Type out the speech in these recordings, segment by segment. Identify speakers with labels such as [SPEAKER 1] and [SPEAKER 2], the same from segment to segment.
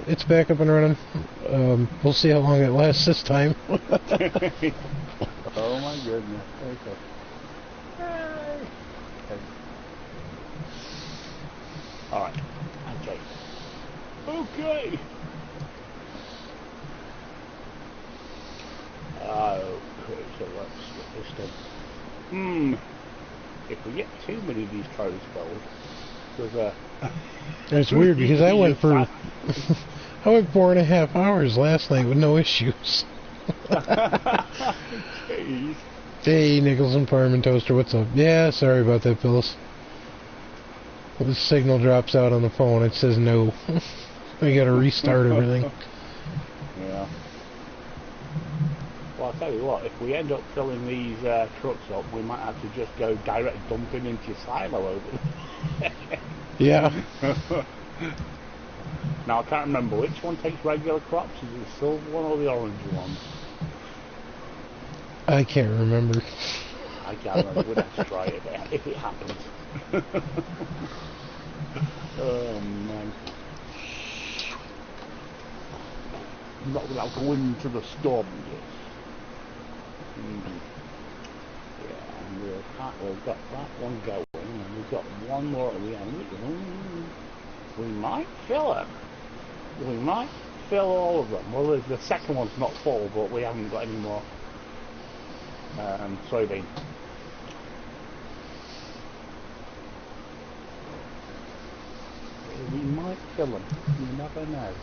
[SPEAKER 1] it's back up and running. We'll see how long it lasts this time.
[SPEAKER 2] Oh my goodness. Okay. Alright. Okay. Okay. Okay, so let's get this done. If we get too many of these trailers filled, because
[SPEAKER 1] it's weird because I went for 4.5 hours last night with no issues. Hey, Nichols and Fireman Toaster, what's up? Yeah, sorry about that, Phyllis. The signal drops out on the phone. It says no. We gotta restart everything.
[SPEAKER 2] Yeah. Well, I'll tell you what, if we end up filling these trucks up, we might have to just go direct dumping into your silo over.
[SPEAKER 1] Yeah.
[SPEAKER 2] Now, I can't remember which one takes regular crops. Is it the silver one or the orange one?
[SPEAKER 1] I can't remember.
[SPEAKER 2] I can't remember. We'd have to try it if it happens. Oh, man. Not without going into the storm, yes. Yeah, and we've got that one going, and we've got one more at the end. We might fill it. We might fill all of them. Well, the second one's not full, but we haven't got any more soybean. We might fill them. You never know.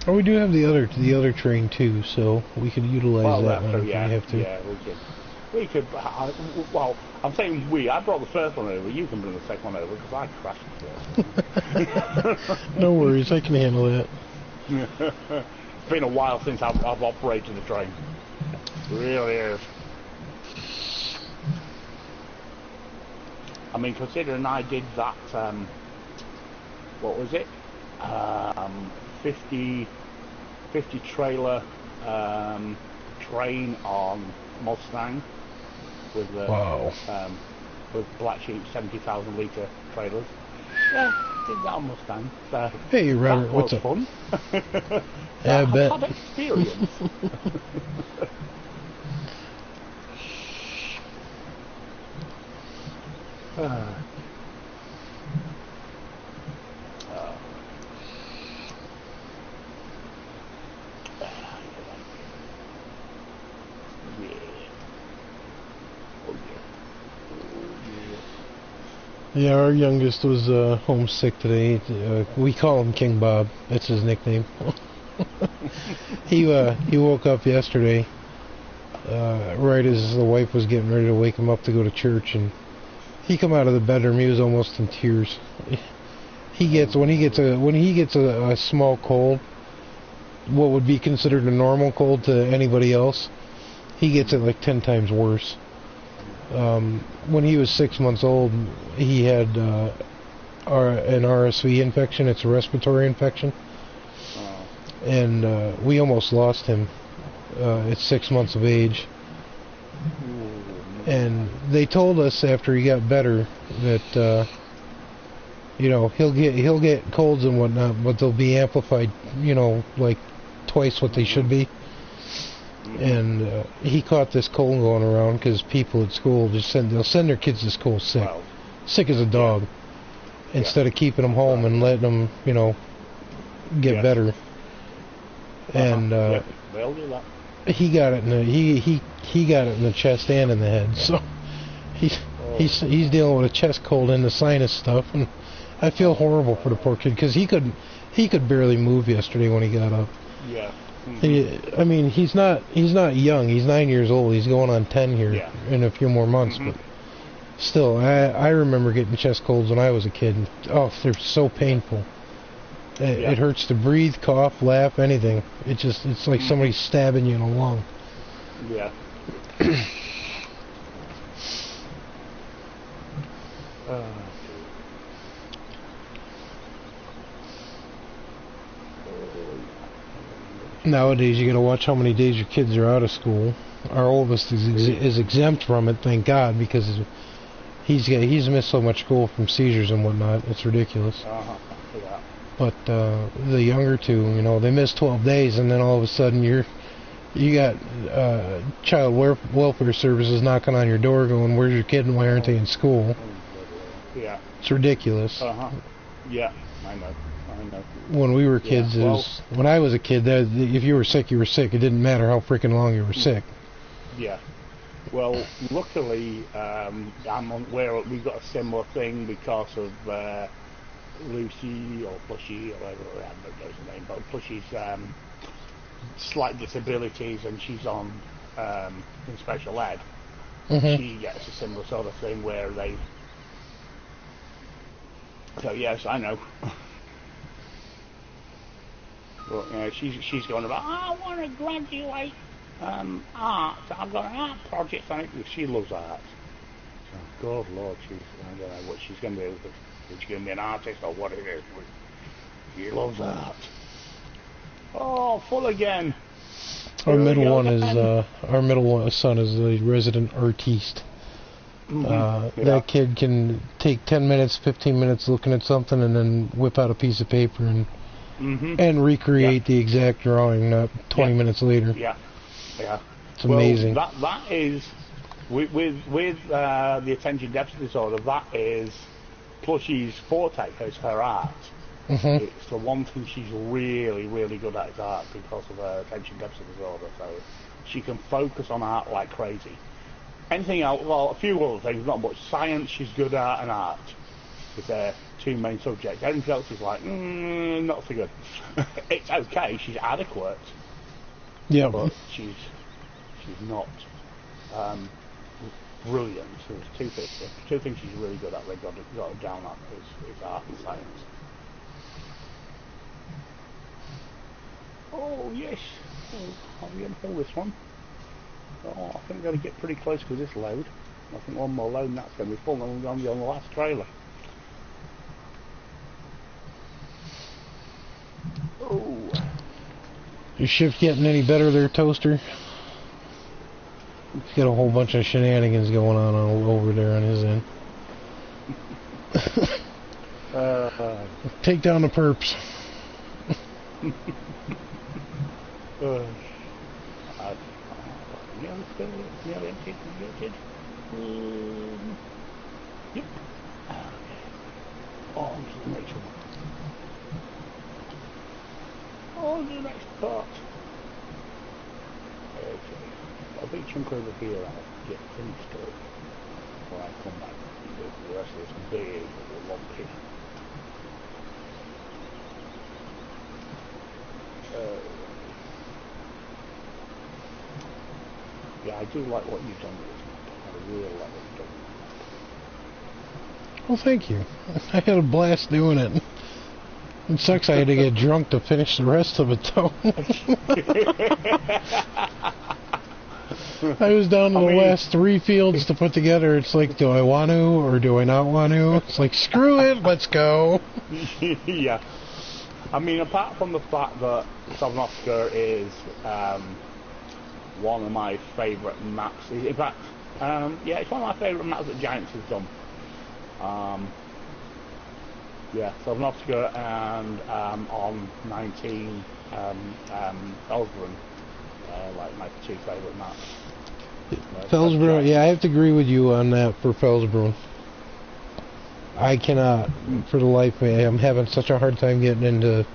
[SPEAKER 1] Oh, we do have the other train too, so we could utilize that one if we have to.
[SPEAKER 2] Yeah, we could. Well, I'm saying we. I brought the first one over. You can bring the second one over because I crashed the first.
[SPEAKER 1] No worries, I can handle that.
[SPEAKER 2] It's been a while since I've operated the train. It really is. I mean, considering I did that. What was it? 50 trailer train on Mustang with
[SPEAKER 1] wow.
[SPEAKER 2] With black sheep 70,000 litre trailers. Yeah, did that on Mustang.
[SPEAKER 1] Hey Robert, what's up?
[SPEAKER 2] Fun.
[SPEAKER 1] Yeah, I bet.
[SPEAKER 2] I've had experience.
[SPEAKER 1] Yeah, our youngest was homesick today. We call him King Bob. That's his nickname. He woke up yesterday, right as the wife was getting ready to wake him up to go to church, and he come out of the bedroom. He was almost in tears. When he gets a small cold, what would be considered a normal cold to anybody else, he gets it like 10 times worse. When he was 6 months old, he had an RSV infection. It's a respiratory infection. And we almost lost him at 6 months of age. And they told us after he got better that he'll get colds and whatnot, but they'll be amplified, like twice what they should be. And he caught this cold going around because people at school they'll send their kids to school sick, sick as a dog, instead of keeping them home and letting them, get better. And
[SPEAKER 2] they'll do that.
[SPEAKER 1] He got it in he got it in the chest and in the head, so he's dealing with a chest cold and the sinus stuff, and I feel horrible for the poor kid because he could barely move yesterday when he got up.
[SPEAKER 2] Yeah.
[SPEAKER 1] I mean, he's not young. He's 9 years old. He's going on 10 here in a few more months. But still, I remember getting chest colds when I was a kid. Oh, they're so painful. It hurts to breathe, cough, laugh, anything. It's like somebody stabbing you in the lung.
[SPEAKER 2] Yeah.
[SPEAKER 1] Nowadays, you got to watch how many days your kids are out of school. Our oldest is exempt from it, thank God, because he's missed so much school from seizures and whatnot. It's ridiculous.
[SPEAKER 2] Yeah.
[SPEAKER 1] But the younger two, you know, they miss 12 days, and then all of a sudden you got child welfare services knocking on your door going, where's your kid and why aren't they in school?
[SPEAKER 2] Yeah.
[SPEAKER 1] It's ridiculous.
[SPEAKER 2] Yeah, I know.
[SPEAKER 1] When we were kids, when I was a kid, if you were sick, you were sick. It didn't matter how freaking long you were sick.
[SPEAKER 2] Yeah. Well, luckily, I'm aware we've got a similar thing because of Lucy or Plushy or whatever, I don't know her name, but Plushy's slight disabilities, and she's on in special ed. She gets a similar sort of thing where they. So yes, I know. But she's going about, I want to graduate art. I've got an art project on it. She loves art. So, God Lord, I don't know what she's going to do. Is she going to be an artist or what it is? She loves art. Oh, full again.
[SPEAKER 1] Our middle son is a resident artiste. That kid can take 10 minutes, 15 minutes looking at something and then whip out a piece of paper and recreate the exact drawing 20 minutes later.
[SPEAKER 2] Yeah.
[SPEAKER 1] It's amazing.
[SPEAKER 2] Well, that is, with the attention deficit disorder, that is Plushy's forte, is her art. It's the one thing she's really, really good at is art because of her attention deficit disorder. So she can focus on art like crazy. Anything else, well, a few other things, not much. Science she's good at, and art. It's their two main subjects. Everything else is like, not so good. It's okay, she's adequate.
[SPEAKER 1] Yeah.
[SPEAKER 2] But she's not brilliant. So there's two things she's really good at, they've got it down at, is art and science. Oh, yes. I'm going to pull this one. Oh, I think I'm going to get pretty close with this load. I think one more load and that's going to be full, and I'm going to be on the last trailer. Oh.
[SPEAKER 1] Your shift getting any better there, Toaster? He's got a whole bunch of shenanigans going on over there on his end. Take down the perps.
[SPEAKER 2] Nearly emptied. Yep. On to the next one. On to the next part. Okay. A big chunk over here I'll get finished up before I come back and do the rest of this big lump here. Yeah, I do like what you've done with this map. I really like what you've done with this map.
[SPEAKER 1] Well, thank you. I had a blast doing it. It sucks I had to get drunk to finish the rest of it, though. I was down to the last 3 fields to put together. It's like, do I want to or do I not want to? It's like, screw it, let's go.
[SPEAKER 2] Yeah. I mean, apart from the fact that Sosnovka is one of my favourite maps. In fact, yeah, it's one of my favourite maps that Giants has done. Yeah, Sosnovka and on 19 Felsbrunn, like my 2 favourite maps.
[SPEAKER 1] Felsbrunn, yeah, I have to agree with you on that for Felsbrunn. I cannot, for the life of me, I'm having such a hard time getting into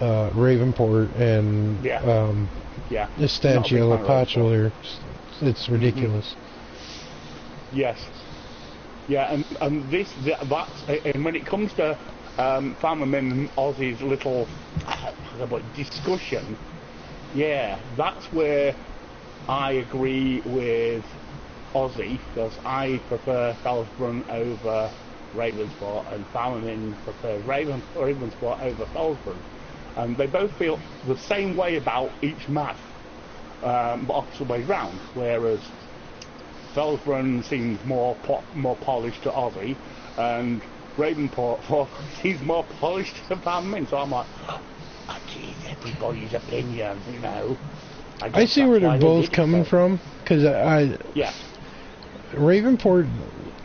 [SPEAKER 1] Ravenport and Estancia La Pacho there. It's ridiculous.
[SPEAKER 2] Yes. Yeah, and when it comes to Farmitts and Aussies' little discussion, yeah, that's where I agree with Aussie, because I prefer Felsbrunn over Ravensbourne, and Farmitts prefer Ravensbourne over Felsbrunn. And they both feel the same way about each map, but opposite way round, whereas Felsbrunn seems more polished to Aussie, and Ravenport seems more polished to Farmitts. So I'm like, geez, everybody's opinion, you know.
[SPEAKER 1] I see where they're both coming from, because Ravenport,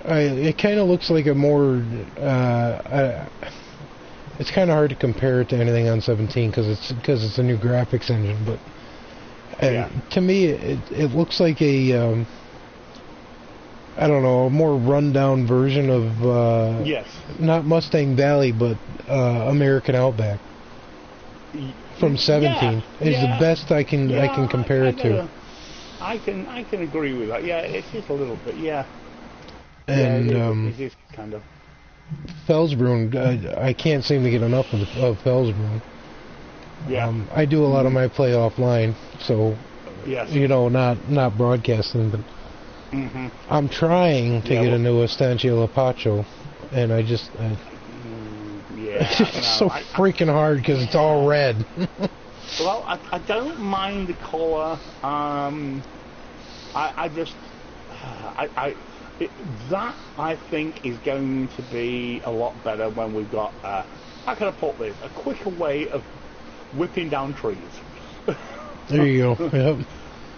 [SPEAKER 1] it kind of looks like a more, I it's kind of hard to compare it to anything on 17 because it's a new graphics engine. But to me, it looks like a I don't know, a more rundown version of not Mustang Valley, but American Outback from 17 is the best I can compare it to.
[SPEAKER 2] I can agree with that. Yeah, it's just a little bit. Yeah.
[SPEAKER 1] And
[SPEAKER 2] it is kind of.
[SPEAKER 1] Felsbrunn, I can't seem to get enough of Felsbrunn.
[SPEAKER 2] Yeah.
[SPEAKER 1] I do a lot of my play offline, so you know, not broadcasting, but I'm trying to get into Estancia La Pacho, and I just it's so freaking hard because it's all red.
[SPEAKER 2] Well, I don't mind the colour. That I think is going to be a lot better when we've got, how can I put this, a quicker way of whipping down trees.
[SPEAKER 1] There you go. Yep.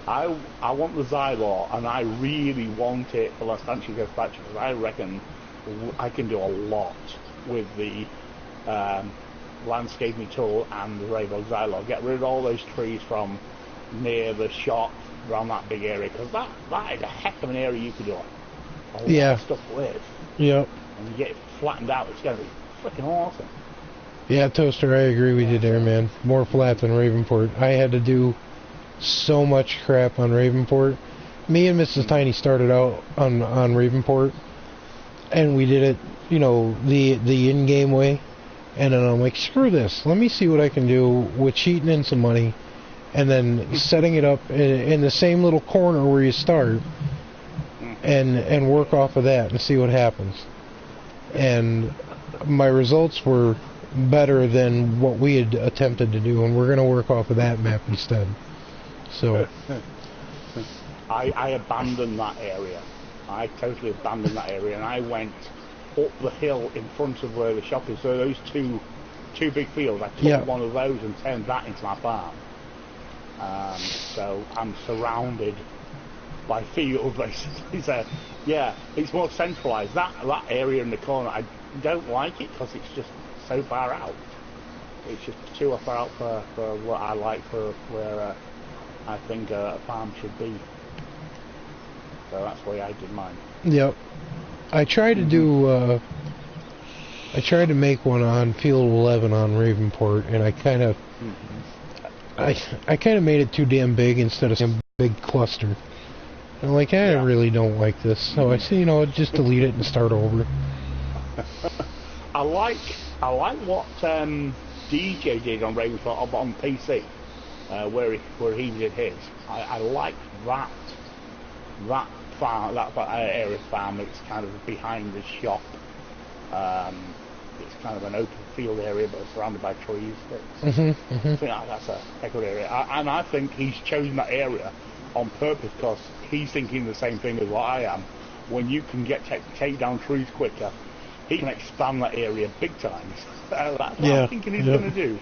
[SPEAKER 2] I want the Xylor, and I really want it for Las Estancia Gazpacho, because I reckon I can do a lot with the landscaping tool and the Ravo Xylor. Get rid of all those trees from near the shop around that big area, because that is a heck of an area you could do a lot of stuff with.
[SPEAKER 1] Yep.
[SPEAKER 2] And you get it flattened out, it's going to be freaking awesome.
[SPEAKER 1] Yeah, Toaster, I agree with you there, man. More flat than Ravenport. I had to do so much crap on Ravenport. Me and Mrs. Tiny started out on Ravenport, and we did it, you know, the in-game way. And then I'm like, screw this. Let me see what I can do with cheating in some money, and then setting it up in the same little corner where you start, and work off of that and see what happens. And my results were better than what we had attempted to do, and we're going to work off of that map instead. So
[SPEAKER 2] I abandoned that area. I totally abandoned that area, and I went up the hill in front of where the shop is. So those two big fields, I took one of those and turned that into my farm. So I'm surrounded by fields, basically. So yeah, it's more centralised. That area in the corner, I don't like it because it's just so far out. It's just too far out for what I like, for where I think a farm should be. So that's the way I did mine.
[SPEAKER 1] Yep. I tried to do. I tried to make one on Field 11 on Ravenport, and I kind of, I kind of made it too damn big instead of some big cluster. I'm like, I really don't like this, so I say, you know, just delete it and start over.
[SPEAKER 2] I like what DJ did on Ravenport on PC, where he did his. I like that farm, that area of farm. It's kind of behind the shop. It's kind of an open field area, but it's surrounded by trees. I think that's a good area, and I think he's chosen that area on purpose because he's thinking the same thing as what I am. When you can take down trees quicker, he can expand that area big time. That's what I'm thinking he's going to do.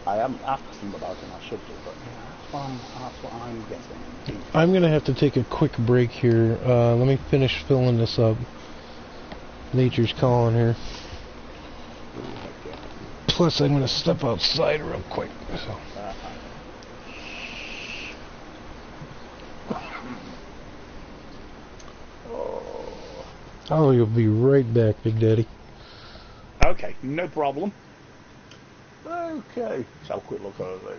[SPEAKER 2] I haven't asked him about him, I should do, but that's what I'm guessing.
[SPEAKER 1] I'm going to have to take a quick break here. Let me finish filling this up. Nature's calling here. Plus, I'm going to step outside real quick. So. Oh, you'll be right back, Big Daddy.
[SPEAKER 2] Okay, no problem. Okay, let's have a quick look over there.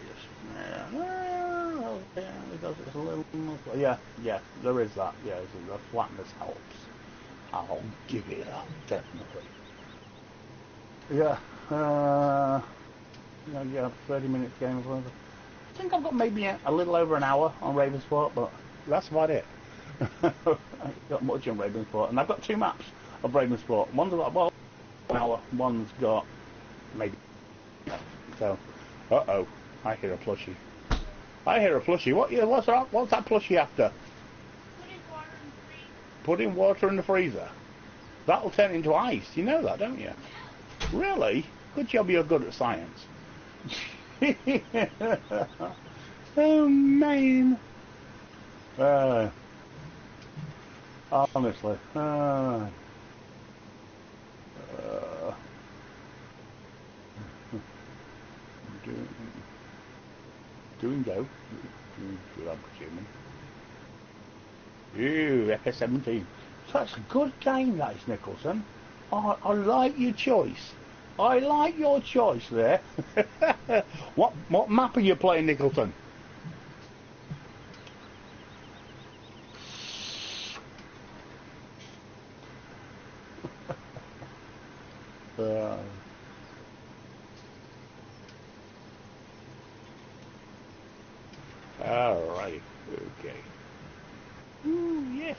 [SPEAKER 2] Yeah, there is that. Yeah, the flatness helps. I'll give it that, definitely. Yeah, 30 minutes game. I think I've got maybe a little over an hour on Ravensport, but that's about it. I ain't got much on Ravensport, and I've got 2 maps of Ravensport. One's got about an hour, one's got maybe. So, I hear a plushie. What's that plushie after? Putting water in the freezer. That'll turn into ice. You know that, don't you? Really? Good job you're good at science. Oh, man. Honestly. Doing go. I'm presuming. Ew, FS17. So that's a good game, that is, Nicholson. I like your choice. I like your choice there. What map are you playing, Nicholson? Alright, okay. Ooh, yes.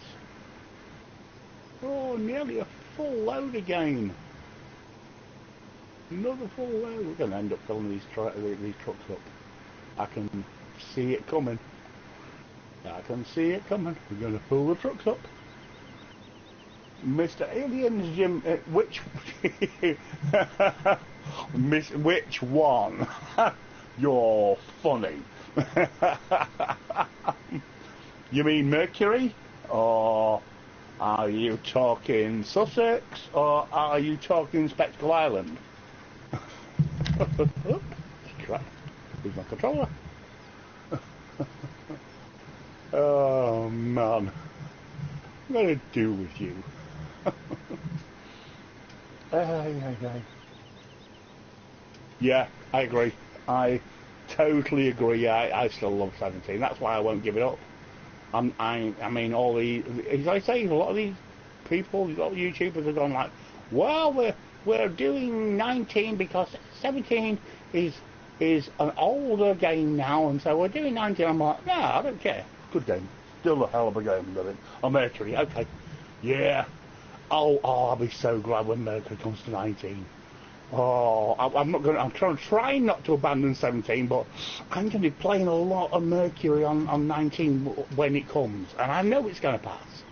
[SPEAKER 2] Oh, nearly a full load again. Another full load. We're going to end up filling these trucks up. I can see it coming. I can see it coming. We're going to fill the trucks up. Mr. Alien's Jim, which which one? You're funny. You mean Mercury? Or are you talking Sussex? Or are you talking Spectacle Island? Oh, crap. Where's my controller? Oh, man. What am I going to do with you? Yeah, I agree. I totally agree. I still love 17. That's why I won't give it up. I mean, all the, as I say, a lot of these people, a lot of YouTubers have gone like, well, we're doing 19 because 17 is an older game now, and so we're doing 19. I'm like, no, I don't care. Good game. Still a hell of a game, Billy. Oh, Mercury, okay. Yeah. Oh, I'll be so glad when Mercury comes to 19. Oh, I'm trying not to abandon 17, but I'm going to be playing a lot of Mercury on 19 when it comes, and I know it's going to pass.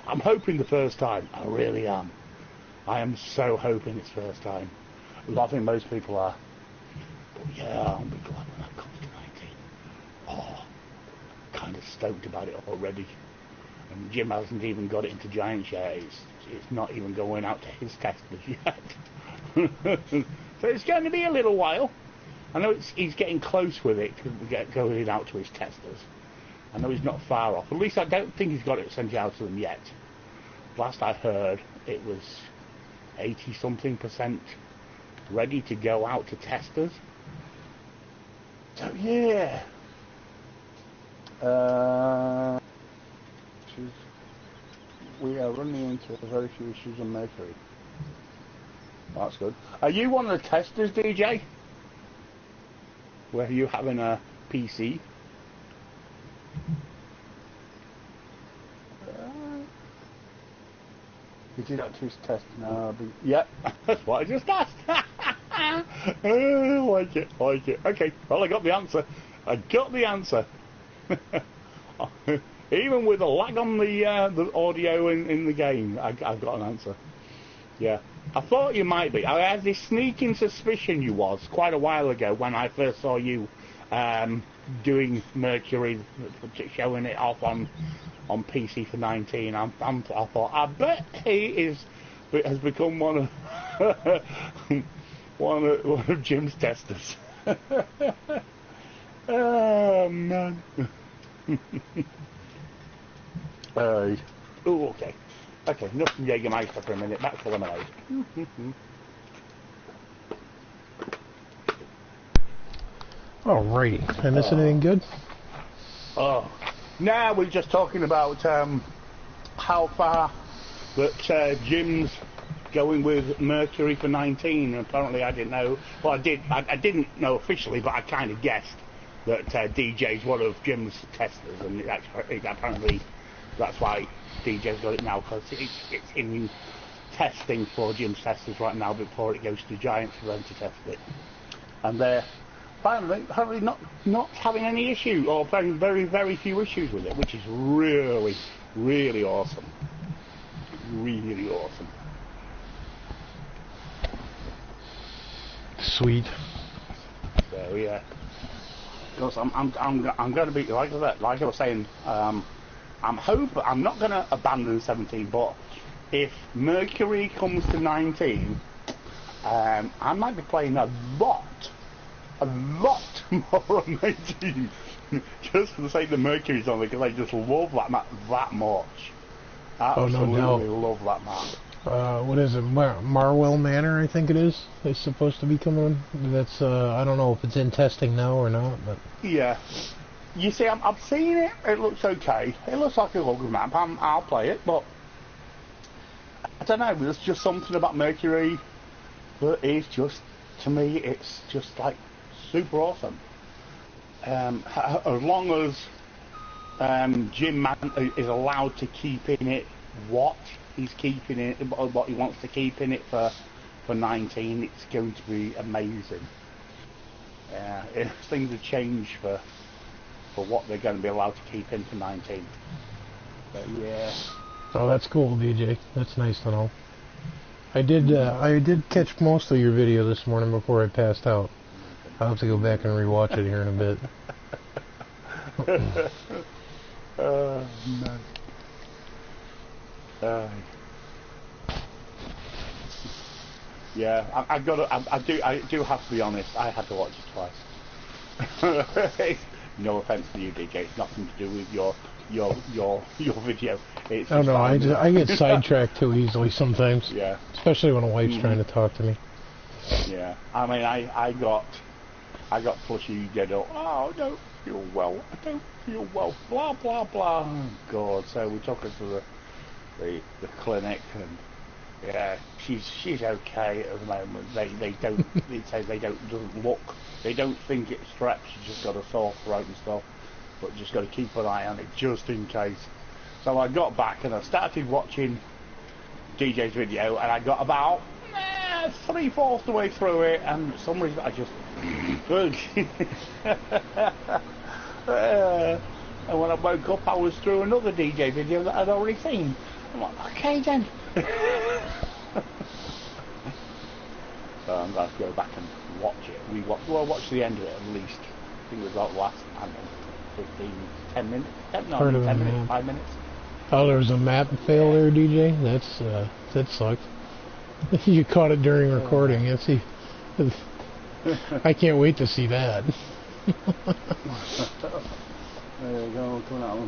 [SPEAKER 2] I'm hoping the first time. I really am. I am so hoping it's first time. I think most people are. But yeah, I'll be glad when that comes to 19. Oh, kind of stoked about it already. And Jim hasn't even got it into Giants yet. It's not even going out to his testers yet. So it's going to be a little while. I know he's getting close with it to get going out to his testers. I know he's not far off. At least I don't think he's got it sent out to them yet. Last I heard, it was 80-something% ready to go out to testers. So yeah. We are running into very few issues on Mercury. That's good. Are you one of the testers, DJ? Where you having a PC? He did that to his test now. Yep, that's what I just asked. Like it. Okay, well, I got the answer. Even with a lag on the audio in the game, I've got an answer. Yeah. I thought you might be. I had this sneaking suspicion you was quite a while ago when I first saw you doing Mercury, showing it off on PC for 19. I thought, I bet he has become one of Jim's testers. Oh man. Oh, okay. Okay, enough from Jägermeister for a minute. Back to lemonade.
[SPEAKER 1] Alrighty. Am I missing anything good?
[SPEAKER 2] Oh. Now we're just talking about how far that Jim's going with Mercury for 19. Apparently I didn't know. Well, I didn't know officially, but I kind of guessed that DJ's one of Jim's testers, and apparently that's why DJ's got it now, because it's in testing for Jim's testers right now before it goes to Giants for them to test it. And they're apparently not having any issue, or very, very few issues with it, which is really, really awesome. Really awesome.
[SPEAKER 1] Sweet.
[SPEAKER 2] So yeah. Because I'm going to be like I was saying, I'm not going to abandon 17, but if Mercury comes to 19, I might be playing a lot more on 19, just for the sake of the Mercury's on, because I just love that map that much. Absolutely love that map.
[SPEAKER 1] What is it? Marwell Manor, I think it is. It's supposed to be coming. That's I don't know if it's in testing now or not, but
[SPEAKER 2] yeah. You see, I've seen it. It looks okay. It looks like a lovely map. I'll play it, but I don't know. There's just something about Mercury that is just, to me, it's just like super awesome. As long as Jim is allowed to keep in it what he's keeping in it, what he wants to keep in it for 19, it's going to be amazing. If things have changed for what they're going to be allowed to keep in for 19. But yeah.
[SPEAKER 1] Oh, that's cool, DJ. That's nice to know. I did catch most of your video this morning before I passed out. I'll have to go back and rewatch it here in a bit.
[SPEAKER 2] No. Yeah, I do have to be honest. I had to watch it twice. No offense to you, DJ. It's nothing to do with your video. It's
[SPEAKER 1] oh no, I get sidetracked too easily sometimes.
[SPEAKER 2] Yeah.
[SPEAKER 1] Especially when a wife's trying to talk to me.
[SPEAKER 2] Yeah. I mean, I got pushy, you know. Oh, I don't feel well. I don't feel well. Blah blah blah. Oh, God. So we took her to the clinic, and yeah, she's okay at the moment. They don't. It says doesn't look. They don't think it's strep. She's just got a sore throat and stuff, but just got to keep an eye on it just in case. So I got back and I started watching DJ's video, and I got about 3/4 of the way through it, and for some reason I just and when I woke up, I was through another DJ video that I'd already seen. I'm like, okay then. So I'm going to go back and watch it. Watch the end of it at least. I think it was like last, I don't know, 15, 10 minutes? No, 10 minutes, 5 minutes.
[SPEAKER 1] Oh, there was a map fail there, DJ? That sucked. You caught it during recording. I can't wait to see that.
[SPEAKER 2] There you go, coming out.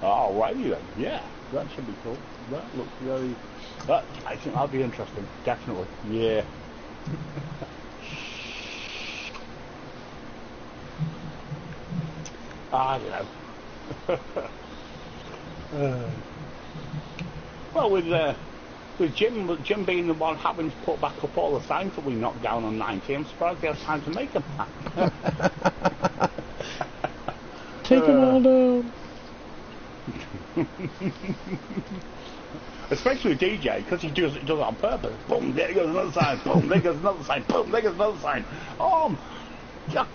[SPEAKER 2] Alrighty then, yeah, that should be cool. That looks very. I think that'll be interesting, definitely. Yeah. I don't know. Well, with Jim being the one having to put back up all the signs that we knocked down on 90, I'm surprised he has time to make them back.
[SPEAKER 1] Take them all down.
[SPEAKER 2] Especially DJ, because he does it on purpose. Boom, there goes another sign. Boom, there goes another sign. Boom, there goes another sign. Oh, God.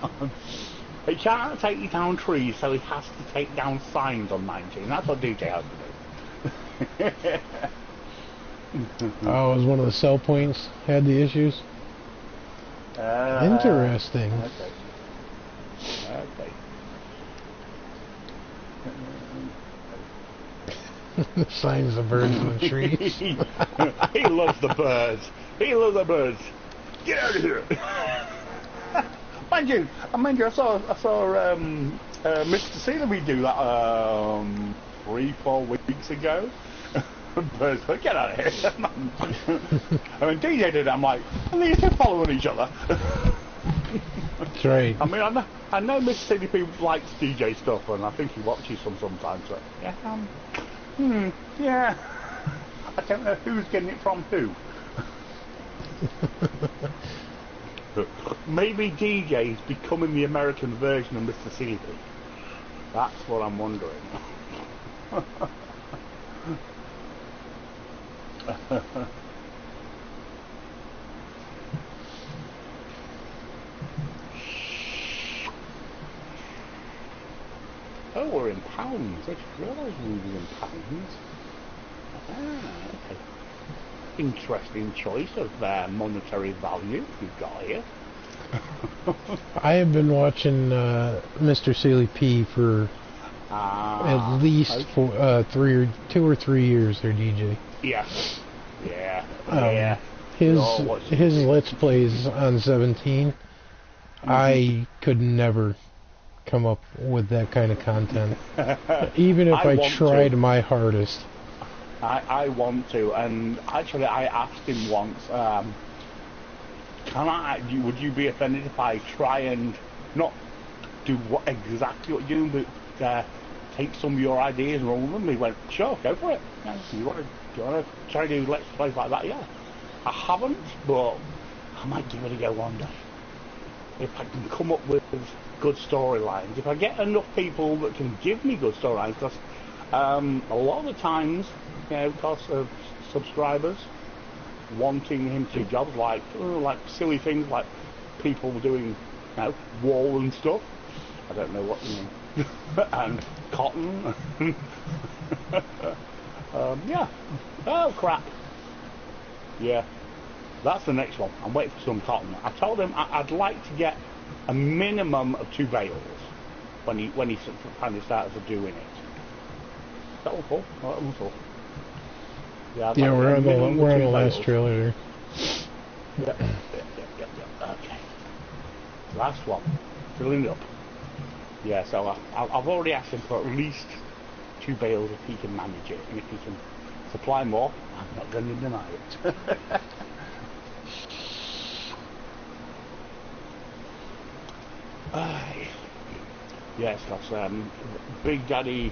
[SPEAKER 2] He can't take down trees, so he has to take down signs on 19. That's what DJ has to do.
[SPEAKER 1] Oh, it was one of the sell points had the issues? Interesting.
[SPEAKER 2] Okay.
[SPEAKER 1] The signs of birds in the trees.
[SPEAKER 2] He loves the birds. He loves the birds. Get out of here. Mind you, I saw Mr. Scenery do that 3-4 weeks ago. Birds, get out of here. I mean, DJ did it. I'm like, and these two following each other.
[SPEAKER 1] That's right.
[SPEAKER 2] I mean, I know Mr. CDP likes DJ stuff, and I think he watches some sometimes. But yeah, yeah. I don't know who's getting it from who. Maybe DJ's becoming the American version of Mr. CDP. That's what I'm wondering. Oh, we're in pounds. I just realised we were in pounds. Okay. Interesting choice of monetary value you've got here.
[SPEAKER 1] I have been watching Mr. Sealy P for at least
[SPEAKER 2] okay.
[SPEAKER 1] 2 or 3 years there, DJ.
[SPEAKER 2] Yeah. Yeah.
[SPEAKER 1] His Let's Plays on 17, I could never come up with that kind of content. Even if I tried my hardest.
[SPEAKER 2] I want to, and actually I asked him once, would you be offended if I try and not do exactly what you do, but take some of your ideas and roll them? He went, sure, go for it. Yeah, do you want to try to do Let's Plays like that? Yeah. I haven't, but I might give it a go one day. If I can come up with good storylines, if I get enough people that can give me good storylines, because a lot of the times, because of subscribers wanting him to do jobs like silly things like people doing wool and stuff. I don't know what you mean. And cotton. Yeah. Oh crap. Yeah. That's the next one. I'm waiting for some cotton. I told him I'd like to get a minimum of 2 bales when he finally starts doing it. That was full. That was full. Yeah,
[SPEAKER 1] we're on the last trailer.
[SPEAKER 2] Yep. Okay. Last one. Filling it up. Yeah, so I've already asked him for at least 2 bales if he can manage it, and if he can supply more, I'm not going to deny it. Yes, that's Big Daddi.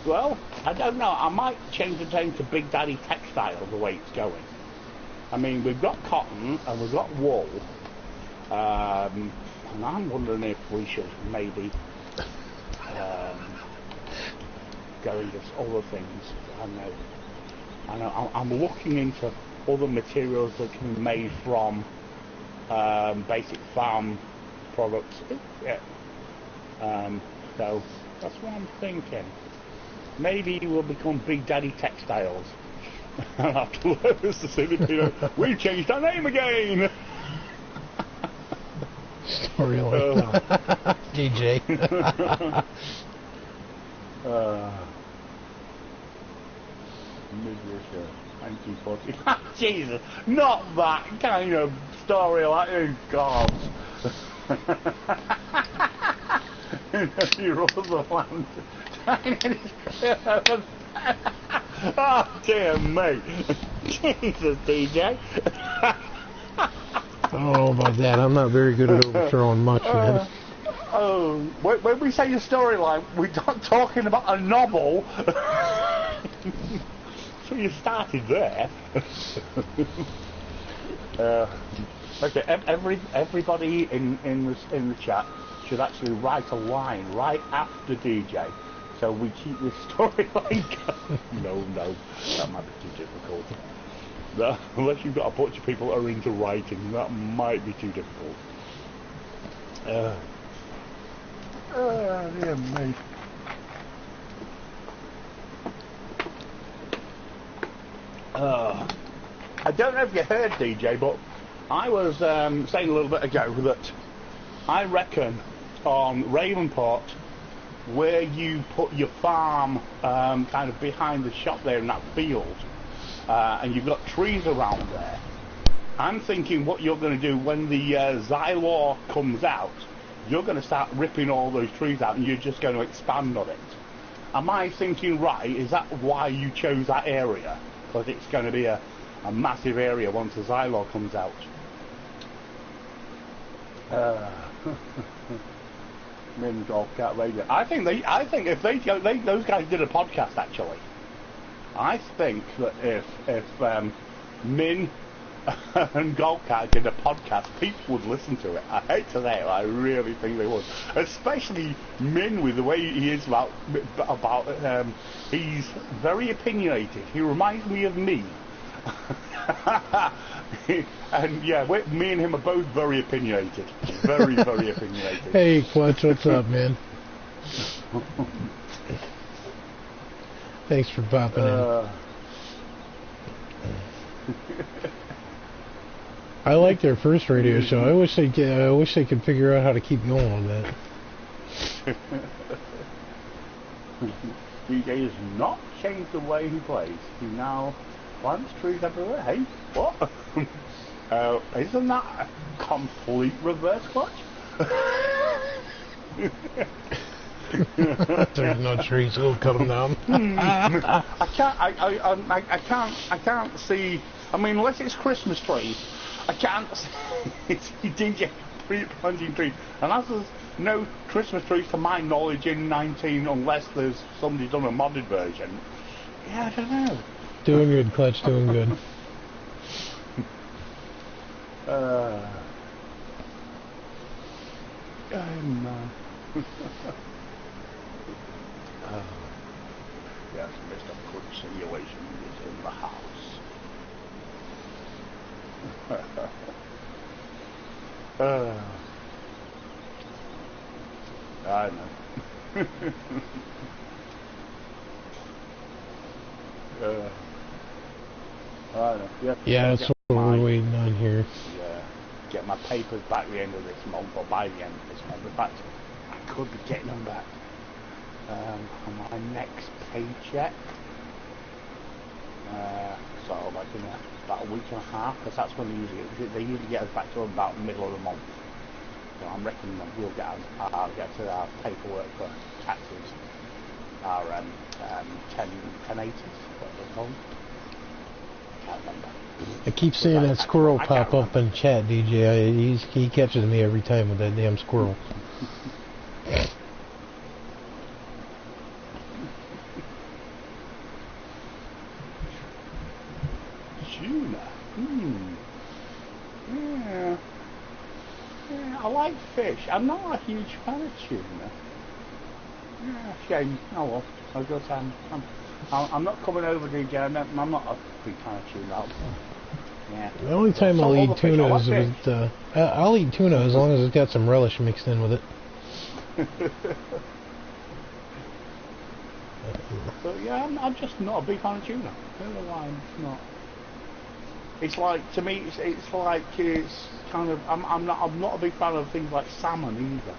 [SPEAKER 2] Well, I don't know. I might change the name to Big Daddi Textile the way it's going. I mean, we've got cotton and we've got wool, and I'm wondering if we should maybe go into other things. I know. I'm looking into other materials that can be made from basic farm products. Yeah. So that's what I'm thinking. Maybe we'll become Big Daddi Textiles. Afterwards, the Filipino, we've changed our name again.
[SPEAKER 1] Storyline. DJ.
[SPEAKER 2] Mid-Russia, 1940. Jesus, not that kind of story like oh God. You rose the land. Oh dear me. Jesus, DJ.
[SPEAKER 1] I don't know about that. I'm not very good at overthrowing much, man.
[SPEAKER 2] When we say a storyline, we're not talking about a novel. So you started there. Okay, everybody in the chat should actually write a line right after DJ, so we keep this storyline going. No, that might be too difficult. No, unless you've got a bunch of people that are into writing, that might be too difficult. Dear me. I don't know if you heard, DJ, but I was saying a little bit ago that I reckon on Ravenport, where you put your farm kind of behind the shop there in that field, and you've got trees around there, I'm thinking what you're going to do when the Xylor comes out, you're going to start ripping all those trees out and you're just going to expand on it. Am I thinking right? Is that why you chose that area? Because it's going to be a massive area once the Xylor comes out. Minn GolfCart Radio. I think if those guys did a podcast actually. I think that if Minn and GolfCart did a podcast, people would listen to it. I hate to say it, I really think they would. Especially Minn, with the way he is about he's very opinionated. He reminds me of me. And yeah, me and him are both very opinionated. Very, very opinionated.
[SPEAKER 1] Hey, Klutch, what's up, man? Thanks for popping in. I like their first radio show. I wish they could figure out how to keep going with that.
[SPEAKER 2] DJ has not changed the way he plays. He now plants trees everywhere. Hey, what? Isn't that a complete reverse clutch?
[SPEAKER 1] There's no trees. We'll cut them down.
[SPEAKER 2] I can't see. I mean, unless it's Christmas trees, I can't see DJ planting trees. And as there's no Christmas trees to my knowledge in 19, unless there's somebody done a modded version. Yeah, I don't know.
[SPEAKER 1] Doing good, Klutch. Doing good.
[SPEAKER 2] Yes, Mr. Klutch Simulations is in the house. I know. I know.
[SPEAKER 1] Yeah, that's what we're waiting on here.
[SPEAKER 2] Yeah, get my papers back at the end of this month, or by the end of this month. In fact, I could be getting them back on my next paycheck. So like in about a week and a half, because that's when they usually get us back to about the middle of the month. So I'm reckoning that I'll get to our paperwork for taxes, our 1080s, what they're called. Can't remember.
[SPEAKER 1] I keep seeing that squirrel pop up in chat, DJ. He catches me every time with that damn squirrel.
[SPEAKER 2] Tuna. Yeah. I like fish. I'm not a huge fan of tuna. Yeah, shame. Oh well. I guess I'm not coming over, DJ. I'm not a big fan of tuna. Yeah.
[SPEAKER 1] The only time I'll eat tuna is with I'll eat tuna as long as it's got some relish mixed in with it.
[SPEAKER 2] But yeah, I'm just not a big fan of tuna. I don't know why I'm not. It's like, to me, it's like it's kind of. I'm not a big fan of things like salmon either.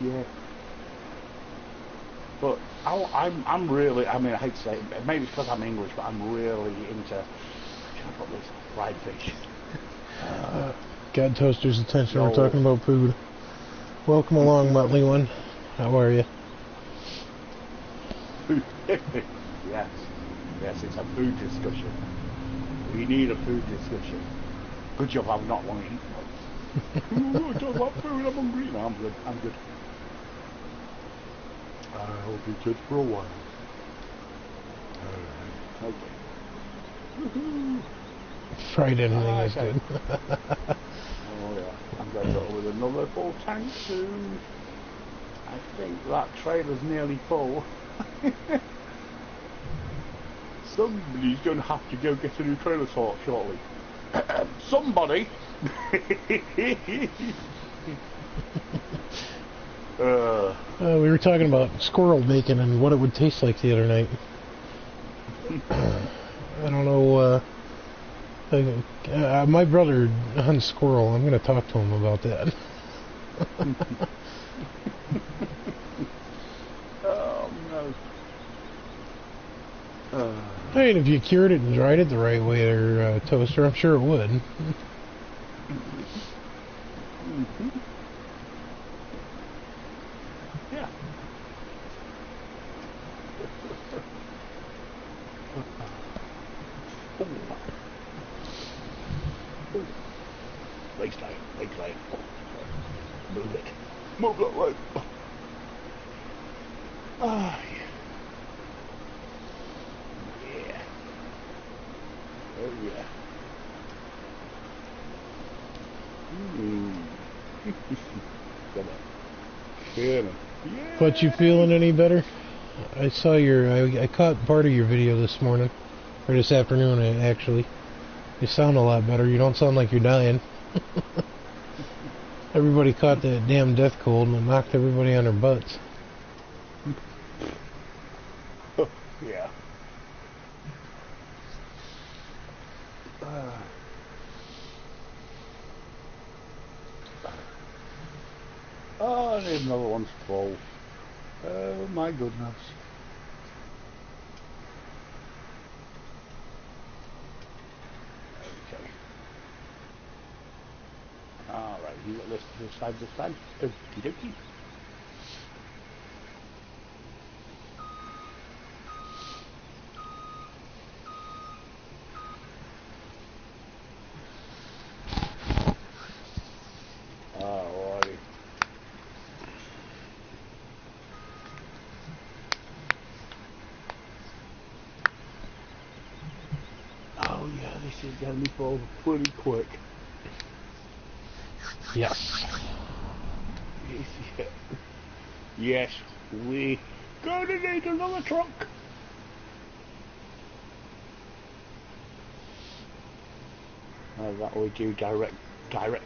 [SPEAKER 2] Yeah. But I'm really. I mean, I hate to say it, maybe it's because I'm English, but I'm really into. Put this fried fish.
[SPEAKER 1] Got Toaster's attention. We're talking about food. Welcome along, Motley One. How are you?
[SPEAKER 2] Yes, it's a food discussion. We need a food discussion. Good job I'm not one to eat one. I don't want food, I'm hungry. No, I'm good. I'll be good for a while. Alright, okay. Woohoo!
[SPEAKER 1] Fried anything is good.
[SPEAKER 2] Oh yeah, I'm going to go with another full tank soon. I think that trailer's nearly full. Somebody's going to have to go get a new trailer shortly. Somebody!
[SPEAKER 1] We were talking about squirrel bacon and what it would taste like the other night. I don't know, my brother hunts squirrel. I'm going to talk to him about that.
[SPEAKER 2] Oh, no.
[SPEAKER 1] I mean, if you cured it and dried it the right way there, Toaster, I'm sure it would.
[SPEAKER 2] Yeah. Legs tight. Move it. Move that leg. Ah, yeah. Oh, yeah. Come on. Yeah.
[SPEAKER 1] But you feeling any better? I saw I caught part of your video this morning. Or this afternoon, actually. You sound a lot better. You don't sound like you're dying. Everybody caught that damn death cold and it knocked everybody on their butts.
[SPEAKER 2] Yeah. Oh, and another one's full. Oh my goodness. Okay. Alright, you got this side. Okie dokie. Alrighty. Oh yeah, this is going to be full pretty quick.
[SPEAKER 1] Yes.
[SPEAKER 2] Yes, we gonna need another truck. That we do direct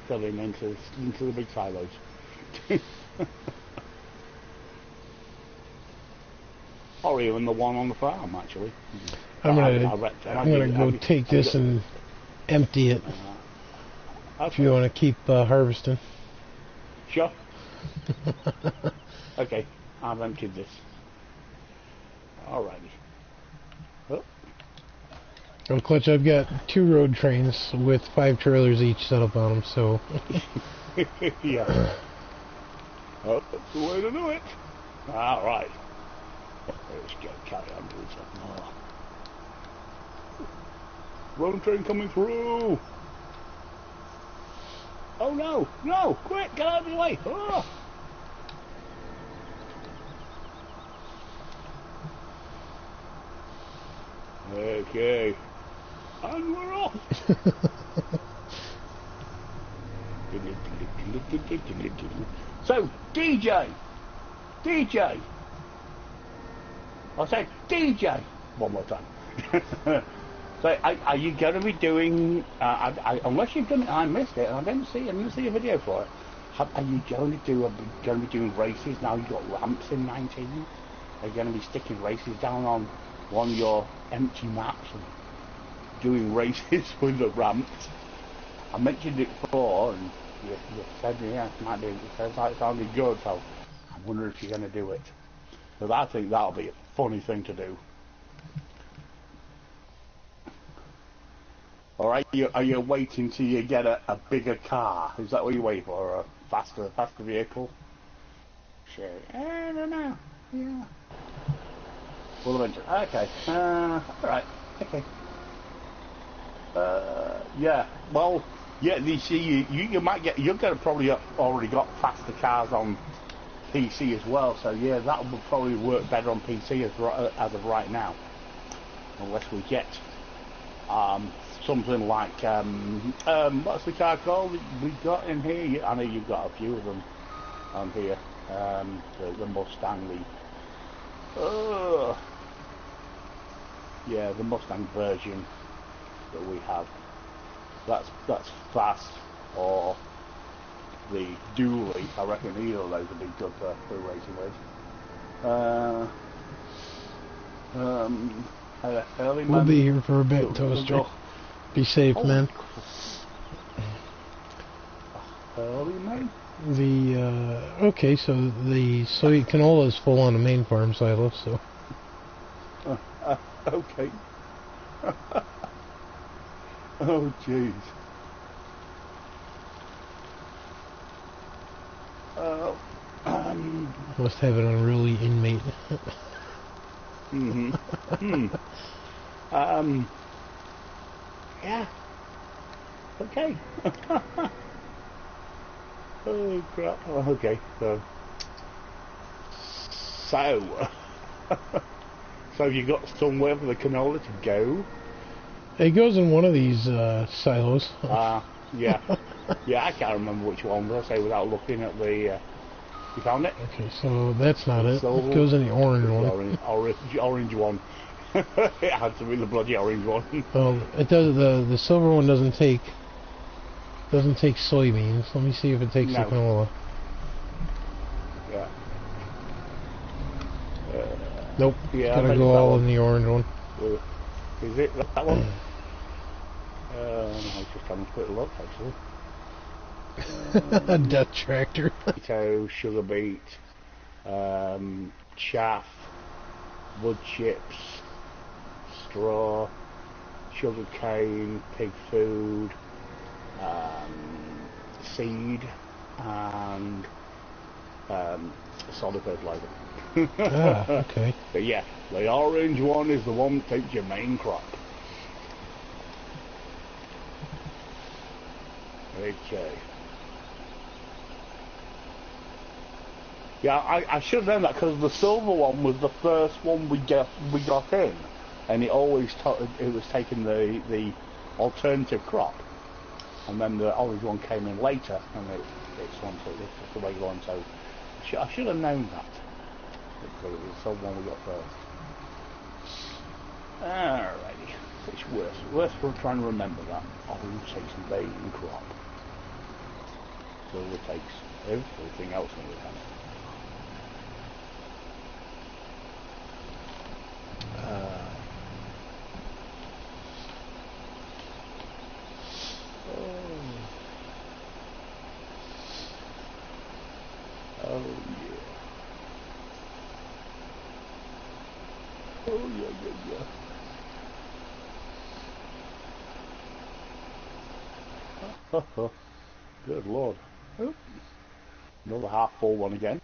[SPEAKER 2] filling into the big silos. Or even the one on the farm, actually.
[SPEAKER 1] I'm gonna go take this and empty it.
[SPEAKER 2] Okay.
[SPEAKER 1] If you want to keep harvesting.
[SPEAKER 2] Sure. Okay, I've emptied this. Alrighty. Oh.
[SPEAKER 1] Well, Klutch, I've got 2 road trains with 5 trailers each set up on them, so...
[SPEAKER 2] Yeah. Oh, that's the way to do it. Alright. Let's go carry on doing something more. Road train coming through. Oh no, no, quick, get out of the way. Oh. Okay. And we're off. So, DJ. I said DJ. One more time. So, are you going to be doing? Unless you've done it, I missed it, and I didn't see a video for it. Are you going to be doing races now? You've got ramps in 19. Are you going to be sticking races down on one of your empty maps and doing races with the ramps? I mentioned it before, and you said yeah, it might be. It sounds like it sounded good, so I wonder if you're going to do it. But I think that'll be a funny thing to do. Or are you waiting till you get a bigger car? Is that what you wait for? Or a faster vehicle? Sure. I don't know. Yeah. Well, eventually. Okay. Alright. Okay. Yeah. Well, yeah. You see, you might get. You're gonna probably already got faster cars on PC as well. So yeah, that will probably work better on PC as of right now. Unless we get something like what's the car called we got in here? I know you've got a few of them on here. The Mustang, yeah, the Mustang version that we have. That's fast, or the dually. I reckon either of those would be good for racing with. Early
[SPEAKER 1] we'll be here for a bit, Toaster. Be safe, man.
[SPEAKER 2] Early man.
[SPEAKER 1] Okay, so the soy canola is full on the main farm silo, so.
[SPEAKER 2] Okay. Oh jeez.
[SPEAKER 1] Must have an unruly inmate.
[SPEAKER 2] Yeah. Okay. Oh crap. Oh, okay. So you got somewhere for the canola to go?
[SPEAKER 1] It goes in one of these silos.
[SPEAKER 2] Yeah. Yeah, I can't remember which one, but I say without looking at the... you found it?
[SPEAKER 1] Okay, so that's not it.
[SPEAKER 2] So
[SPEAKER 1] it goes in the orange one.
[SPEAKER 2] Orange one. It had to be the bloody orange one.
[SPEAKER 1] Well, it does. The silver one doesn't take soybeans. Let me see if it takes the canola.
[SPEAKER 2] Yeah.
[SPEAKER 1] Nope.
[SPEAKER 2] Yeah,
[SPEAKER 1] it's gotta go all in the orange one.
[SPEAKER 2] Is it that one? No, I was just having a quick look actually.
[SPEAKER 1] Death tractor.
[SPEAKER 2] Potato, sugar beet, chaff, wood chips, straw, sugar cane, pig food, seed, and solid fertilizer.
[SPEAKER 1] Okay.
[SPEAKER 2] But yeah, the orange one is the one that takes your main crop. Okay. Yeah, I should have known that because the silver one was the first one we got in, and it always it was taking the alternative crop, and then the orange one came in later, and it's the regular one. So I should have known that. Because it was the silver one we got first. Alrighty, it's worth trying to remember that. Orange takes the main crop. Silver takes everything else in the pan. Oh yeah. Oh yeah. Good lord. Oh. Another half full one again.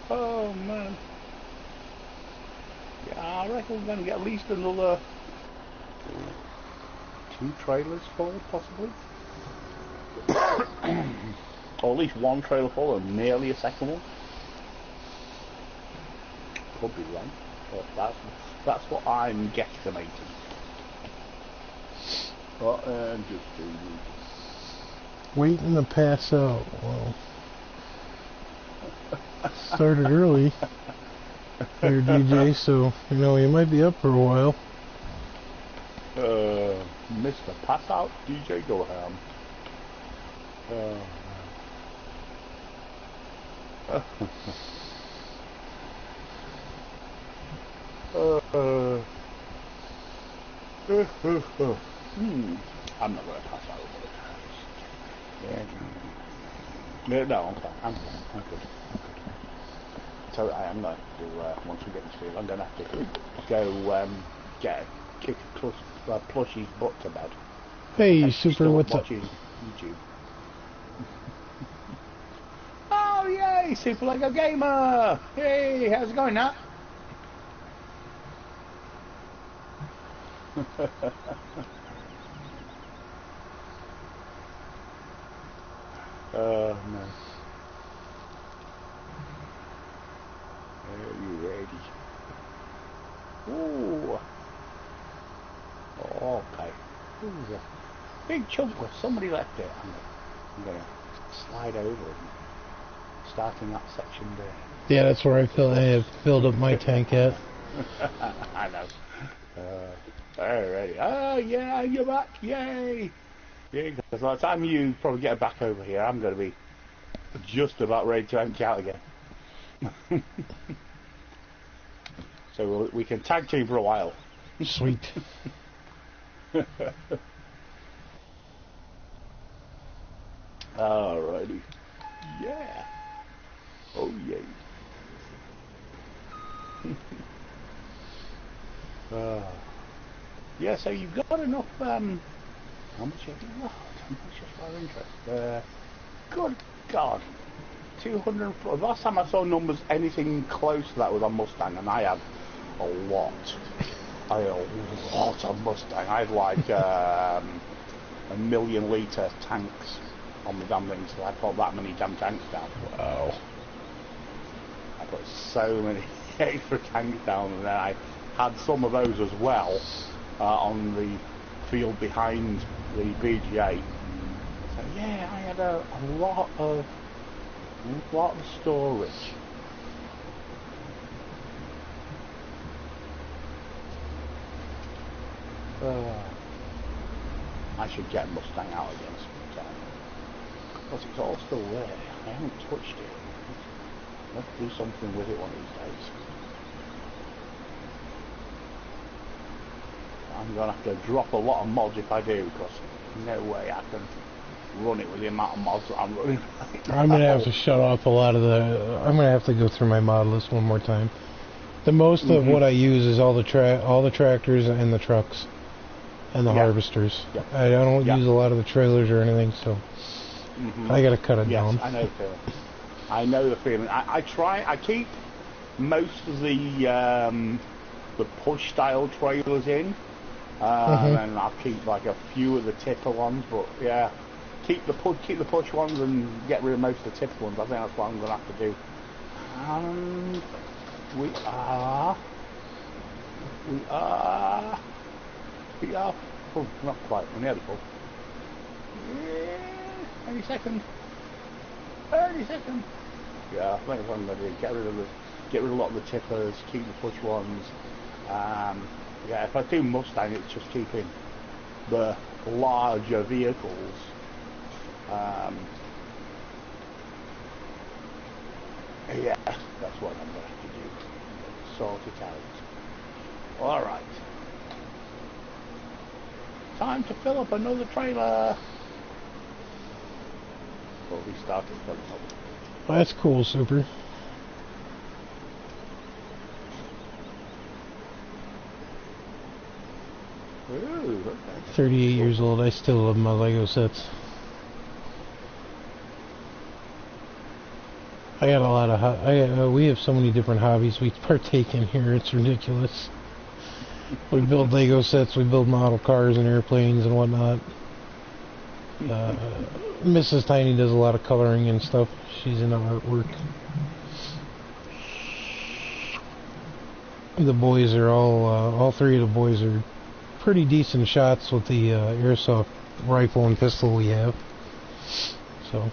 [SPEAKER 2] Oh man. Yeah, I reckon we're going to get at least another 2 trailers full, possibly. Or at least 1 trailer full and nearly a second one. Could be wrong, but that's what I'm guesstimating. But just
[SPEAKER 1] Waiting to pass out. Well, started early there, DJ, so you know you might be up for a while.
[SPEAKER 2] Mr. Pass Out DjGoHam. I'm not going to pass out. Yeah. No, I'm fine. I'm good. So I am going to do, once we get this field, I'm going to have to go kick Plushie's butt to bed.
[SPEAKER 1] Hey, Super, what's up?
[SPEAKER 2] YouTube. Oh, yay! SuperLegoGamer! Hey, how's it going, Nat? Oh, no. Are you ready? Ooh. Oh, okay. Ooh, yeah. Big chunk where somebody left it. I'm going to slide over and start in that section there.
[SPEAKER 1] Yeah, that's where I have filled up my tank at.
[SPEAKER 2] I know. Alrighty. Oh, yeah, you're back. Yay! Yeah, because by the time you probably get back over here, I'm going to be just about ready to empty out again. So we can tag team for a while.
[SPEAKER 1] Sweet.
[SPEAKER 2] Alrighty. Yeah. Oh yay. Yeah, so you've got enough, how much have you got? How much is our interest? Good God. 200, last time I saw numbers anything close to that was on Mustang, and I had a lot. I had a lot on Mustang. I had like a 1,000,000 litre tanks on the damn thing, so I put that many damn tanks down.
[SPEAKER 1] Wow.
[SPEAKER 2] I put so many extra tanks down, and then I had some of those as well on the field behind the BGA. So yeah, I had a lot of storage. I should get Mustang out again sometime. Because it's all still there. I haven't touched it. Let's do something with it one of these days. I'm going to have to drop a lot of mods if I do, because no way I can run it with the amount of mods that I'm running right now.
[SPEAKER 1] I'm going to have to shut off a lot of the... I'm going to have to go through my mod list one more time. The most of what I use is all the tractors and the trucks and the harvesters.
[SPEAKER 2] Yep.
[SPEAKER 1] I don't use a lot of the trailers or anything, so I got to cut it down.
[SPEAKER 2] I know the feeling. I know the feeling. I keep most of the push style trailers in, and I'll keep like a few of the tipper ones. But yeah, keep the push ones and get rid of most of the tipper ones. I think that's what I'm gonna have to do. And we are. Oh, not quite. We're nearly full. Yeah, any second. Any second. Yeah, I think that's what I'm gonna do. Get rid of a lot of the tippers. Keep the push ones. Yeah, if I do Mustang, it's just keeping the larger vehicles. Yeah, that's what I'm going to have to do. Sort it out. Alright. Time to fill up another trailer. Well, we started filling up.
[SPEAKER 1] That's cool, Super.
[SPEAKER 2] Ooh, okay.
[SPEAKER 1] 38 years old, I still love my Lego sets. I got a lot of we have so many different hobbies we partake in here, it's ridiculous. We build Lego sets, we build model cars and airplanes and whatnot. Mrs. Tiny does a lot of coloring and stuff. She's into artwork. The boys are all three of the boys are pretty decent shots with the airsoft rifle and pistol we have. So.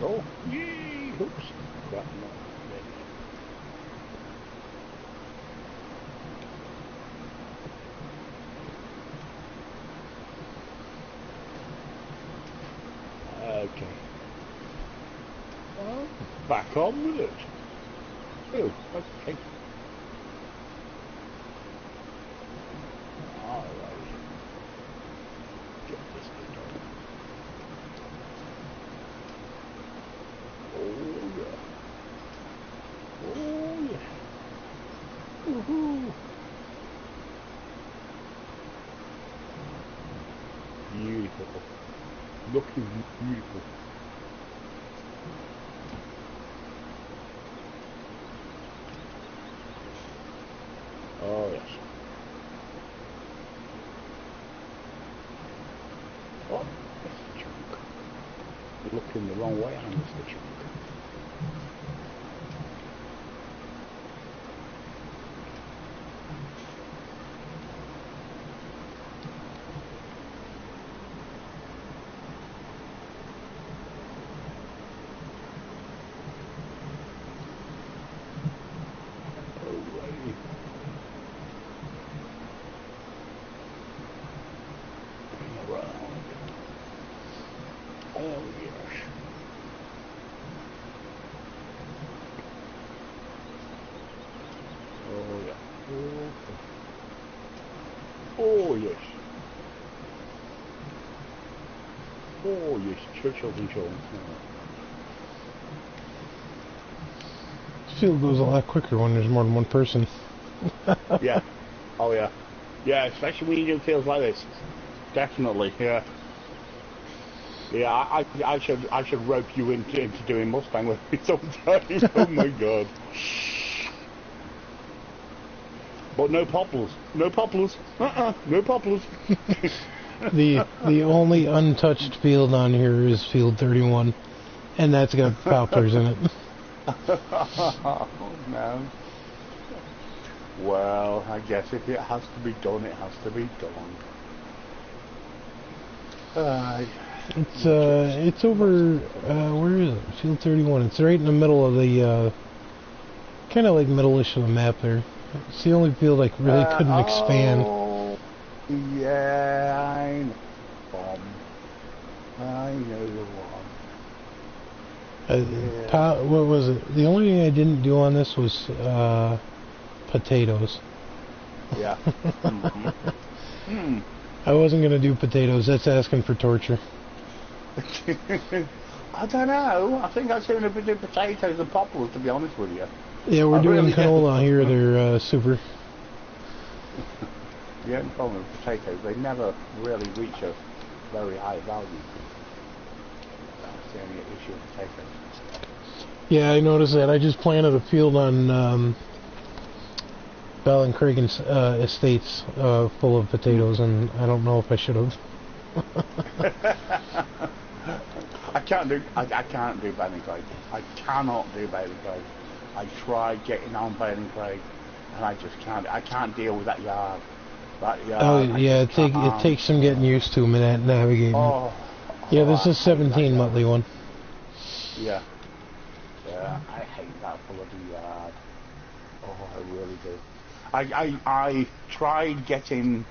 [SPEAKER 2] Oh, yay! Oops. Okay. Well, back on with it. Oh, okay. Alright. Get this bit on. Oh yeah. Oh yeah. Woohoo! Beautiful. Looking beautiful. Oh yes. Oh, that's the chunk. Looking the wrong way, I missed the chunk. Oh yes. Oh yes, Churchill control.
[SPEAKER 1] This field goes a lot quicker when there's more than one person.
[SPEAKER 2] Yeah. Oh yeah. Yeah, especially when you do fields like this. Definitely, yeah. Yeah, I should rope you into doing Mustang with me sometime. Oh my god. But no poplars. No poplars. No poplars.
[SPEAKER 1] The only untouched field on here is field 31, and that's got poplars in it.
[SPEAKER 2] Oh no. Well, I guess if it has to be done, it has to be done.
[SPEAKER 1] It's over. Where is it? Field 31. It's right in the middle of the kind of like middle-ish of the map there. It's the only field I really couldn't expand.
[SPEAKER 2] Yeah, I know. I know the one.
[SPEAKER 1] What was it? The only thing I didn't do on this was potatoes.
[SPEAKER 2] Yeah.
[SPEAKER 1] I wasn't going to do potatoes. That's asking for torture.
[SPEAKER 2] I don't know. I think I'd sooner be doing potatoes than poplars, to be honest with you.
[SPEAKER 1] Yeah, we're doing
[SPEAKER 2] really
[SPEAKER 1] canola here. They're super.
[SPEAKER 2] The only problem with potatoes, they never really reach a very high value. That's the only issue with potatoes.
[SPEAKER 1] Yeah, I noticed that. I just planted a field on Bell and Cragen's estates full of potatoes, and I don't know if I should have.
[SPEAKER 2] I can't do Baling Craig. I cannot do Baling Craig. I tried getting on Baling Craig, and I just can't. I can't deal with that yard.
[SPEAKER 1] Oh yeah, it takes some getting used to navigating. Yeah, this is 17 monthly one.
[SPEAKER 2] Yeah. Yeah, I hate that bloody yard. Oh, I really do. I tried getting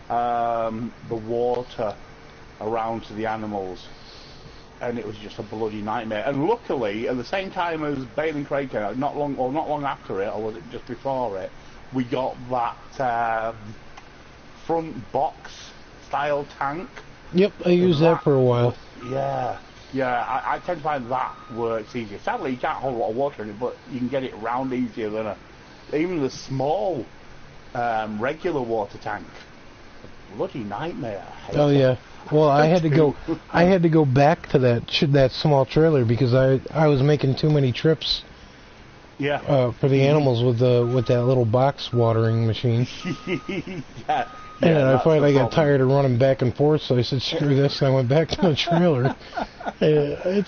[SPEAKER 2] the water around to the animals, and it was just a bloody nightmare. And luckily, at the same time as Baling Craig came out, not long after it, or was it just before it, we got that front box style tank.
[SPEAKER 1] Yep, I used that for a while.
[SPEAKER 2] Yeah, I tend to find that works easier. Sadly, you can't hold a lot of water in it, but you can get it round easier than even the small regular water tank. A bloody nightmare.
[SPEAKER 1] Oh yeah. Well, I had to go. I had to go back to that small trailer because I was making too many trips.
[SPEAKER 2] Yeah.
[SPEAKER 1] For the animals with that little box watering machine.
[SPEAKER 2] Yeah.
[SPEAKER 1] And I finally got tired of running back and forth, so I said, screw this, and I went back to the trailer. It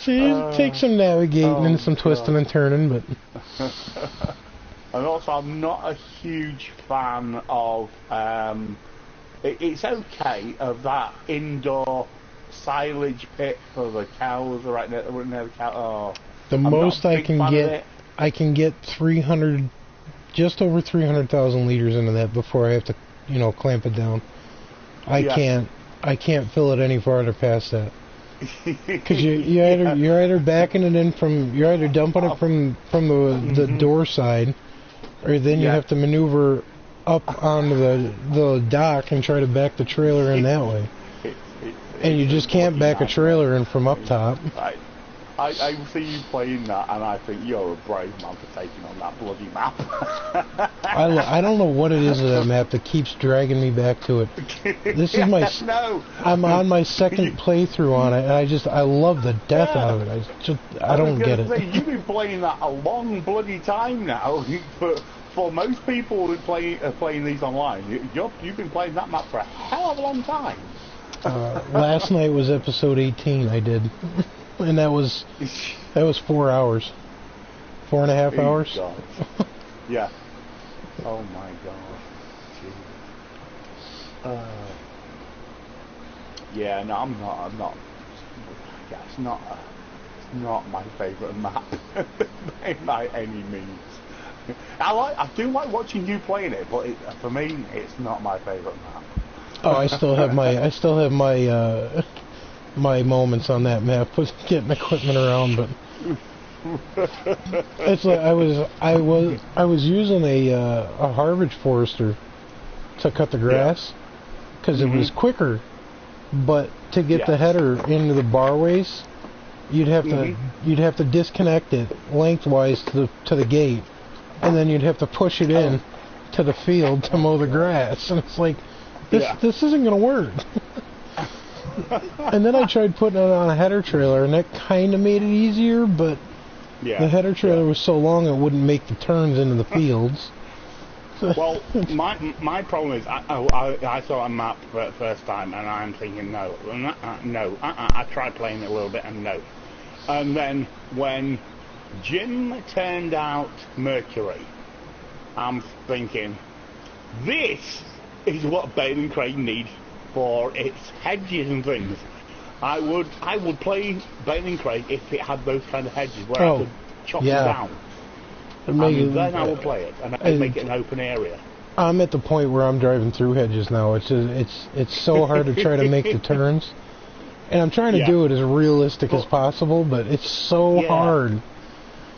[SPEAKER 1] takes some navigating and some twisting and turning, but...
[SPEAKER 2] And also, I'm not a huge fan of... it's okay of that indoor silage pit for the cows, right near the cow. Oh,
[SPEAKER 1] the most I can get 300, just over 300,000 liters into that before I have to, clamp it down. I can't fill it any farther past that. Because you're either backing it in you're either dumping it from the door side, or then you have to maneuver up onto the dock and try to back the trailer in that way. And you just can't back a trailer in from up top.
[SPEAKER 2] I see you playing that, and I think you're a brave man for taking on that bloody map.
[SPEAKER 1] I don't know what it is of that map that keeps dragging me back to it. This is my...
[SPEAKER 2] No.
[SPEAKER 1] I'm on my second playthrough on it, and I love the death out of it. I don't get it.
[SPEAKER 2] You've been playing that a long bloody time now. For most people who playing these online, you've been playing that map for a hell of a long time.
[SPEAKER 1] Last night was episode 18 I did. And that was 4 hours. 4.5 hours.
[SPEAKER 2] God. Yeah. Oh my God. Yeah, no, I'm not. Yeah, it's not my favourite map by any means. I do like watching you playing it, but for me, it's not my favourite map.
[SPEAKER 1] Oh, I still have my moments on that map with getting equipment around, but it's like I was using a Harvard Forester to cut the grass because it was quicker, but to get the header into the barways, you'd have to disconnect it lengthwise to the gate, and then you'd have to push it in to the field to mow the grass, and it's like this isn't gonna work. And then I tried putting it on a header trailer, and that kind of made it easier, but the header trailer was so long it wouldn't make the turns into the fields.
[SPEAKER 2] Well, my problem is I saw a map for the first time, and I'm thinking no. I tried playing it a little bit, and no. And then when Jim turned out Mercury, I'm thinking this is what Baling Craig needs for its hedges and things. I would play Baling Craig if it had those kind of hedges where I could chop them down. Then I would play it and I'd make it an open area.
[SPEAKER 1] I'm at the point where I'm driving through hedges now. It's so hard to try to make the turns, And I'm trying to do it as realistic as possible, but it's so hard.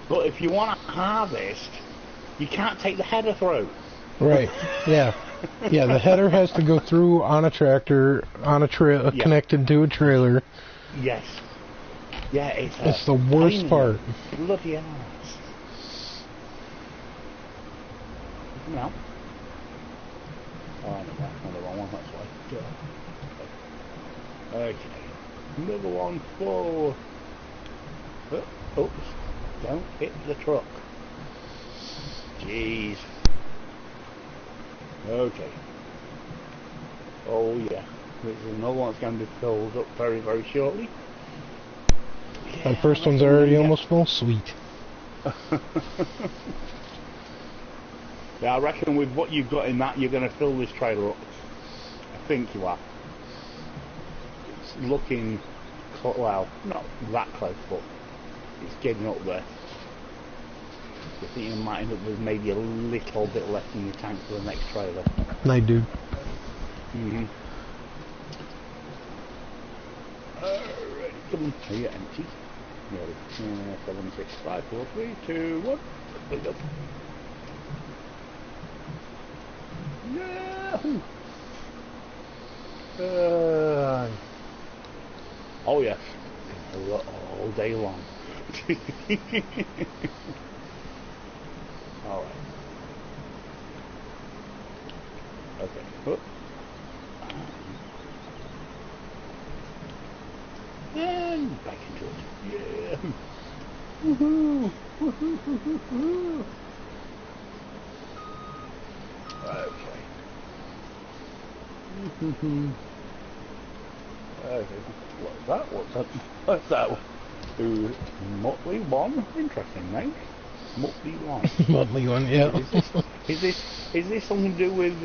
[SPEAKER 2] But if you want to harvest, you can't take the header through.
[SPEAKER 1] Right, yeah. Yeah, the header has to go through on a tractor, on a connected to a trailer.
[SPEAKER 2] Yes. Yeah,
[SPEAKER 1] it's the worst part.
[SPEAKER 2] Bloody ass. No. Oh, no, that's the wrong one, that's why. Okay. Another one full. Oops. Don't hit the truck. Jeez. Okay. Oh yeah. There's another one that's going to be filled up very, very shortly. Yeah,
[SPEAKER 1] my first one's already almost full? Sweet.
[SPEAKER 2] Yeah, I reckon with what you've got in that, you're going to fill this trailer up. I think you are. It's looking, well, not that close, but it's getting up there. I think you might end up with maybe a little bit left in your tank for the next trailer.
[SPEAKER 1] Night, dude.
[SPEAKER 2] Mm-hmm. Alright, come on. Are you empty? No. 7, 6, 5, 4, 3, 2, 1. There you go. Yahoo! Oh yes. All day long. Alright. Okay. Oh. And back into it. Yeah. Woohoo! Woohoo! Woohoo! Woohoo! Okay. Okay. What's that? What's that? What's that? Ooh, Motley One. Interesting name. Motley One.
[SPEAKER 1] Motley One, yeah.
[SPEAKER 2] Is this something to do with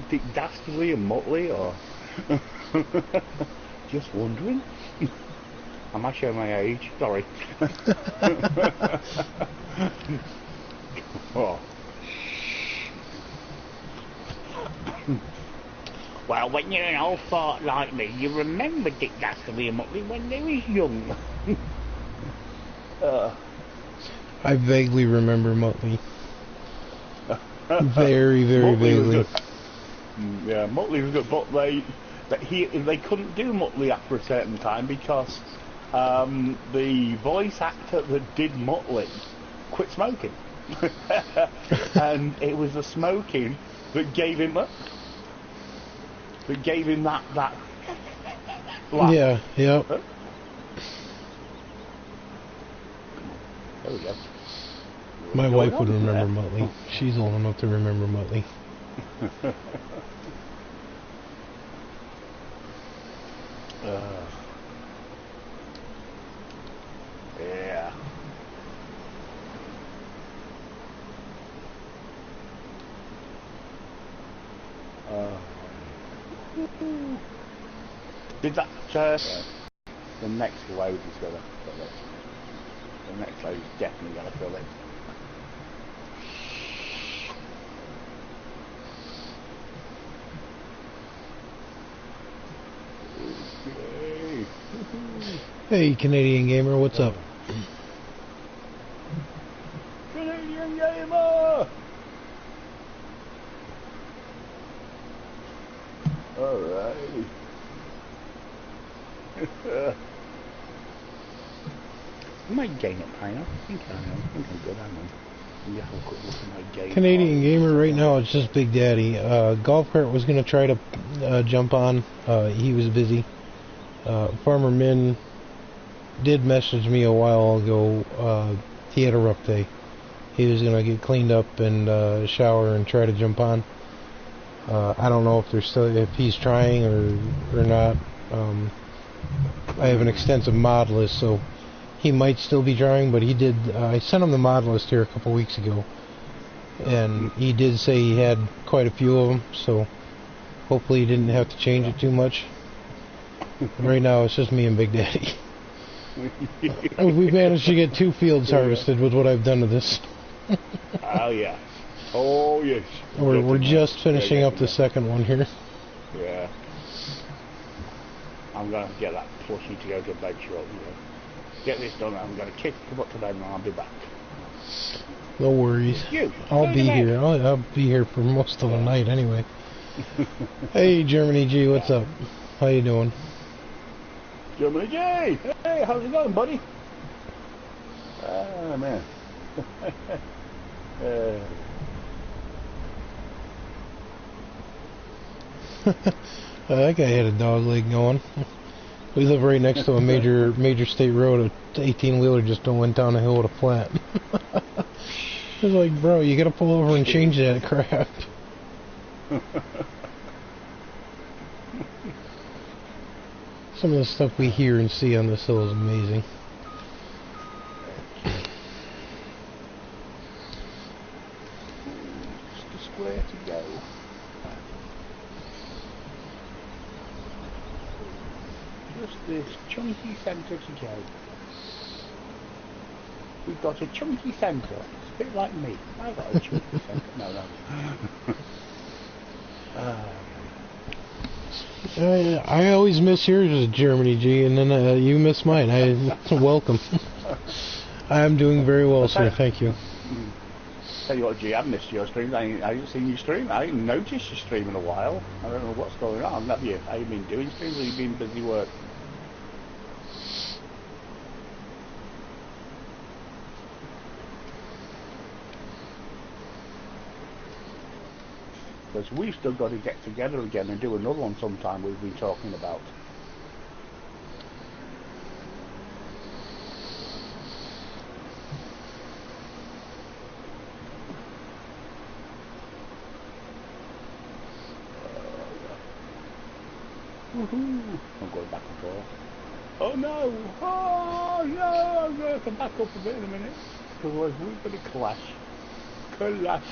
[SPEAKER 2] Dick Dastardly and Motley, or? Just wondering. Am I showing my age? Sorry. Oh. Well, when you're an old fart like me, you remember Dick Dastardly and Motley when they was young.
[SPEAKER 1] I vaguely remember Motley. Very, very
[SPEAKER 2] Motley
[SPEAKER 1] vaguely.
[SPEAKER 2] Was good. Yeah, Motley was good, but they couldn't do Motley after a certain time because the voice actor that did Motley quit smoking. And it was the smoking that gave him that laugh.
[SPEAKER 1] Yeah, yeah.
[SPEAKER 2] Huh? There we go.
[SPEAKER 1] My wife would remember Motley. She's old enough to remember Motley.
[SPEAKER 2] Yeah. Did that the next load is gonna fill it. The next load is definitely gonna fill it. Okay.
[SPEAKER 1] Hey, Canadian Gamer, what's up?
[SPEAKER 2] Canadian Gamer! Alright. Am I game up high enough? I think I am. I think I'm good, aren't I? Let me have a quick look at my game.
[SPEAKER 1] Canadian Gamer, right now it's just Big Daddy. GolfCart was going to try to jump on. He was busy. Farmer Minn did message me a while ago. He had a rough day. He was going to get cleaned up and shower and try to jump on. I don't know if he's trying or not. I have an extensive mod list, so he might still be trying, but he did. I sent him the mod list here a couple weeks ago, and he did say he had quite a few of them, so hopefully he didn't have to change it too much. Right now it's just me and Big Daddy. We managed to get 2 fields harvested with what I've done to this.
[SPEAKER 2] Oh yeah. Oh yes.
[SPEAKER 1] We're just finishing up the second one here.
[SPEAKER 2] Yeah. I'm going to get that plushie to go to bed shortly. Get this done, I'm going to kick the butt to bed and I'll be back.
[SPEAKER 1] No worries. I'll be here. I'll be here for most of the night anyway. Hey, Germany G, what's up? How you doing?
[SPEAKER 2] Germany G! Hey, how's it going, buddy? Ah, man.
[SPEAKER 1] That guy had a dog leg going. We live right next to a major state road. A 18-wheeler just went down a hill with a flat. I was like, bro, you gotta pull over and change that crap. Some of the stuff we hear and see on this hill is amazing.
[SPEAKER 2] Just a square to go. Just this chunky centre to go. We've got a chunky centre. It's a bit like me. I've got a chunky centre. No.
[SPEAKER 1] I always miss yours, Germany G, and then you miss mine. Welcome. I'm doing very well, sir. Thank you.
[SPEAKER 2] Tell you what, G, I've missed your streams. I haven't seen you stream. I haven't noticed you stream in a while. I don't know what's going on. Have you? Have you been doing streams, or have you been busy work? Because we've still got to get together again and do another one sometime we've been talking about. Woohoo! I'm going back and forth. Oh no! Oh no! I'm going to have to back up a bit in a minute. Otherwise we're going to clash. Clash.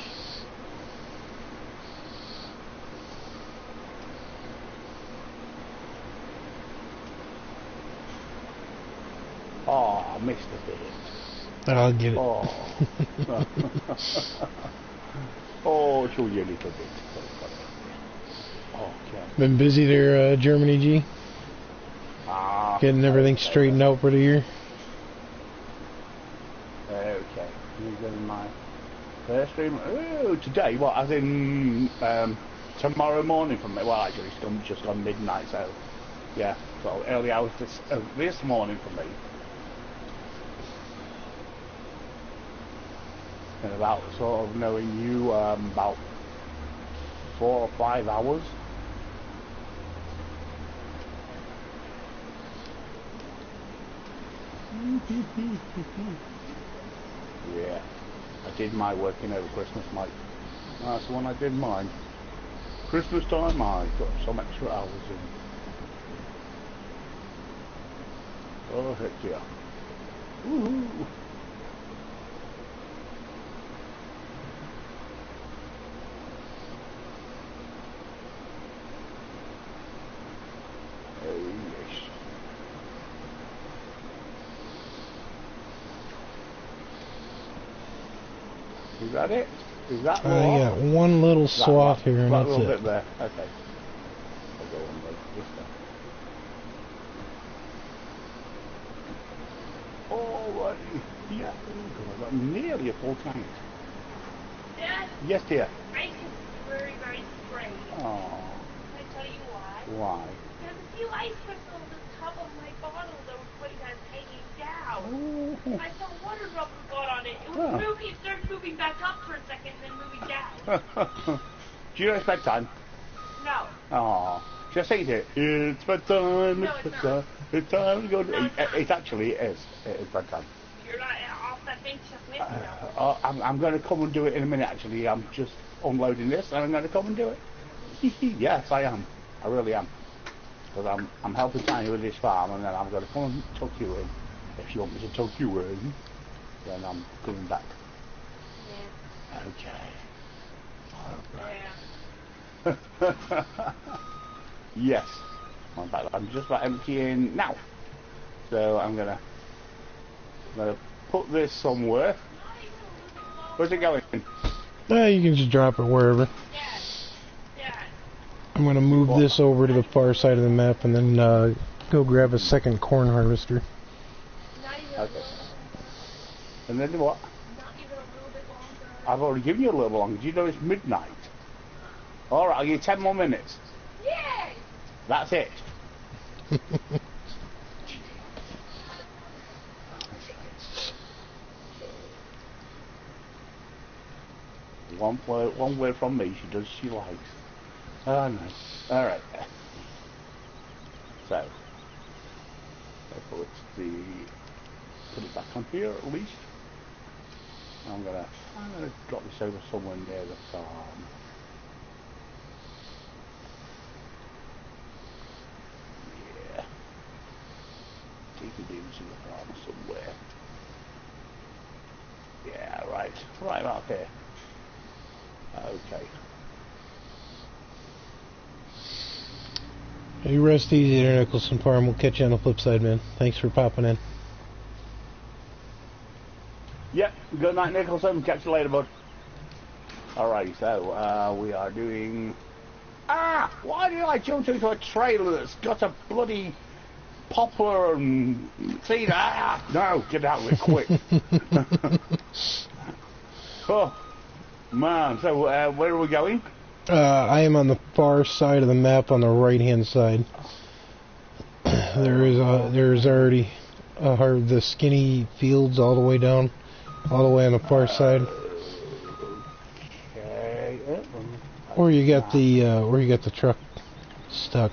[SPEAKER 2] Oh, I missed a bit.
[SPEAKER 1] I'll get it.
[SPEAKER 2] Oh, oh, it's only a little bit. Okay.
[SPEAKER 1] Been busy there, Germany G? Getting everything straightened out for the year?
[SPEAKER 2] Okay. Here's my first stream. Oh, today? What, as in tomorrow morning from me? Well, actually, it's just gone midnight, so yeah. So early hours this morning for me. And about sort of knowing you about 4 or 5 hours. Yeah, I did my working over Christmas, Mike. That's the one I did mine. Christmas time, I got some extra hours in. Oh heck yeah! Woohoo! Is that it? Is that all?
[SPEAKER 1] Yeah, one little swath here, and
[SPEAKER 2] that
[SPEAKER 1] that's
[SPEAKER 2] little
[SPEAKER 1] it.
[SPEAKER 2] bit there. Okay. I'll go on with this then. Oh, yeah. I've got nearly a full tank.
[SPEAKER 3] Dad?
[SPEAKER 2] Yes, dear.
[SPEAKER 3] Ice is very, very sprayed.
[SPEAKER 2] Oh.
[SPEAKER 3] Can I tell you why?
[SPEAKER 2] Why?
[SPEAKER 3] There's a few ice crystals on the top of my bottle that were putting us hanging down.
[SPEAKER 2] Oh.
[SPEAKER 3] I saw water drops got on it. It was moving, it started moving back up for a second and then moving down.
[SPEAKER 2] Do you know it's bedtime?
[SPEAKER 3] No.
[SPEAKER 2] Oh. Should I say it? It's bedtime.
[SPEAKER 3] No, it's not.
[SPEAKER 2] It's time to go to...
[SPEAKER 3] No, it's not.
[SPEAKER 2] It actually is. It is bedtime.
[SPEAKER 3] You're not off that thing just missing
[SPEAKER 2] I'm going to come and do it in a minute, actually. I'm just unloading this, and I'm going to come and do it. Yes, I am. I really am. Because I'm helping Tiny with this farm, and then I'm going to come and tuck you in. If you want me to tuck you in, then I'm coming back.
[SPEAKER 3] Yeah.
[SPEAKER 2] Okay.
[SPEAKER 3] Yeah.
[SPEAKER 2] Yes. I'm just about emptying now. So I'm going to put this somewhere. Where's it going?
[SPEAKER 1] You can just drop it wherever.
[SPEAKER 3] Yeah.
[SPEAKER 1] I'm going to move this over to the far side of the map and then go grab a second corn harvester.
[SPEAKER 3] Not even
[SPEAKER 2] Okay.
[SPEAKER 3] a little,
[SPEAKER 2] And then what?
[SPEAKER 3] not even a little bit longer.
[SPEAKER 2] I've already given you a little bit longer. Do you know it's midnight? Alright, I'll give you 10 more minutes.
[SPEAKER 3] Yay!
[SPEAKER 2] That's it. One word from me, she does as she likes. Oh no. Alright. So, put it back on here at least. I'm gonna drop this over somewhere near the farm. Yeah. So you can do this in the farm somewhere. Yeah, right about here. Okay.
[SPEAKER 1] Hey, rest easy there, Nicholson Farm. We'll catch you on the flip side, man. Thanks for popping in.
[SPEAKER 2] Yep, good night, Nicholson. Catch you later, bud. Alright, so, we are doing... Ah! Why did I jump into a trailer that's got a bloody poplar and cedar? Ah! No, get out of it quick. Oh, man. So, where are we going?
[SPEAKER 1] I am on the far side of the map on the right-hand side. There's already the skinny fields all the way down, all the way on the far side.
[SPEAKER 2] Okay.
[SPEAKER 1] Or you got the truck stuck.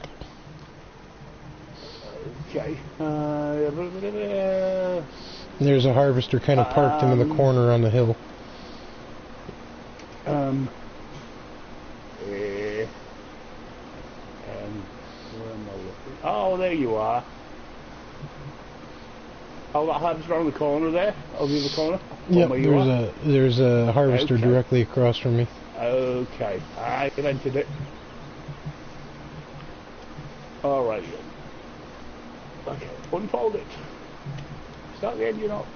[SPEAKER 2] Okay.
[SPEAKER 1] There's a harvester kind of parked in the corner on the hill.
[SPEAKER 2] Where am I looking? Oh, there you are. Oh, that harvester on the corner there? Over the corner?
[SPEAKER 1] Yep, there's a harvester directly across from me.
[SPEAKER 2] Okay, I entered it. Alright. Okay, unfold it. Start the engine up.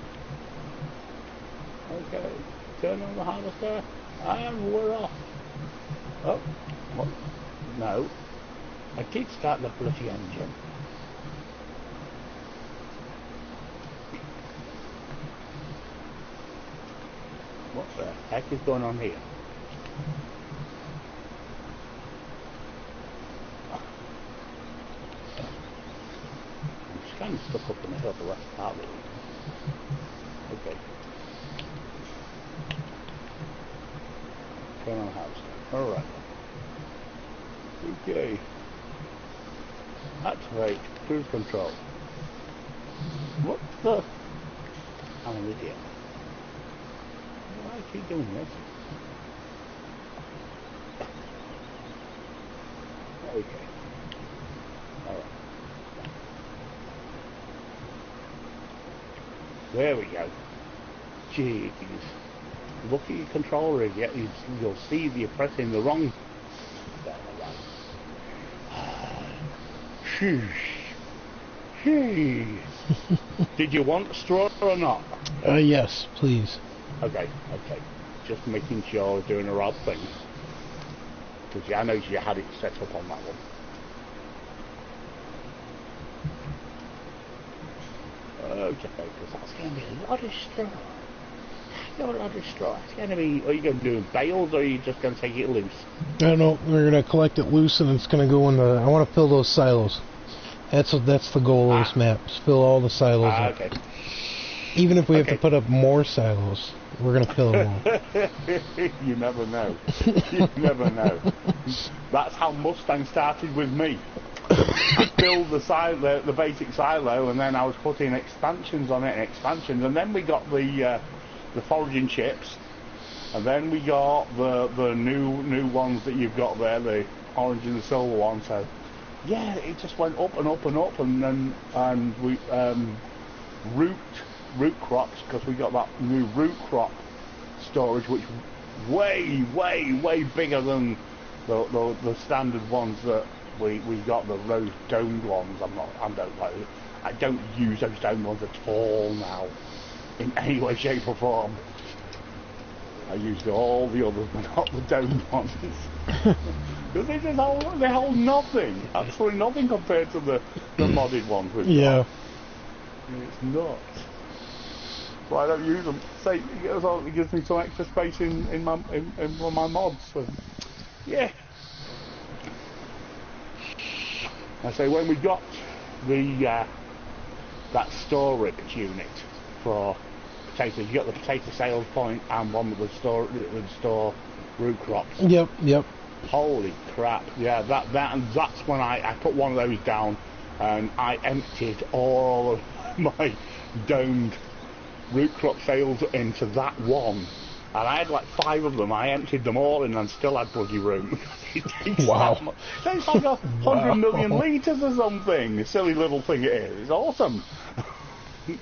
[SPEAKER 2] Okay, turn on the harvester, and we're off. Oh, what? No. I did start the bloody engine. What the heck is going on here? I'm just kind of stuck up in the hill the left part of it. Okay. Turn on the house. Alright. Okay. Activate cruise control. What the? I'm an idiot. Why do I keep doing this? Okay. Alright. There we go. Jeez. Look at your controller again. You'll see you're pressing the wrong. Sheesh. Sheesh. Did you want straw or not?
[SPEAKER 1] Yes, please.
[SPEAKER 2] Okay. Just making sure I was doing the right thing. Because I know you had it set up on that one. Okay, because that's going to be a lot of straw. It's going to be, are you going to do bales or are you just going to take it loose?
[SPEAKER 1] I don't know. We're going to collect it loose and it's going to go in the... I want to fill those silos. That's the goal of this map. Is fill all the silos up.
[SPEAKER 2] Okay.
[SPEAKER 1] Even if we have to put up more silos, we're going to fill them all.
[SPEAKER 2] You never know. You never know. That's how Mustang started with me. I filled the basic silo and then I was putting expansions on it and then we got the foraging chips, and then we got the new ones that you've got there, the orange and the silver ones. So yeah, it just went up and up and up, and then we root crops, because we got that new root crop storage, which way bigger than the standard ones that we got, those domed ones. I don't use those domed ones at all now, in any way, shape or form. I used all the others, but not the domed ones. Because they hold nothing. Absolutely nothing compared to the modded ones we've got. It's nuts. So I don't use them. Say, it gives me some extra space in one of my mods. So, yeah. I say when we got the that storage unit for potatoes, you got the potato sales point and one that would store root crops.
[SPEAKER 1] Yep.
[SPEAKER 2] Holy crap! Yeah, that's when I put one of those down and I emptied all of my domed root crop sales into that one. And I had like 5 of them. I emptied them all in and still had bloody room. It takes
[SPEAKER 1] wow.
[SPEAKER 2] That much. It's like 100 million litres or something. A silly little thing it is. It's awesome. It's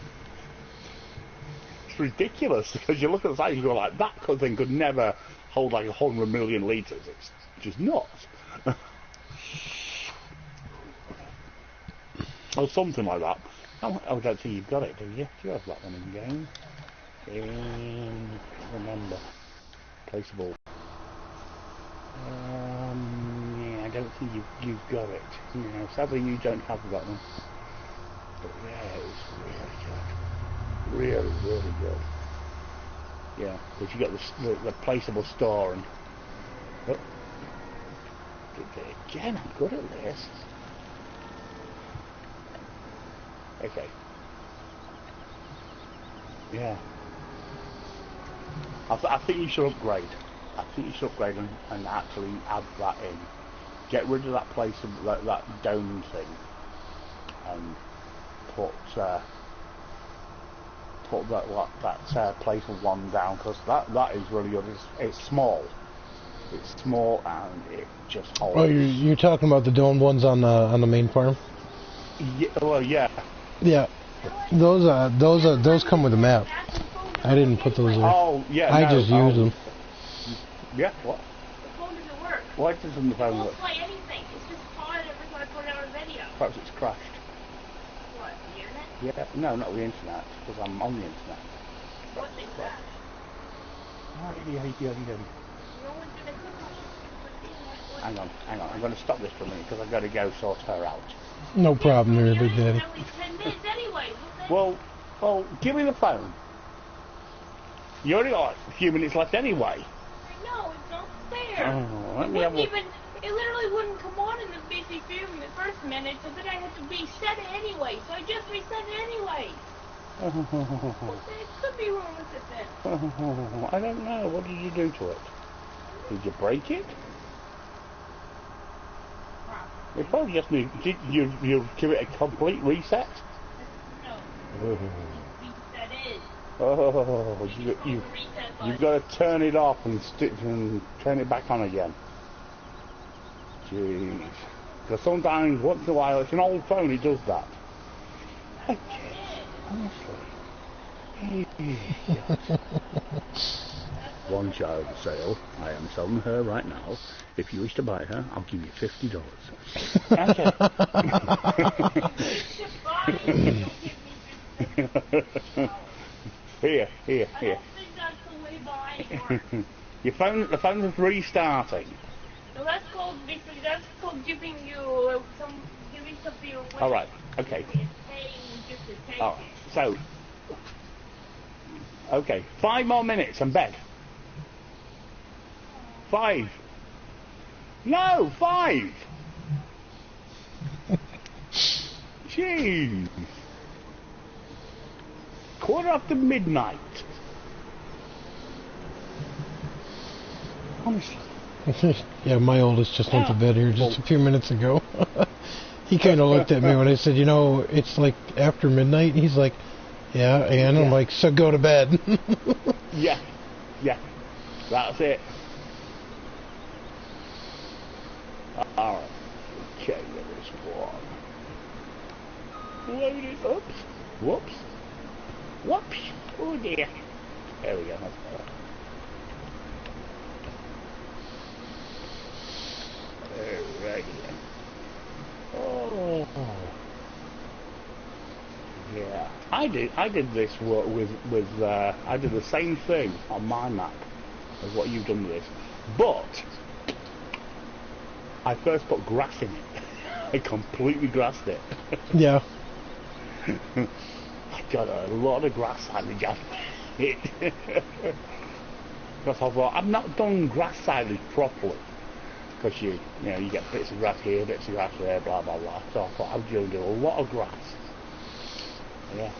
[SPEAKER 2] ridiculous because you look at the size and you go like, that thing could never hold like 100 million litres. It's just nuts. Or something like that. Oh, I don't think you've got it, do you? Do you have that one in game? Remember. Placeable. Yeah, I don't think you've got it. You know, sadly you don't have that one. But yeah, it's really good. Really good. Yeah, because you got the placeable store and... Oh. Again, I'm good at this. Okay. Yeah. I think you should upgrade. I think you should upgrade and actually add that in. Get rid of that place of that dome thing and put that place of one down, because that is really good. It's small. It's small and it just holds.
[SPEAKER 1] Oh, you're talking about the domed ones on the main farm?
[SPEAKER 2] Yeah, well, yeah.
[SPEAKER 1] Yeah. Those come with a map. I didn't put those in.
[SPEAKER 2] Oh, yeah.
[SPEAKER 1] I just use them.
[SPEAKER 2] Yeah, what?
[SPEAKER 3] The phone doesn't work.
[SPEAKER 2] Why doesn't the phone work?
[SPEAKER 3] It won't play anything. It's just paused every time I put out a video.
[SPEAKER 2] Perhaps it's crashed.
[SPEAKER 3] What, the internet?
[SPEAKER 2] Yeah, no, not the internet, because I'm on the internet.
[SPEAKER 3] What thing crashed?
[SPEAKER 2] Oh,
[SPEAKER 3] No one's gonna click on it.
[SPEAKER 2] Hang on. I'm going to stop this for a minute, because I've got to go sort her out.
[SPEAKER 1] No problem there, Big Daddy.
[SPEAKER 3] It's only 10 minutes anyway.
[SPEAKER 2] Well, give me the phone. You only got a few minutes left anyway.
[SPEAKER 3] No, it's not there.
[SPEAKER 2] Oh, let me have a...
[SPEAKER 3] It literally wouldn't come on in the busy view in the first minute, so then I had to reset it anyway. So I just reset it anyway. What could be wrong with it then?
[SPEAKER 2] I don't know. What did you do to it? Did you break it? You probably just need... Did you give it a complete reset?
[SPEAKER 3] No. Reset is.
[SPEAKER 2] Oh, you've got to turn it off and turn it back on again. Jeez. Because sometimes, once in a while, it's an old phone, it does that. Okay, honestly. One child sale. I am selling her right now. If you wish to buy her, I'll give you $50. Okay. Here.
[SPEAKER 3] I don't think that's the way buying works.
[SPEAKER 2] The phone is restarting.
[SPEAKER 3] So that's called giving you giving something away.
[SPEAKER 2] All right. Okay. All right. So. Okay. 5 more minutes and bed. 5. No, 5. Jeez. midnight. Honestly.
[SPEAKER 1] Yeah, my oldest just went to bed here just a few minutes ago. He kind of looked at me when I said, you know, it's like after midnight. He's like, yeah, and I'm like, so go to bed.
[SPEAKER 2] Yeah, that's it. Alright, okay, there is one. Load it up. Whoops. Oh dear. There we go, that's better. Alrighty then. Oh. Yeah. I did this with I did the same thing on my map as what you've done with this. But I first put grass in it. I completely grassed it.
[SPEAKER 1] Yeah.
[SPEAKER 2] I got a lot of grass silage out of it. Because I thought, I've not done grass silage properly. Because you know, you get bits of grass here, bits of grass there, blah, blah, blah. So I thought I was going to do a lot of grass. Yeah.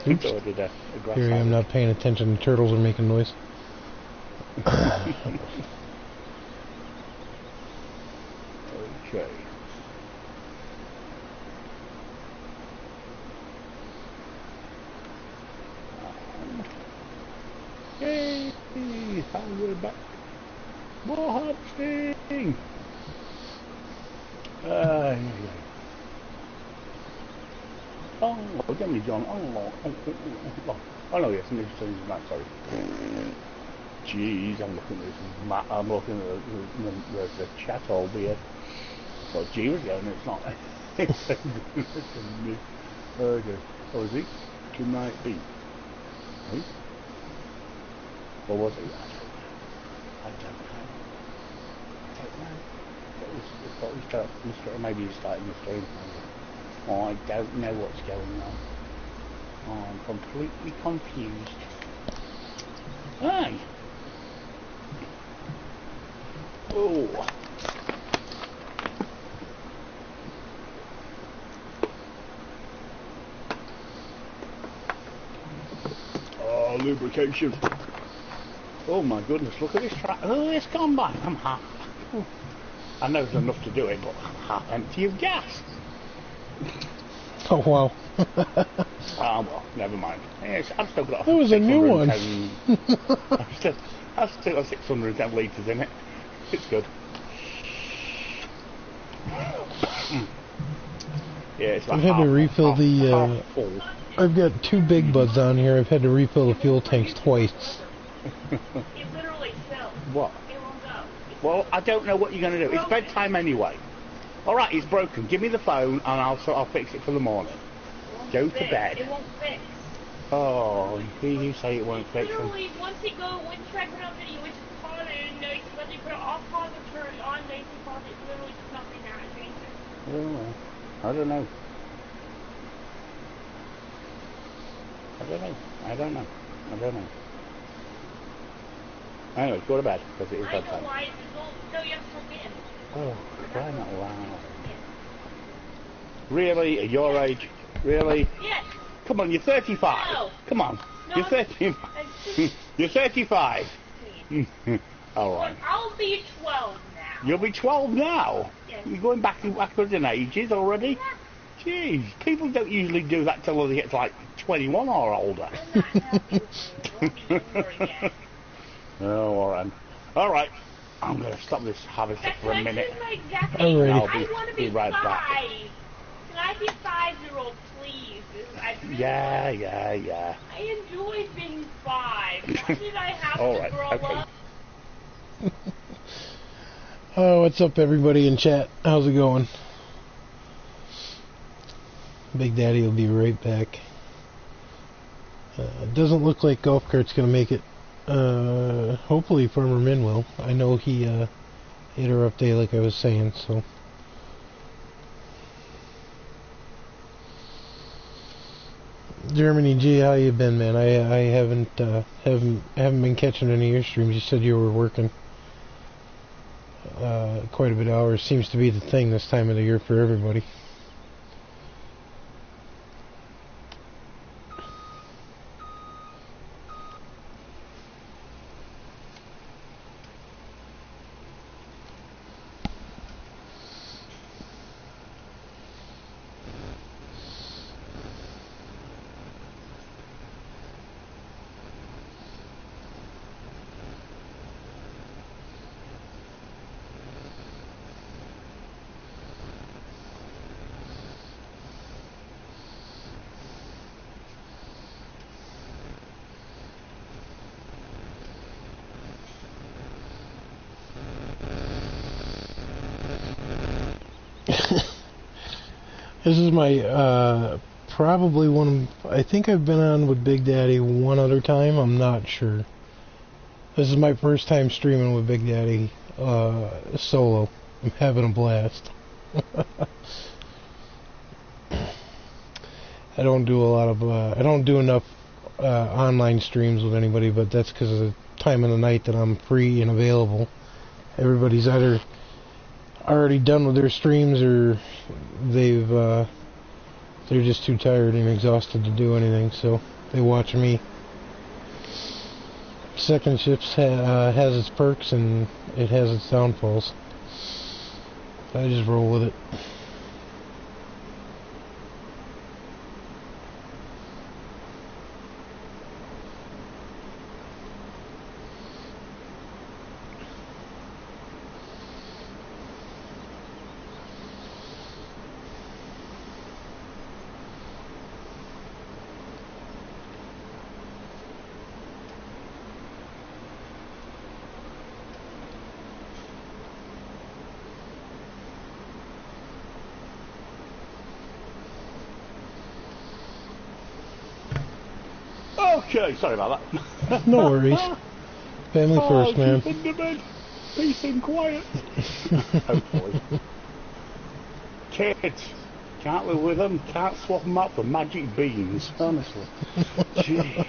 [SPEAKER 1] Oops.
[SPEAKER 2] So I did a grass
[SPEAKER 1] Here I am not paying attention. The turtles are making noise.
[SPEAKER 2] Okay. Yay! We're back. More harvesting! Yeah. Oh, get me, John. Oh, no, yes, I'm not sorry. Jeez, I'm looking at this map. I'm looking at the chat all weird. So G was there, and it's not. Okay. Oh, is he? Can might be. Hey? Or was he? I don't know. Maybe he's starting the stream. Oh, I don't know what's going on. Oh, I'm completely confused. Hey! Oh! Oh, lubrication. Oh my goodness, look at this track. Oh, it's gone by. I'm half. I know there's enough to do it, but I'm half empty of gas.
[SPEAKER 1] Oh, wow.
[SPEAKER 2] Well, never mind. Yes, I've still got.
[SPEAKER 1] That was a new one.
[SPEAKER 2] I've still got 610 litres in it. It's good. Yeah, it's like
[SPEAKER 1] I've had to refill the.
[SPEAKER 2] Full.
[SPEAKER 1] I've got 2 big buds on here. I've had to refill the fuel tanks twice.
[SPEAKER 3] It literally fell.
[SPEAKER 2] What?
[SPEAKER 3] It won't go.
[SPEAKER 2] Well, I don't know what you're going to do. It's bedtime anyway. All right, it's broken. Give me the phone, and I'll fix it for the morning. Go to bed.
[SPEAKER 3] It won't fix.
[SPEAKER 2] Oh, you say it won't fix.
[SPEAKER 3] Literally, once you try to put on video, which is pause it, and when you put it off pause or turn it on, then you pause it. Literally, just nothing now. It changes.
[SPEAKER 2] Oh, I don't know. Anyway, go to bed, because it is bedtime.
[SPEAKER 3] I know why. No, you have to plug in.
[SPEAKER 2] Oh, crying out loud. Really? At your age? Really?
[SPEAKER 3] Yes.
[SPEAKER 2] Come on, you're 35.
[SPEAKER 3] No.
[SPEAKER 2] Come on.
[SPEAKER 3] No,
[SPEAKER 2] You're 35. You're 35. All right.
[SPEAKER 3] I'll be 12 now.
[SPEAKER 2] You'll be 12 now?
[SPEAKER 3] Yes.
[SPEAKER 2] You're going backwards in ages already?
[SPEAKER 3] Yeah.
[SPEAKER 2] Jeez, people don't usually do that till they get to like 21 or older.
[SPEAKER 3] I'm not happy with you.
[SPEAKER 2] Oh, alright. Alright, I'm going to stop this harvesting for a minute.
[SPEAKER 1] I'm ready.
[SPEAKER 3] I want to be
[SPEAKER 2] right
[SPEAKER 3] 5.
[SPEAKER 2] back.
[SPEAKER 3] Can I be 5-year-old, please?
[SPEAKER 2] Yeah.
[SPEAKER 3] I enjoy being 5. Why did I have to grow up?
[SPEAKER 1] Oh, what's up, everybody in chat? How's it going? Big Daddy will be right back. It doesn't look like GolfCart's going to make it. Hopefully Farmer Minn will. I know he had a rough day, like I was saying, so. Germany G, how you been, man? I haven't been catching any of your streams. You said you were working quite a bit of hours. Seems to be the thing this time of the year for everybody. This is my, probably one of, I think I've been on with Big Daddy one other time, I'm not sure. This is my first time streaming with Big Daddy, solo. I'm having a blast. I don't do a lot of, I don't do enough online streams with anybody, but that's because of the time of the night that I'm free and available. Everybody's either already done with their streams or they're just too tired and exhausted to do anything, so they watch me. Second shift has its perks and it has its downfalls. I just roll with it.
[SPEAKER 2] Okay, sorry about that.
[SPEAKER 1] No worries. Family first, man.
[SPEAKER 2] Keep under bed. Peace and quiet. Hopefully. Kids, can't live with them, can't swap them out for magic beans, honestly. Jeez.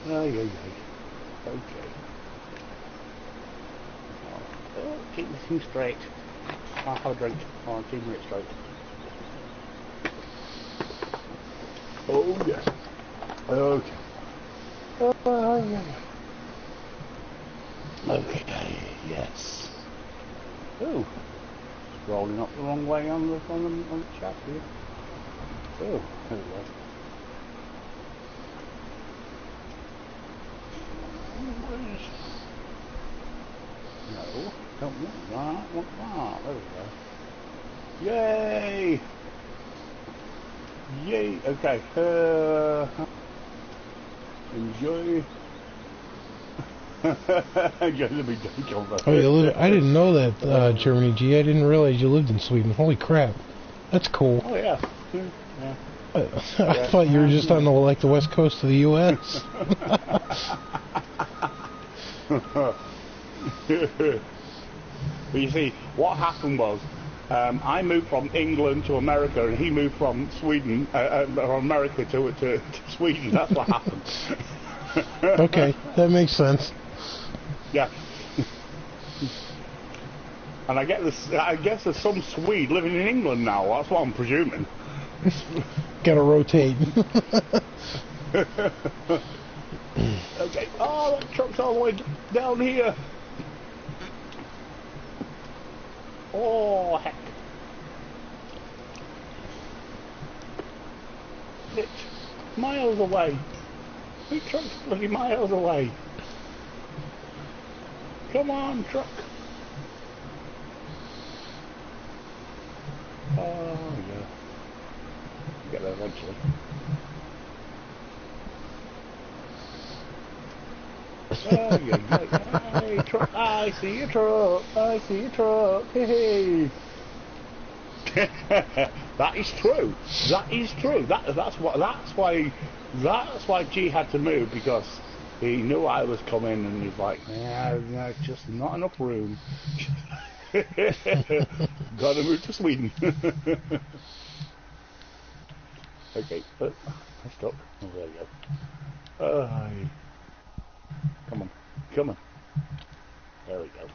[SPEAKER 2] Okay. Keep this thing straight. I'll have a drink. I'll keep it straight. Oh yes. Okay. Okay, yes. Oh, rolling up the wrong way on the chat here. Oh, there we go. No, don't want that, want that. There we go. Yay! Yay! Okay. Enjoy.
[SPEAKER 1] Oh, you live, I didn't know that, Germany G. I didn't realize you lived in Sweden. Holy crap. That's cool.
[SPEAKER 2] Oh, yeah. Yeah.
[SPEAKER 1] I thought you were just on the west coast of the U.S.
[SPEAKER 2] But you see, what happened was, I moved from England to America, and he moved from Sweden, or America to Sweden. That's what happened.
[SPEAKER 1] Okay, that makes sense.
[SPEAKER 2] Yeah. And I guess there's some Swede living in England now. That's what I'm presuming.
[SPEAKER 1] Gotta rotate.
[SPEAKER 2] Okay. Oh, that truck's all the way down here. Oh, heck. It's miles away. The truck's bloody miles away. Come on, truck. Oh, yeah. Get there eventually. Oh, yeah. Hey, truck. I see your truck. I see your truck. Hey. That is true. That is true. That's why G had to move, because he knew I was coming, and he's like, nah, just not enough room. Gotta move to Sweden. Okay, I'm stuck. Oh, there you go. Come on. There we go.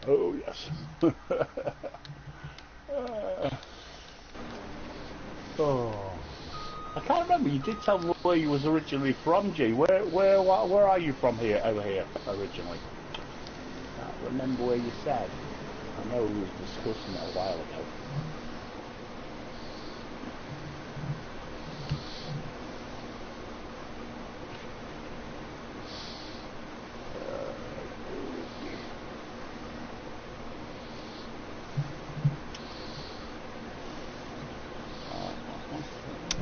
[SPEAKER 2] Oh, yes. Oh, I can't remember. You did tell me where you was originally from, G. Where are you from here? Over here, originally. I can't remember where you said. I know we was discussing that a while ago.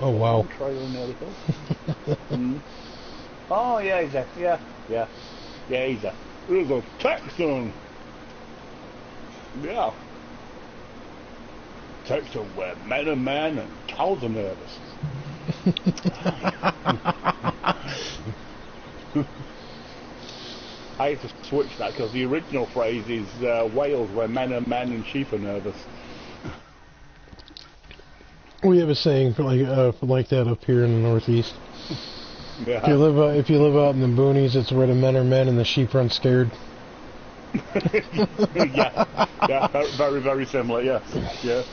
[SPEAKER 1] Oh, wow.
[SPEAKER 2] Oh, yeah, he's a, yeah, he's a, there's a Texan. Yeah. Texan where men are men and cows are nervous. I had to switch that because the original phrase is Wales, where men are men and sheep are nervous.
[SPEAKER 1] We have a saying like that up here in the Northeast.
[SPEAKER 2] Yeah.
[SPEAKER 1] If you live out in the boonies, it's where the men are men and the sheep run scared.
[SPEAKER 2] yeah, very, very similar. Yes, yeah.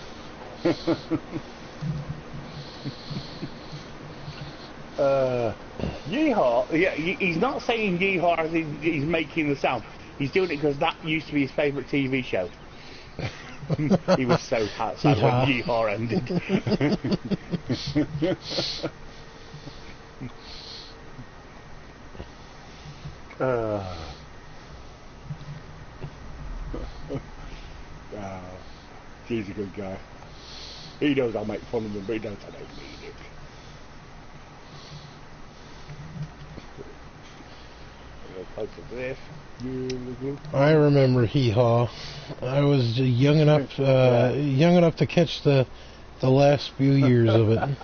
[SPEAKER 2] Yeehaw! Yeah, he's not saying yeehaw as he's making the sound. He's doing it because that used to be his favourite TV show. He was so sad when yeehaw ended. He's a good guy. He knows I'll make fun of him, but he knows I don't mean it.
[SPEAKER 1] I remember Hee Haw. I was young enough to catch the last few years of it.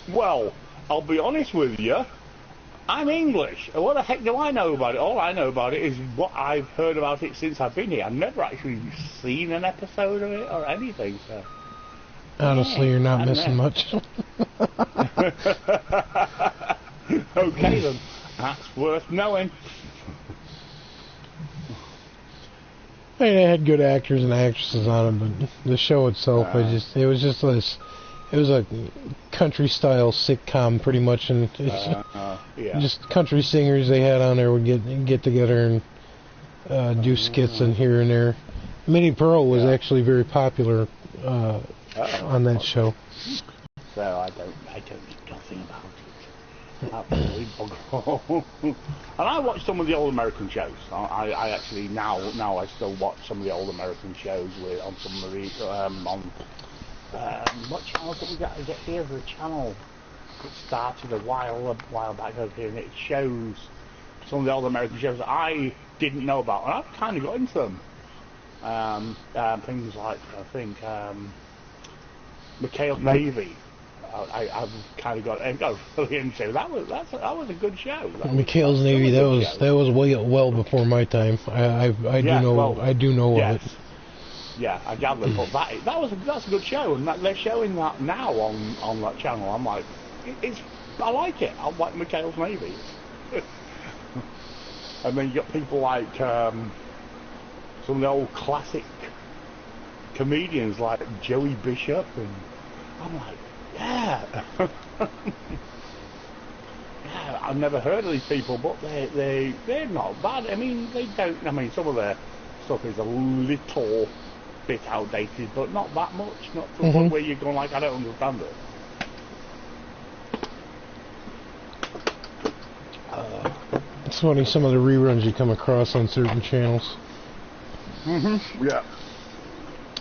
[SPEAKER 2] Well, I'll be honest with you. I'm English. What the heck do I know about it? All I know about it is what I've heard about it since I've been here. I've never actually seen an episode of it or anything. So.
[SPEAKER 1] Honestly, you're not missing much.
[SPEAKER 2] Okay then, that's worth knowing.
[SPEAKER 1] I mean, it had good actors and actresses on it, but the show itself, it was just this. It was a country-style sitcom, pretty much, and just country singers they had on there would get together and do skits in here and there. Minnie Pearl was actually very popular on that show.
[SPEAKER 2] So I don't know nothing about it. Absolutely bugger. And I watch some of the old American shows. I actually now I still watch some of the old American shows on some of the on. What channel did we get here? The channel that started a while back over here, and it shows some of the old American shows that I didn't know about, and I've kind of got into them. Things like, I think, McHale's Navy. I've kind of got really into. That was a good show.
[SPEAKER 1] McHale's Navy. That was well before my time. I do know of it.
[SPEAKER 2] Yeah, I gather, but that's a good show, and they're showing that now on that channel. I'm like, I like it. I like McHale's Navy. And then you got people like some of the old classic comedians like Joey Bishop, and I'm like, yeah. Yeah, I've never heard of these people, but they're not bad. I mean, some of their stuff is a little bit outdated, but not that much. Not to the point where you're going like, I don't understand it.
[SPEAKER 1] It's funny, some of the reruns you come across on certain channels.
[SPEAKER 2] Yeah.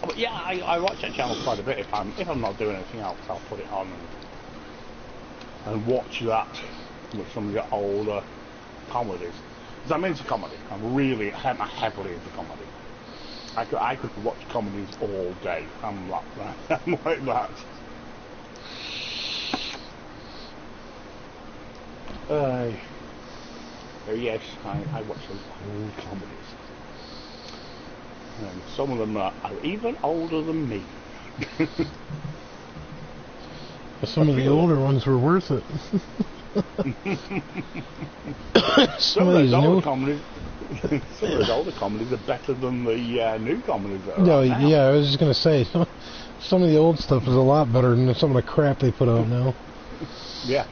[SPEAKER 2] But yeah, I watch that channel quite a bit. If I'm not doing anything else, I'll put it on and watch that with some of the older comedies. Because I'm into comedy. I'm heavily into comedy. I could watch comedies all day. I'm like that. I'm like that. So yes, I watch those old comedies. And some of them are even older than me.
[SPEAKER 1] Some of the older ones were worth it.
[SPEAKER 2] Some of those older comedies. Some of those older comedies are better than the new comedies that are out now.
[SPEAKER 1] Yeah, I was just gonna say some of the old stuff is a lot better than some of the crap they put out now.
[SPEAKER 2] Yeah,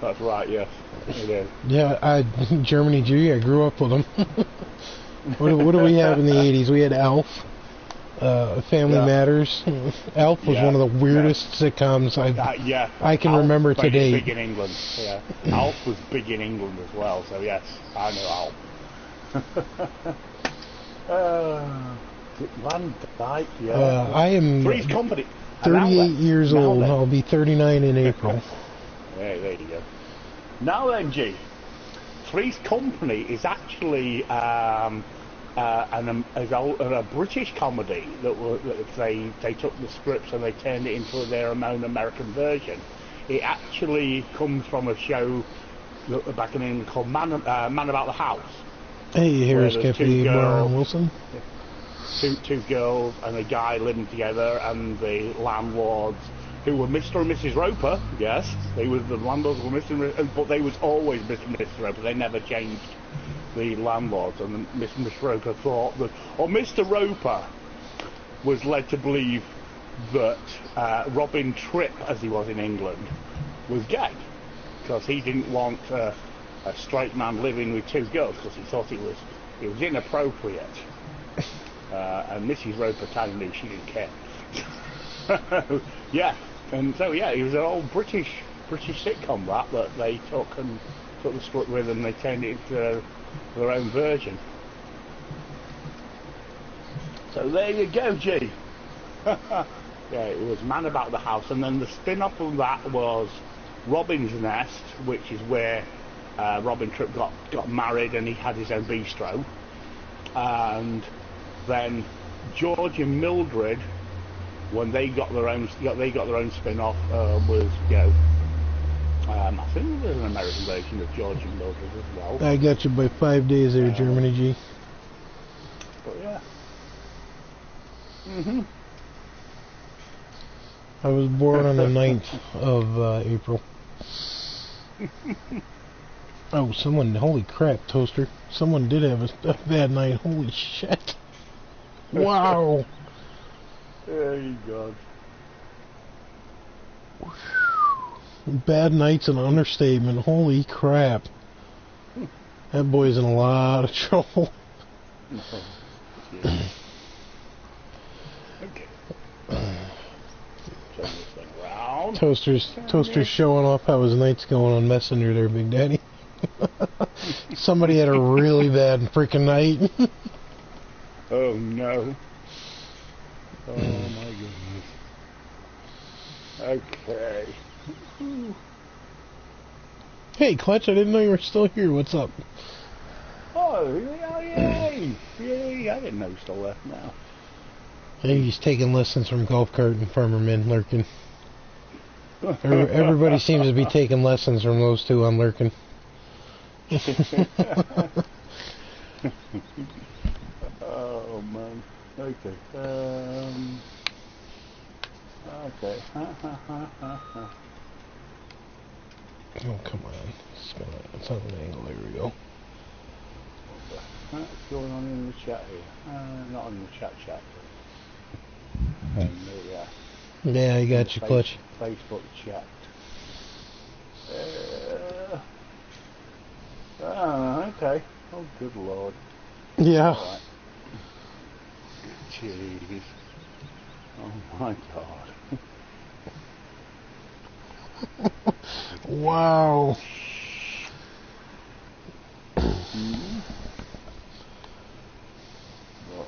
[SPEAKER 2] that's right. Yes, it is.
[SPEAKER 1] Yeah, Germany G. I grew up with them. What do we have in the 80s? We had Alf, Family Matters. Alf was one of the weirdest sitcoms I can remember to date.
[SPEAKER 2] Big in England. Yeah, Alf was big in England as well. So yes, I know Alf. Van Dyke. Yeah.
[SPEAKER 1] I am
[SPEAKER 2] Three's Company.
[SPEAKER 1] 38 years old. I'll be 39 in April.
[SPEAKER 2] There you go. Now then, G. Three's Company is actually and a British comedy that they took the scripts and they turned it into their own American version. It actually comes from a show back in England called Man About the House.
[SPEAKER 1] Hey, here's Deputy Brian Wilson.
[SPEAKER 2] Two girls and a guy living together, and the landlords, who were Mr. and Mrs. Roper. Yes, the landlords were Mr. but they was always Mr. and Mrs. Roper. They never changed the landlords, and Mr. and Mrs. Roper thought that, or Mr. Roper was led to believe that Robin Tripp, as he was in England, was gay, because he didn't want a straight man living with two girls, because he thought it was inappropriate. And Mrs. Roper kind of knew, she didn't care. Yeah, and so yeah, it was an old British sitcom that they took the script with, and they turned it into their own version. So there you go, G. Yeah, it was Man About the House, and then the spin-off of that was Robin's Nest, which is where Robin Tripp got married and he had his own bistro, and then George and Mildred, when they got their own spin-off, was, you know, I think there's an American version of George and Mildred as well.
[SPEAKER 1] I got you by 5 days there, Germany G.
[SPEAKER 2] But yeah.
[SPEAKER 1] I was born on the 9th of April. Oh, holy crap, Toaster. Someone did have a bad night, holy shit. Wow.
[SPEAKER 2] There you go.
[SPEAKER 1] Bad night's an understatement, holy crap. That boy's in a lot of trouble.
[SPEAKER 2] Yeah. Okay. Turn this thing around.
[SPEAKER 1] Toaster's showing off how his night's going on Messenger there, Big Daddy. Somebody had a really bad freaking night.
[SPEAKER 2] Oh no. Oh my goodness. Okay.
[SPEAKER 1] Hey Klutch, I didn't know you were still here. What's up?
[SPEAKER 2] Oh, yay! Yay! I didn't know you still left now.
[SPEAKER 1] Hey, he's taking lessons from GolfCart and Farmer Minn lurking. Everybody seems to be taking lessons from those two on lurking.
[SPEAKER 2] Oh man. Okay. Okay.
[SPEAKER 1] Oh, come on. It's on an angle. There we go.
[SPEAKER 2] What's going on in the chat here? Not on the chat.
[SPEAKER 1] Yeah, I got you, Klutch.
[SPEAKER 2] Facebook chat. Okay. Oh, good lord.
[SPEAKER 1] Yeah.
[SPEAKER 2] Right. Jeez. Oh my god.
[SPEAKER 1] Wow.
[SPEAKER 2] What?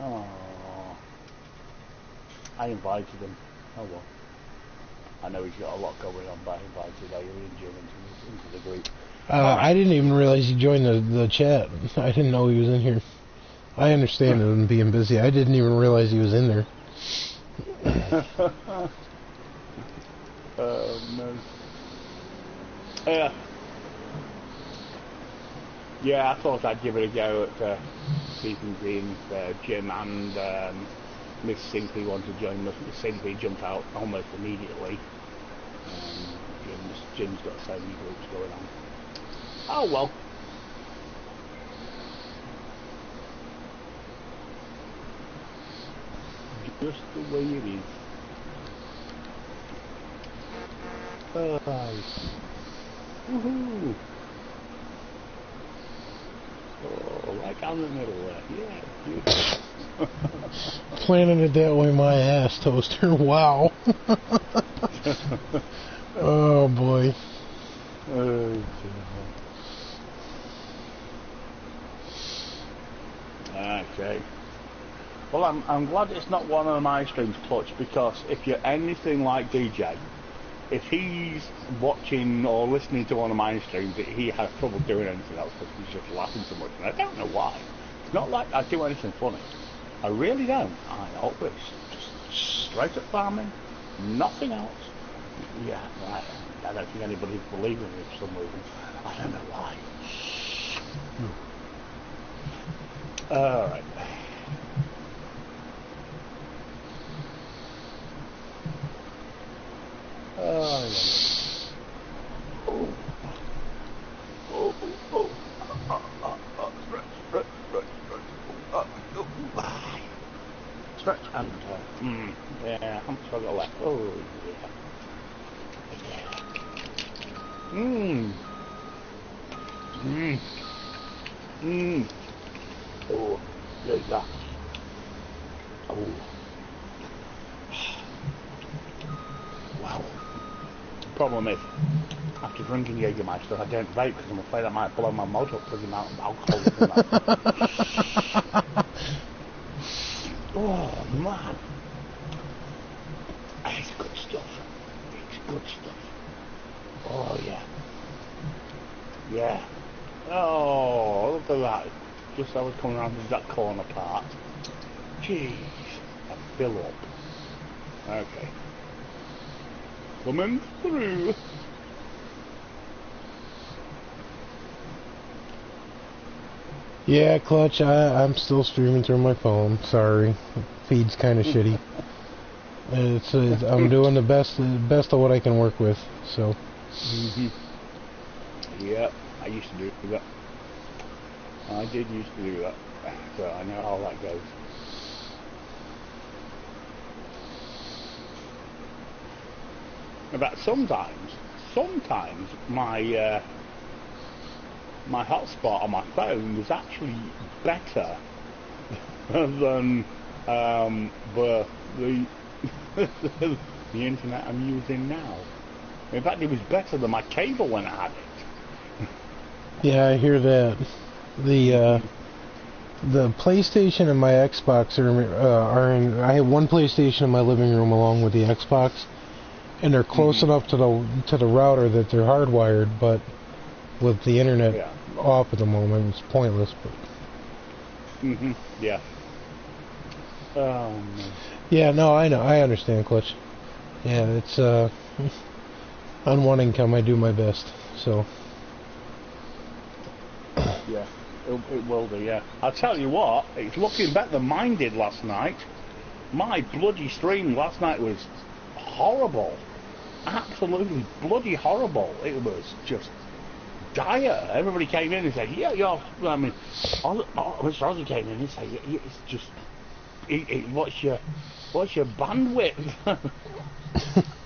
[SPEAKER 2] Oh, I invited him. Oh well. I know he's got a lot going on, but I invited Alien Jim into the group.
[SPEAKER 1] I didn't even realize he joined the chat. I didn't know he was in here. I understand him being busy. I didn't even realize he was in there.
[SPEAKER 2] Oh no. Yeah. Yeah, I thought I'd give it a go at Stephen Green, Jim, and Miss Simply wanted to join. Miss Simply jumped out almost immediately. Jim's got so many groups going on. Oh well. Just the way it is. Woohoo! Oh, right down the middle there. Yeah, beautiful.
[SPEAKER 1] Planning it that way, my ass, Toaster. Wow. Oh boy.
[SPEAKER 2] Okay. Well, I'm glad it's not one of my streams, Klutch, because if you're anything like DJ, if he's watching or listening to one of my streams, he has trouble doing anything else because he's just laughing so much, and I don't know why. It's not like I do anything funny. I really don't. I always just straight up farming, nothing else. Yeah, right. I don't think anybody's believing me for some reason. I don't know why. Alright. Oh, yeah. Stretch and yeah, how much have I got left? Oh, yeah. Oh, there's that. Oh. Wow. Problem is, after drinking Jägermeister, I don't vape because I'm afraid I might blow my mouth up with the amount of alcohol in that. Oh, man. It's good stuff. It's good stuff. Oh, yeah. Yeah. Oh, look at that. Just as I was coming around that corner part. Jeez. I fill up. Okay. Coming through.
[SPEAKER 1] Yeah, Klutch, I'm still streaming through my phone. Sorry. Feed's kind of shitty. I'm doing the best of what I can work with, so.
[SPEAKER 2] Yep, I used to do that. I did used to do that, so I know how that goes. But sometimes my my hotspot on my phone is actually better than the the internet I'm using now. In fact, it was better than my cable when I had it.
[SPEAKER 1] Yeah, I hear that. The PlayStation and my Xbox are in. I have one PlayStation in my living room along with the Xbox, and they're close enough to the router that they're hardwired, but with the internet off at the moment, it's pointless. But.
[SPEAKER 2] Yeah. Oh man.
[SPEAKER 1] Yeah, no, I know, I understand, Klutch. Yeah, it's on one income, I do my best. So.
[SPEAKER 2] Yeah, it will do. Yeah. I'll tell you what, it's looking better than mine did last night. My bloody stream last night was horrible. Absolutely bloody horrible. It was just dire. Everybody came in and said, yeah, you're, I mean, Mr. Aussie came in and said, it's just, what's your bandwidth?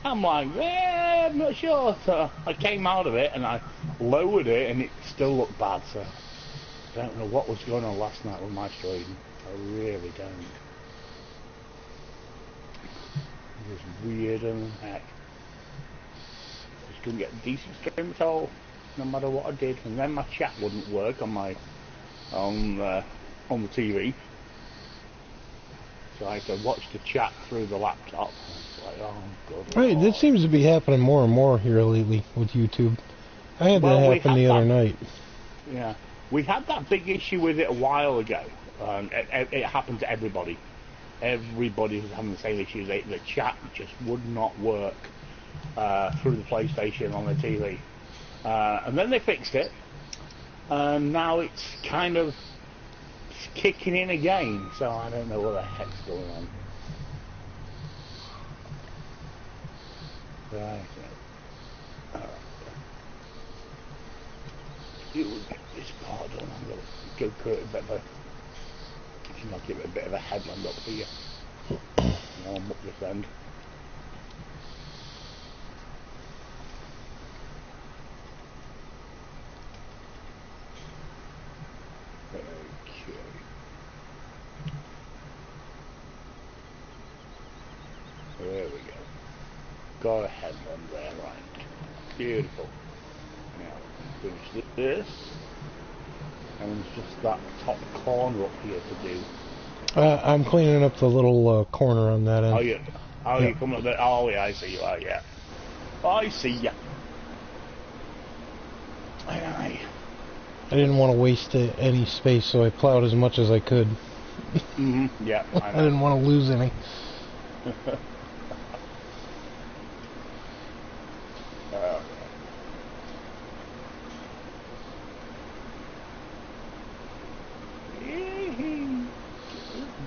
[SPEAKER 2] I'm like, yeah, I'm not sure. So I came out of it and I lowered it and it still looked bad, so I don't know what was going on last night with my stream. I really don't. It was weird and heck. Just couldn't get a decent stream at all, no matter what I did. And then my chat wouldn't work on my on the TV, so I had to watch the chat through the laptop. It's like, oh god.
[SPEAKER 1] Right, that seems to be happening more and more here lately with YouTube. I had that happen the other night.
[SPEAKER 2] Yeah, we had that big issue with it a while ago. It happened to everybody. Everybody was having the same issue. The chat just would not work through the PlayStation on the TV. And then they fixed it. And now it's kind of kicking in again. So I don't know what the heck's going on. Right. It will get this part done. I'm going to go create a bit of a... I'll give it a bit of a headland up here. Warm up this end. Okay. There we go. got a headland there, right? Beautiful. Now, finish this. And there's just that top corner up here to do.
[SPEAKER 1] I'm cleaning up the little corner on that end.
[SPEAKER 2] Oh, yeah. Oh,
[SPEAKER 1] yeah.
[SPEAKER 2] You come up there. Oh, yeah, I see you. Oh, yeah. I see ya. Aye.
[SPEAKER 1] I didn't want to waste any space, so I plowed as much as I could.
[SPEAKER 2] Yeah,
[SPEAKER 1] I didn't want to lose any.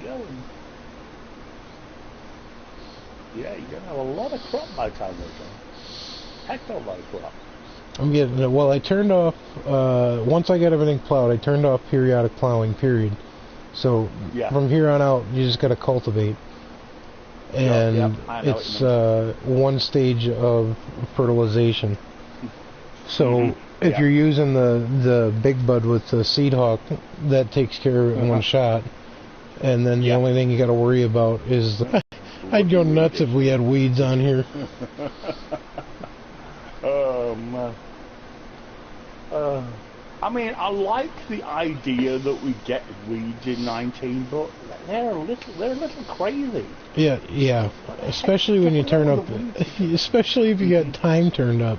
[SPEAKER 2] Going. Yeah, you're gonna have a lot of crop by the time we're done. Heck of a lot of crop.
[SPEAKER 1] I'm getting it. Well, I turned off, once I got everything plowed, I turned off periodic plowing, period. So, from here on out, you just gotta cultivate. And it's one stage of fertilization. So, if you're using the big bud with the seed hawk, that takes care of it in one shot. And then the only thing you gotta worry about is... I'd go nuts if we had weeds on here.
[SPEAKER 2] Oh, man. I mean, I like the idea that we get weeds in 19, but they're a little crazy.
[SPEAKER 1] Yeah. Especially when you turn up, especially if you got time turned up.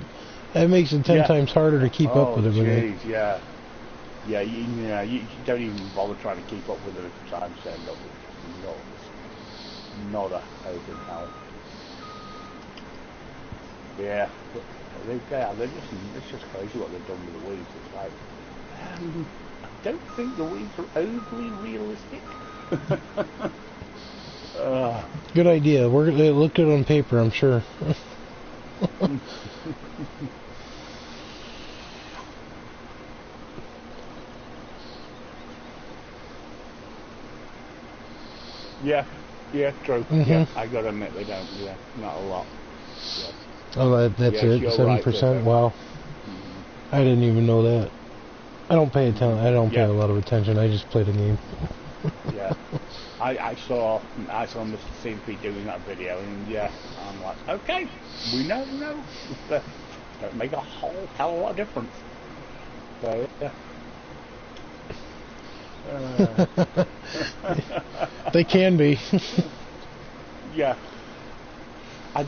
[SPEAKER 1] That makes it 10 times harder to keep up with everything.
[SPEAKER 2] Geez, yeah, you don't even bother trying to keep up with it if time's turned up. Not a open hell. Yeah, it's just crazy what they've done with the weeds. It's like, I don't think the weeds are overly realistic.
[SPEAKER 1] Good idea. They look good on paper, I'm sure.
[SPEAKER 2] Yeah, true. Yeah, I gotta admit they don't. Yeah, not a lot. Yeah.
[SPEAKER 1] Oh, that's it. 7%. Right, wow. I didn't even know that. I don't pay attention. I don't pay a lot of attention. I just play the game.
[SPEAKER 2] Yeah, I saw Mr. CP doing that video, and I'm like, okay, we know. Don't make a whole hell of a lot of difference. So
[SPEAKER 1] they can be.
[SPEAKER 2] Yeah. I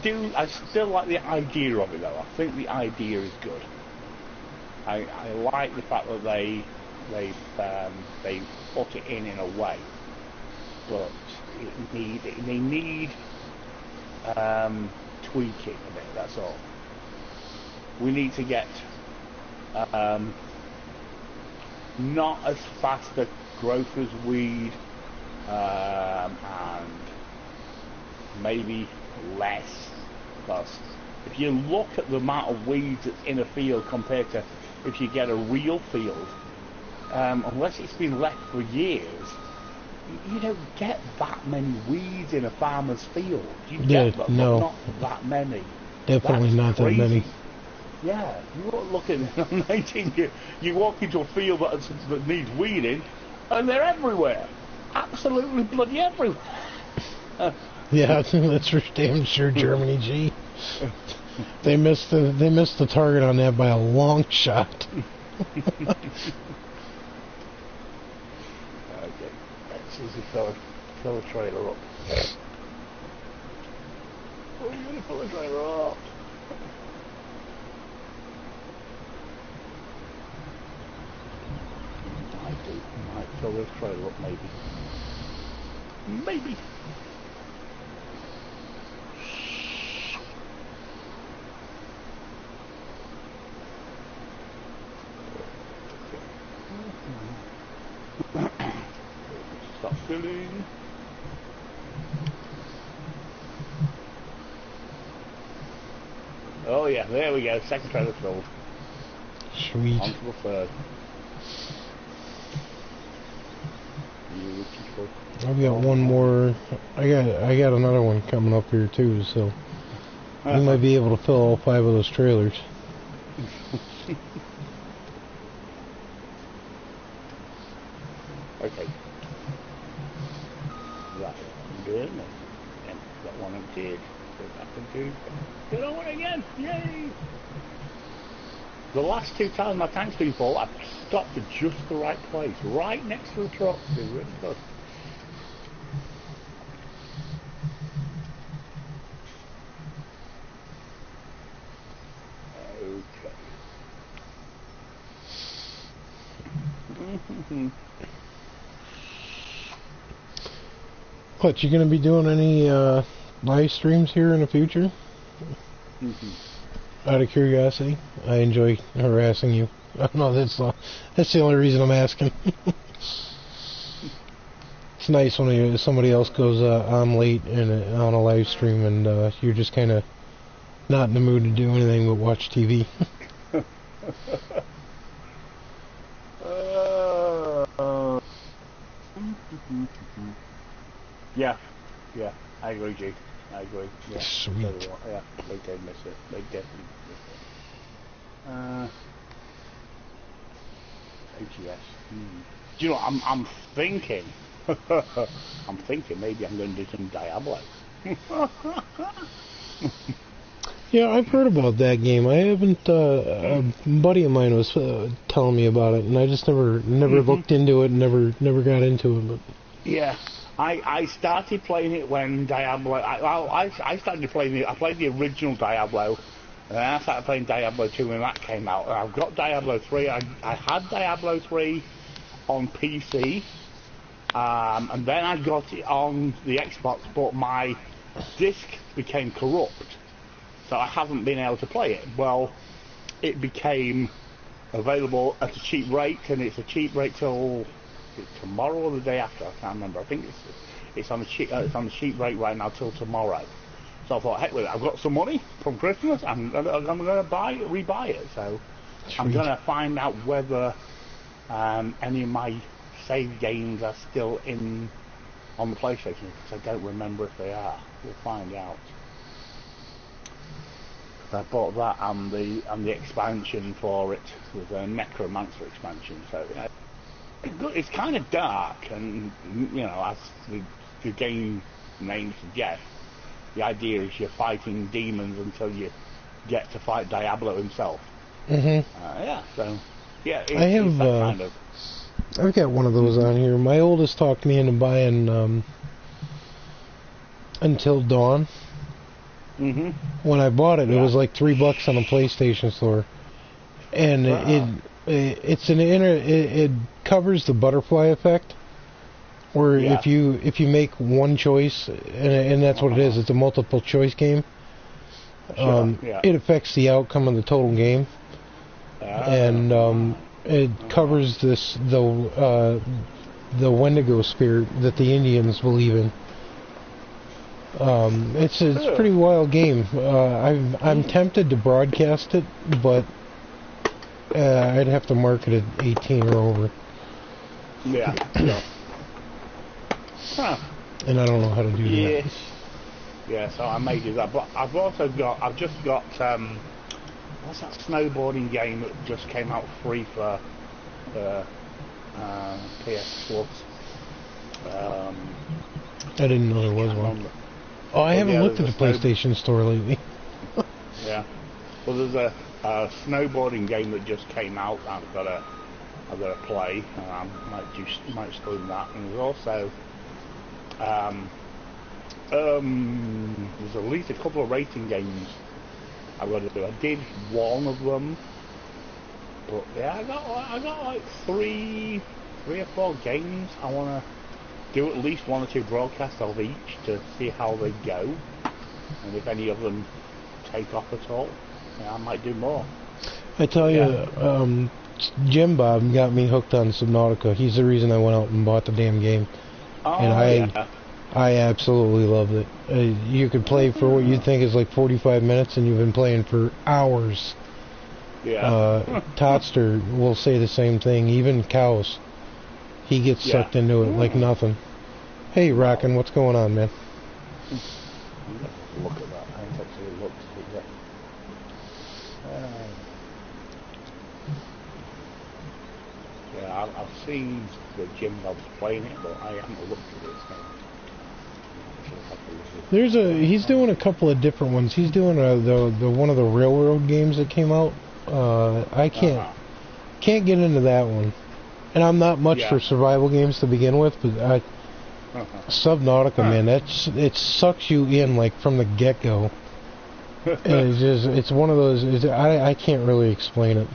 [SPEAKER 2] still like the idea of it, though. I think the idea is good. I like the fact that they put it in a way, but they need tweaking a bit. That's all. We need to get not as fast a growth as weed, and maybe less, because if you look at the amount of weeds that's in a field compared to if you get a real field, unless it's been left for years, you don't get that many weeds in a farmer's field. You get them, but not that many.
[SPEAKER 1] Definitely not that many.
[SPEAKER 2] Yeah, you look at 19. You walk into a field that needs weeding, and they're everywhere. Absolutely bloody everywhere.
[SPEAKER 1] Yeah, that's for damn sure, Germany. Gee, they missed the target on that by a long shot.
[SPEAKER 2] Okay, let's see if we fill the trailer up. Oh, you're gonna fill the trailer up. Might fill this trailer up, maybe. Maybe. Stop filling. Oh yeah, there we go. Second trailer filled.
[SPEAKER 1] Sweet.
[SPEAKER 2] On to the third. Beautiful.
[SPEAKER 1] I've got one more. I got another one coming up here too, so we might be able to fill all 5 of those trailers.
[SPEAKER 2] Okay. That one done, and that one emptied. see if I can do get on it again. Yay! The last 2 times my tank's been full, I've stopped at just the right place, right next to the truck. It's been really good. Okay.
[SPEAKER 1] Clutch, you gonna be doing any live streams here in the future? Out of curiosity, I enjoy harassing you. I don't know, that's the only reason I'm asking. It's nice when somebody else goes on late and on a live stream and you're just kind of not in the mood to do anything but watch TV.
[SPEAKER 2] Yeah, I agree, G. I agree. Yeah,
[SPEAKER 1] sweet.
[SPEAKER 2] Yeah, they did miss it. They definitely miss it. AGS. Do you know, I'm thinking, I'm thinking maybe I'm going to do some Diablo.
[SPEAKER 1] Yeah, I've heard about that game. I haven't. A buddy of mine was telling me about it, and I just never looked into it, and never got into it. But
[SPEAKER 2] yeah, I started playing it when Diablo. I started playing it. I played the original Diablo, and then I started playing Diablo 2 when that came out. And I've got Diablo 3. I had Diablo 3 on PC, and then I got it on the Xbox, but my disc became corrupt. So I haven't been able to play it. Well, it became available at a cheap rate, and it's a cheap rate till tomorrow or the day after. I can't remember. I think it's on the cheap rate right now till tomorrow. So I thought, heck with it. I've got some money from Christmas. I'm going to rebuy it. So sweet. I'm going to find out whether any of my save games are still on the PlayStation, because I don't remember if they are. We'll find out. I bought that and the expansion for it, with a Necromancer expansion. So it's kind of dark, and you know, as the game name suggests, the idea is you're fighting demons until you get to fight Diablo himself. Yeah. So yeah, I have it's that kind of.
[SPEAKER 1] I've got one of those on here. My oldest talked me into buying Until Dawn. When I bought it, it was like $3 on the PlayStation Store, and it covers the butterfly effect, where if you make one choice, and that's what it is. It's a multiple choice game. It affects the outcome of the total game, and it covers the Wendigo spirit that the Indians believe in. It's a pretty wild game. I'm tempted to broadcast it, but I'd have to mark it at 18 or over.
[SPEAKER 2] Yeah.
[SPEAKER 1] And I don't know how to do that.
[SPEAKER 2] Yeah, so I may do that. But I've just got what's that snowboarding game that just came out free for PS Plus?
[SPEAKER 1] I didn't know there was one. Oh, I haven't looked at the PlayStation Store lately.
[SPEAKER 2] Yeah. Well, there's a snowboarding game that just came out. I've got to play. I might stream that. And there's also there's at least a couple of racing games I've got to do. I did one of them, but yeah, I got like three or four games I want to do, at least one or two broadcasts of each to see how they go, and if any of them take off at all, I might do more.
[SPEAKER 1] I tell you, Jim Bob got me hooked on Sosnovka. He's the reason I went out and bought the damn game. And I absolutely loved it. You could play for what you think is like 45 minutes, and you've been playing for hours. Totster will say the same thing. Even Cows, he gets sucked into it like nothing. Hey, Rockin', what's going on, man?
[SPEAKER 2] Look at that. I ain't actually looked at it yet. Yeah, I've seen the Jim Bob's playing it, but I haven't looked at it. So
[SPEAKER 1] He's doing a couple of different ones. He's doing the one of the railroad games that came out. I can't get into that one, and I'm not much for survival games to begin with. But Subnautica, man, it sucks you in like from the get-go, and it's one of those. I can't really explain it.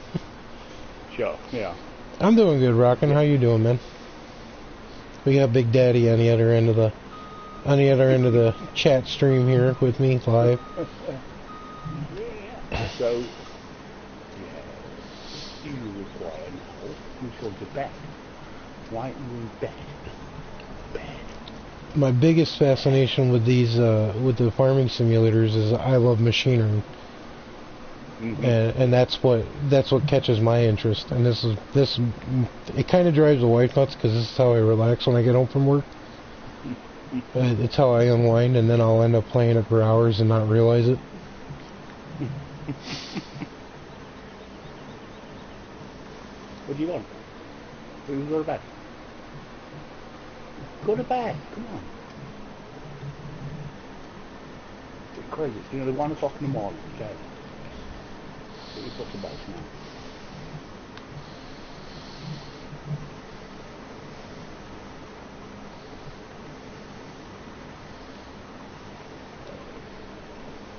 [SPEAKER 2] Sure, yeah.
[SPEAKER 1] I'm doing good, Rockin'. How you doing, man? We got Big Daddy on the other end of the chat stream here with me live.
[SPEAKER 2] Yeah. So, you require now. You go to bed. Why are you in bed?
[SPEAKER 1] My biggest fascination with these with the farming simulators is I love machinery. And that's what catches my interest. And this it kind of drives the wife nuts because this is how I relax when I get home from work. It's how I unwind, and then I'll end up playing it for hours and not realize it.
[SPEAKER 2] What do you want? You go to bed. Go to bed. Come on. It's crazy. It's nearly 1 o'clock in the morning. Okay. Get your foot to bed now.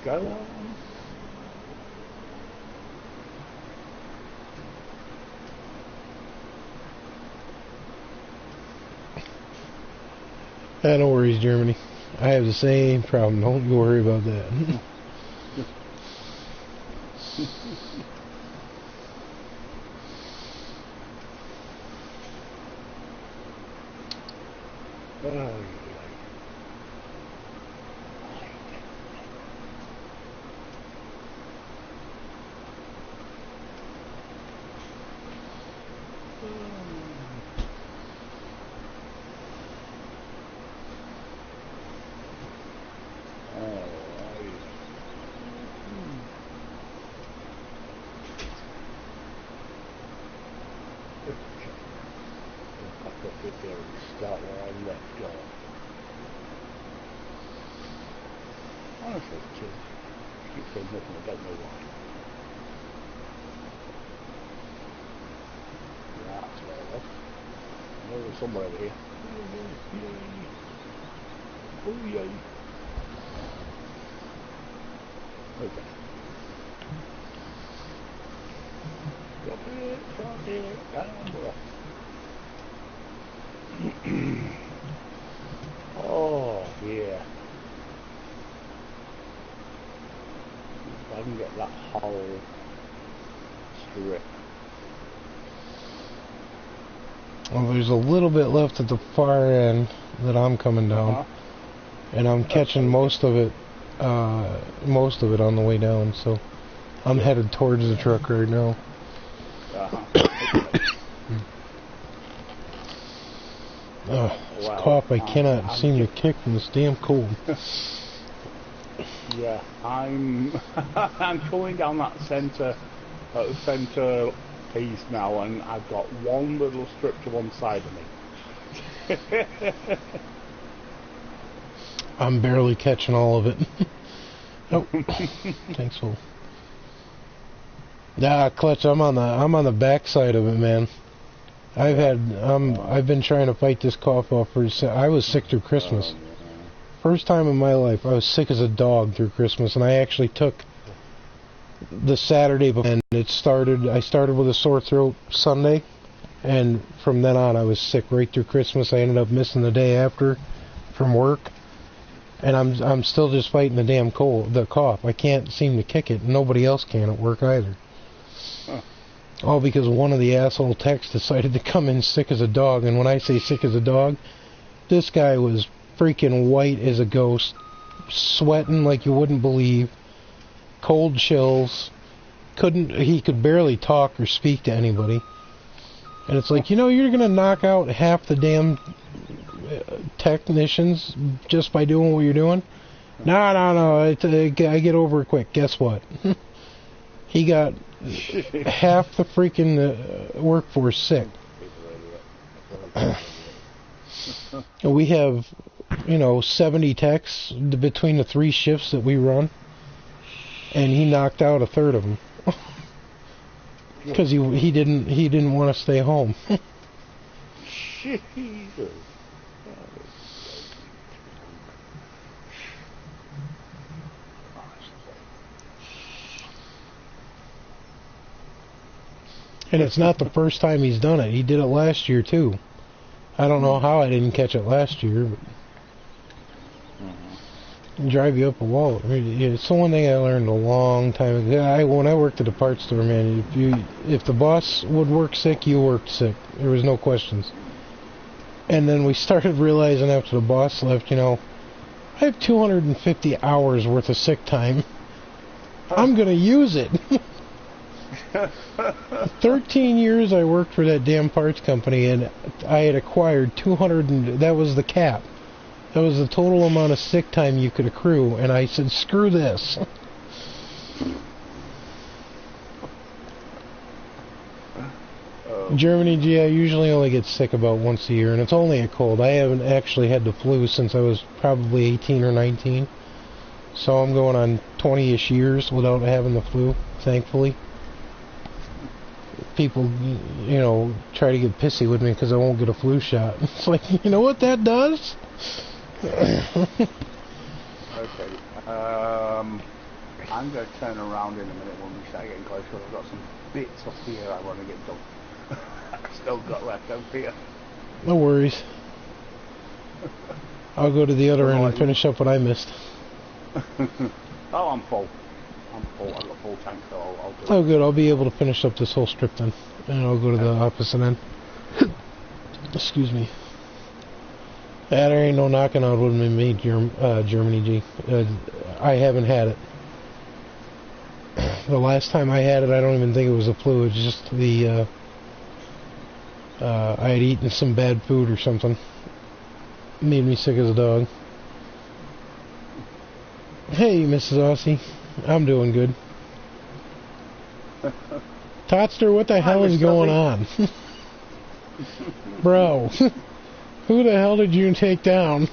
[SPEAKER 2] Go on.
[SPEAKER 1] No worries, Germany. I have the same problem. Don't you worry about that.
[SPEAKER 2] Start where I left off. Honestly, I keep saying nothing, I don't know why. That's where I was. I know there's somewhere over here. Oh yay. Okay. Drop it, down. Oh, yeah. If I can get that whole strip.
[SPEAKER 1] Well, there's a little bit left at the far end that I'm coming down, and I'm catching most of it on the way down. So I'm headed towards the truck right now. This cough I cannot seem to kick from this damn cold.
[SPEAKER 2] Yeah, I'm going down that centre piece now, and I've got one little strip to one side of me.
[SPEAKER 1] I'm barely catching all of it. Oh, thanks, Phil. Nah, Klutch, I'm on the back side of it, man. I've been trying to fight this cough off I was sick through Christmas. First time in my life I was sick as a dog through Christmas, and I actually took the Saturday before, and I started with a sore throat Sunday, and from then on I was sick right through Christmas. I ended up missing the day after from work, and I'm still just fighting the damn the cough. I can't seem to kick it, and nobody else can at work either. All because one of the asshole techs decided to come in sick as a dog. And when I say sick as a dog, this guy was freaking white as a ghost, sweating like you wouldn't believe, cold chills, he could barely talk or speak to anybody. And it's like, you're going to knock out half the damn technicians just by doing what you're doing? No, I get over it quick. Guess what? He got half the freaking workforce sick. We have 70 techs between the 3 shifts that we run, and he knocked out a third of them because he didn't want to stay home.
[SPEAKER 2] Jesus.
[SPEAKER 1] And it's not the first time he's done it. He did it last year too. I don't know how I didn't catch it last year, but drive you up a wall. I mean, it's the one thing I learned a long time ago. When I worked at a parts store, man, if the boss would work sick, you worked sick. There was no questions. And then we started realizing after the boss left, I have 250 hours worth of sick time. I'm gonna use it. 13 years I worked for that damn parts company, and I had acquired 200, that was the cap. That was the total amount of sick time you could accrue, and I said, screw this. Germany, gee, I usually only get sick about once a year, and it's only a cold. I haven't actually had the flu since I was probably 18 or 19. So I'm going on 20-ish years without having the flu, thankfully. People, try to get pissy with me because I won't get a flu shot. It's like, you know what that does?
[SPEAKER 2] Okay. I'm going to turn around in a minute when we start getting closer. I've got some bits up here I want to get done. I've still got left over here.
[SPEAKER 1] No worries. I'll go to the other end and finish up what I missed.
[SPEAKER 2] Oh, I'm full. I've got full tank, so I'll do it.
[SPEAKER 1] Oh, good. I'll be able to finish up this whole strip then. And I'll go to the opposite end. Excuse me. There ain't no knocking on wood with me, Germany G. I haven't had it. The last time I had it, I don't even think it was a flu. It was just the... I had eaten some bad food or something. Made me sick as a dog. Hey, Mrs. Aussie. I'm doing good. Totster, what the hell is going on? Bro, who the hell did you take down?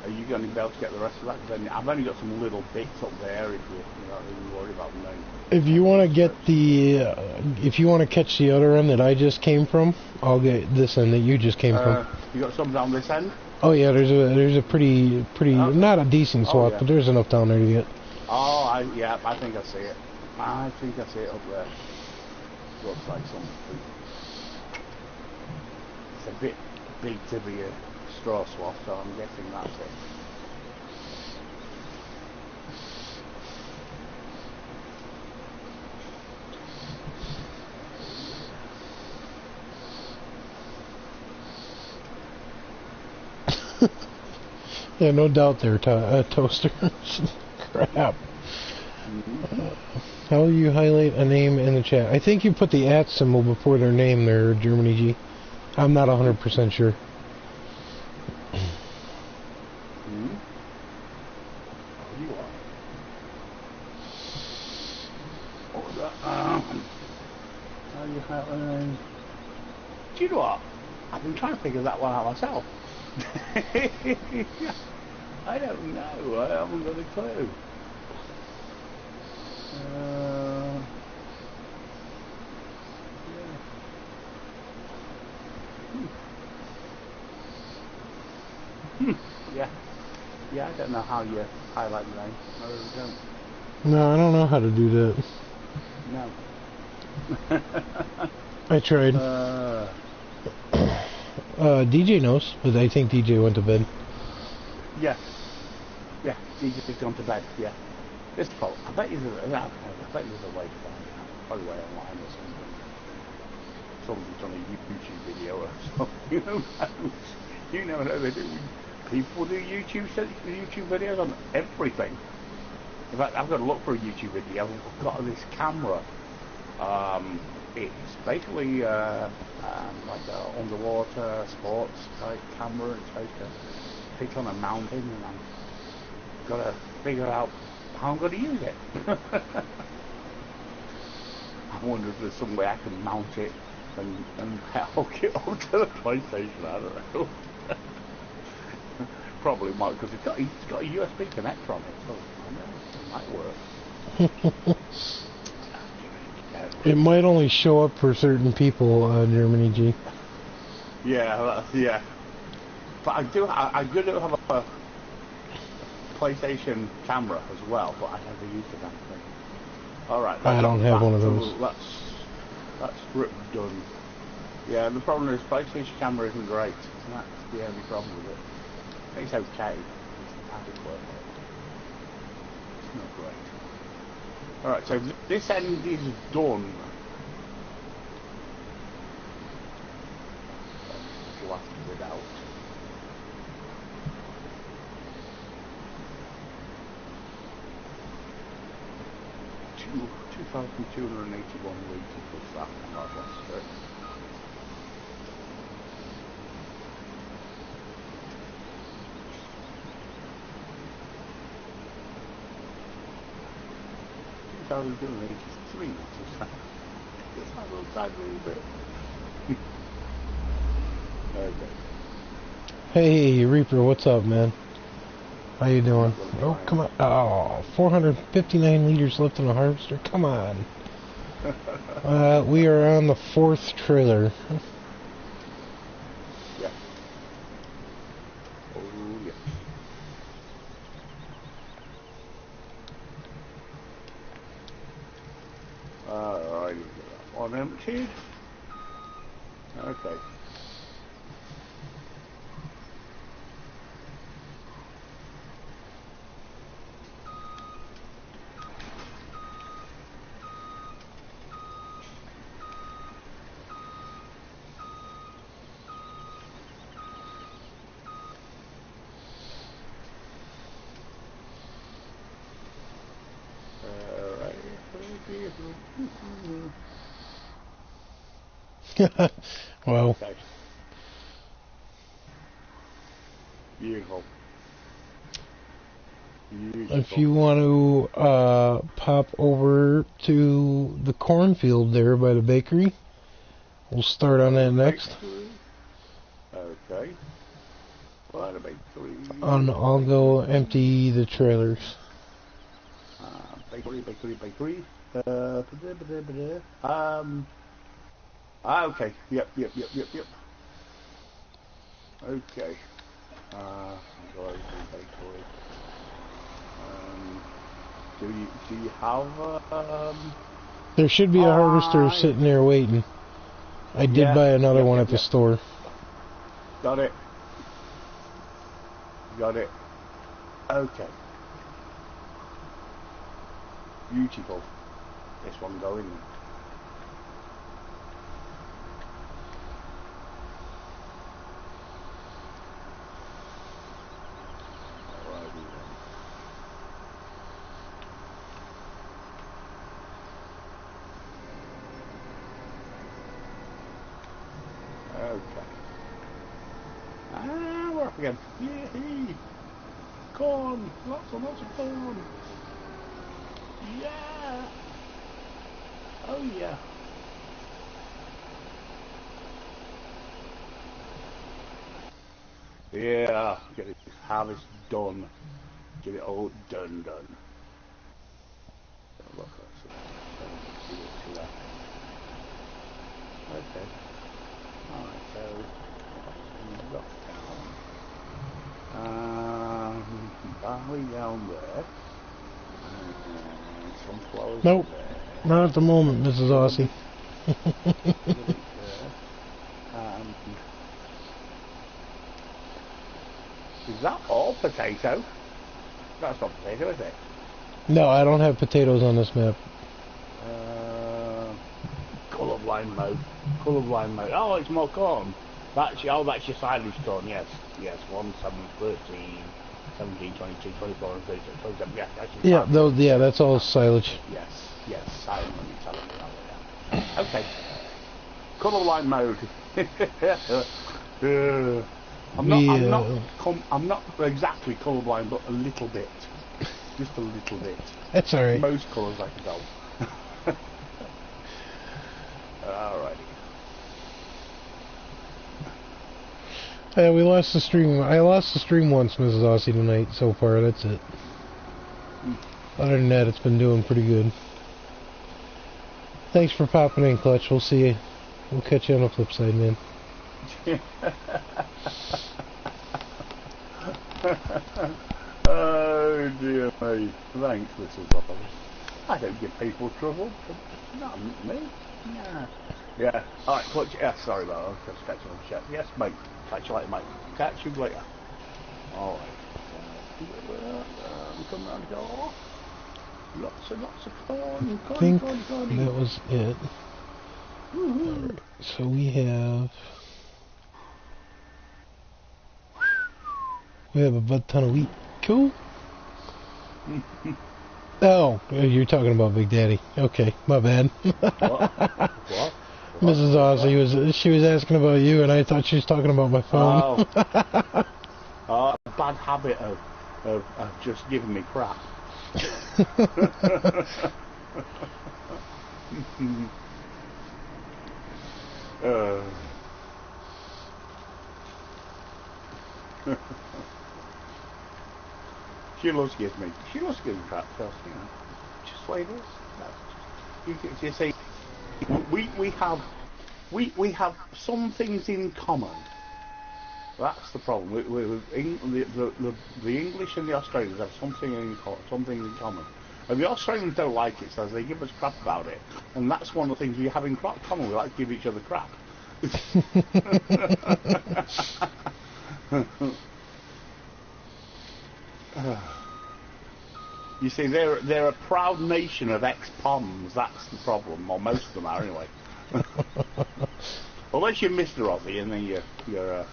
[SPEAKER 2] Are you going to be able to get the rest of that? Because I've only got some little bits up there. If you're not really worried about them.
[SPEAKER 1] If you want to get the, if you want to catch the other end that I just came from, I'll get this end that you just came from.
[SPEAKER 2] You got some down this end?
[SPEAKER 1] Oh yeah, there's a pretty not a decent swap, but there's enough down there to get.
[SPEAKER 2] Oh, I think I see it. I think I see it up there. Looks like something. It's a bit big to be a straw swap, so I'm guessing that's it.
[SPEAKER 1] Yeah, no doubt there, Toaster. Crap. How will you highlight a name in the chat? I think you put the @ symbol before their name there, Germany G. I'm not 100% sure.
[SPEAKER 2] Do you know what? I've been trying to figure that one out myself. I don't know. I haven't got a clue. Yeah, I don't know how you highlight the name. I really don't.
[SPEAKER 1] No, I don't know how to do that.
[SPEAKER 2] No.
[SPEAKER 1] I tried. DJ knows, but I think DJ went to bed.
[SPEAKER 2] Yeah, DJ has gone to bed, yeah. It's fault. I bet there's a way to find it. Probably way online or something. Somebody's on a YouTube video or something. Who knows? You never know, they do. People do YouTube videos on everything. In fact, I've got to look for a YouTube video. I've got this camera. It's basically like an underwater sports type camera. It's supposed to fit on a mountain, and I've got to figure out how I'm going to use it. I wonder if there's some way I can mount it and hook it up to the PlayStation. I don't know. Probably might, because it's got a USB connector on it, so I know it might work.
[SPEAKER 1] It might only show up for certain people, Germany G.
[SPEAKER 2] Yeah, yeah. But I do have a PlayStation camera as well, but I never used the damn thing. Alright.
[SPEAKER 1] I don't have one of those.
[SPEAKER 2] That's done. Yeah, the problem is PlayStation camera isn't great. That's the only problem with it. It's okay. It's adequate. It's not great. Alright, so this end is done. Blasted it out. 2,281 litres was that one I lost it. I was doing 83 litres. Just a little tiny bit. Okay.
[SPEAKER 1] Hey, Reaper, what's up, man? How you doing? Oh, come on. Oh, 459 liters left in the harvester. Come on. We are on the 4th trailer.
[SPEAKER 2] Yeah. Oh, yeah. Alright, one emptied. Okay.
[SPEAKER 1] Well,
[SPEAKER 2] Okay. Beautiful.
[SPEAKER 1] if you want to pop over to the cornfield there by the bakery, we'll start on that next.
[SPEAKER 2] Okay. What a bakery.
[SPEAKER 1] I'll go empty the trailers.
[SPEAKER 2] Bakery. Okay. Yep. Okay. Bakery. Do you have
[SPEAKER 1] There should be a harvester sitting there waiting. I did buy another one at the store.
[SPEAKER 2] Got it. Okay. Beautiful. This one going. Okay. We're up again. Yay! Corn! Lots and lots of corn! Yeah! Oh yeah! Yeah! Get it harvest done. Get it all done. Look, see that. Okay. Alright, so we've got barley down there. Some flowers
[SPEAKER 1] Nope,
[SPEAKER 2] there.
[SPEAKER 1] not at the moment, Mrs. Aussie.
[SPEAKER 2] Is that all potato? That's not potato, is it?
[SPEAKER 1] No, I don't have potatoes on this map.
[SPEAKER 2] Colourblind mode. Oh, it's more corn. That's your silage corn. Yes. 1, 7, 13. 17, 22, 24, 26, 27, yes, actually.
[SPEAKER 1] Yeah, those, yeah, that's all silage.
[SPEAKER 2] Yes, I remember you telling me that, yeah. Okay. Colourblind mode. I'm not exactly colourblind, but a little bit. Just a little bit.
[SPEAKER 1] That's alright.
[SPEAKER 2] Most colours I can tell. Alrighty.
[SPEAKER 1] Yeah, we lost the stream. I lost the stream once, Mrs. Aussie, tonight so far. That's it. Other than that, it's been doing pretty good. Thanks for popping in, Klutch. We'll see you. We'll catch you on the flip side, man.
[SPEAKER 2] Oh dear me. Thanks, little brother. I don't give people trouble. Not me. Yeah. Yeah. Alright, Klutch. Yeah, sorry about that. I'll catch you on the chat. Yes, mate. Catch you later, mate. Catch you later. Alright. Come round here. Lots and lots of corn.
[SPEAKER 1] I think that was it. Right, so we have a butt ton of wheat. Cool. Oh, you're talking about Big Daddy. Okay, my bad.
[SPEAKER 2] What?
[SPEAKER 1] Mrs. Aussie she was asking about you, and I thought she was talking about my phone.
[SPEAKER 2] A bad habit of just giving me crap. She loves giving me crap, so, you know, just the way it is. You see, we have some things in common. That's the problem. The English and the Australians have something in common. And the Australians don't like it, so they give us crap about it. And that's one of the things we have in common. We like to give each other crap. You see, they're a proud nation of ex-Poms. That's the problem. Well, most of them are anyway. Unless you're Mr. Aussie, and then you're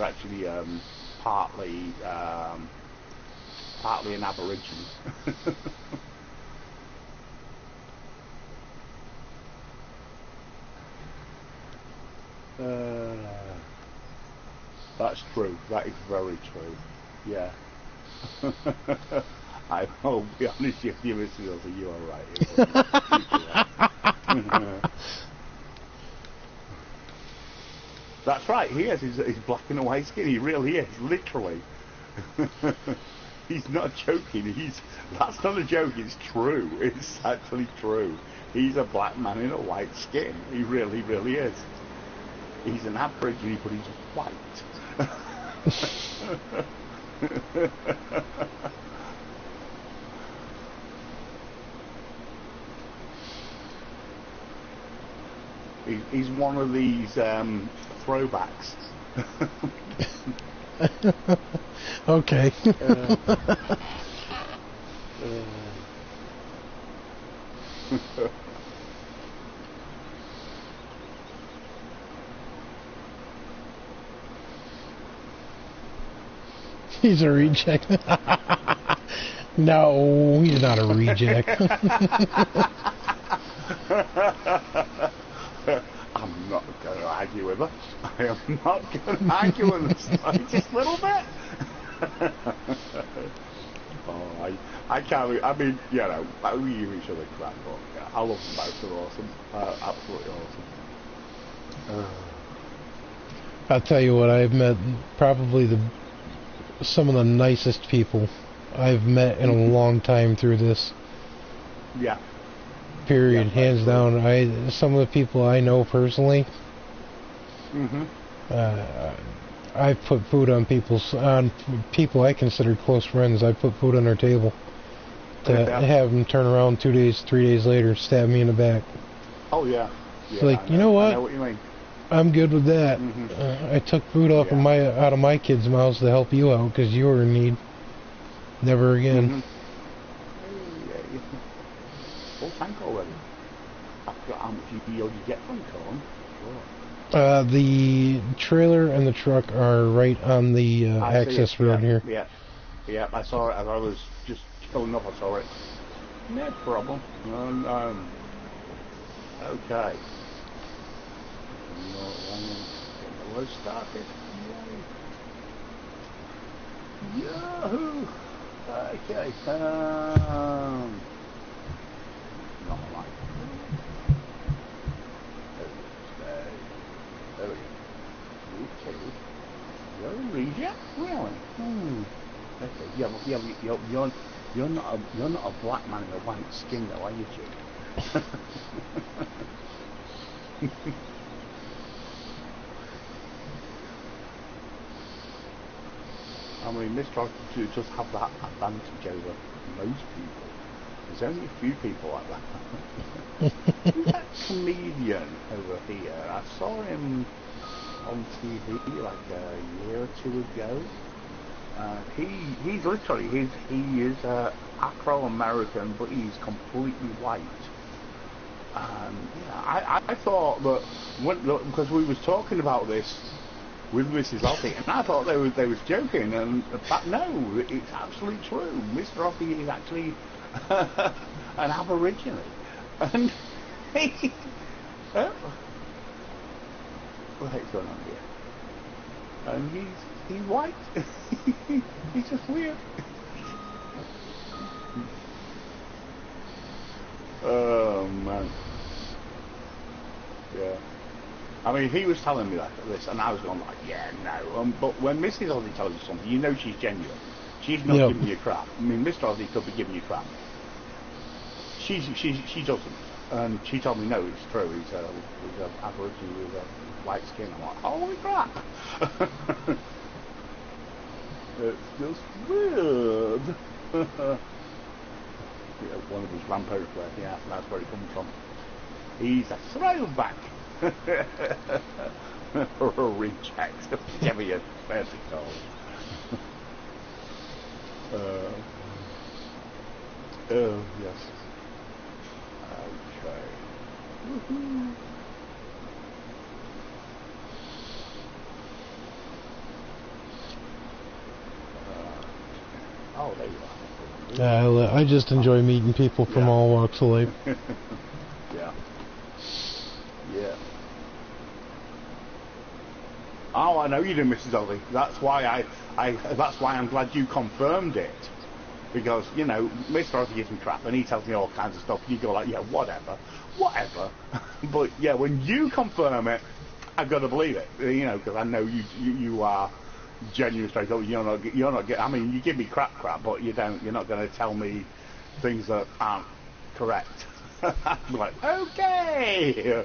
[SPEAKER 2] actually partly an Aborigine. That's true. That is very true. Yeah. I will be honest with you, Mr. Aussie, you are right. That's right, he has his black and white skin, he really is, literally. He's not joking, that's not a joke, it's true, it's actually true. He's a black man in a white skin, he really, really is. He's an Aborigine, but he's white. He's one of these throwbacks.
[SPEAKER 1] Okay. He's a reject. No, he's not a reject.
[SPEAKER 2] I'm not going to argue with her. I am not going to argue with her slightest little bit. Oh, I can't. I mean, you know, we give each other crap, but yeah, I love them both. They're awesome. Absolutely awesome.
[SPEAKER 1] I'll tell you what, I've met probably some of the nicest people I've met in a long time through this.
[SPEAKER 2] Yeah.
[SPEAKER 1] Period,
[SPEAKER 2] yeah,
[SPEAKER 1] hands down. Some of the people I know personally, I've put food on people I consider close friends. I put food on their table to have them turn around 2 days, 3 days later, stab me in the back.
[SPEAKER 2] Oh yeah.
[SPEAKER 1] It's like, you know what?
[SPEAKER 2] I know what you mean.
[SPEAKER 1] I'm good with that. I took food off of out of my kids' mouths to help you out because you were in need. Never again.
[SPEAKER 2] Full tank already. How much you get from corn?
[SPEAKER 1] The trailer and the truck are right on the access road here.
[SPEAKER 2] Yeah. Yeah, I saw it as I was just pulling up. I saw it. No problem. Okay. Get the load started. Yay. Yahoo! Okay. Not like. There we go. Okay. You're a reject, really? Okay. Yeah, you're not a black man in a white skin, though, are you, Jim? I mean, Mr. Aussie does have that advantage over most people. There's only a few people like that. Who's that comedian over here? I saw him on TV like a year or two ago. He's literally he is Afro-American, but he's completely white. Yeah, I thought that because we was talking about this with Mrs. Aussie, and I thought they was joking, and but no, it's absolutely true. Mr. Aussie is actually an Aborigine, and he what the heck's going on here? And he's white. He's just weird. Oh man. Yeah. I mean, he was telling me this, and I was going like, yeah, no. But when Mrs. Aussie tells you something, you know she's genuine. She's not giving you crap. I mean, Mr. Aussie could be giving you crap. She doesn't. And she told me, no, it's true. He's an Aborigine with a white skin. I'm like, holy crap. It's just weird. Yeah, one of his rampos there. Yeah, that's where he comes from. He's a throwback. Or a reject. Whichever you fancy called. Oh, yes. Okay. Woohoo. Oh, there you are.
[SPEAKER 1] I just enjoy meeting people from all walks of life.
[SPEAKER 2] Yeah. Yeah. Oh, I know you do, Mrs. Aussie. That's why that's why I'm glad you confirmed it. Because, you know, Mr. Aussie gives me crap and he tells me all kinds of stuff and you go like, yeah, whatever. But yeah, when you confirm it, I've got to believe it. You know, because I know you are genuine straight up. You're not. I mean, you give me crap, but you're not going to tell me things that aren't correct. I'm like, okay.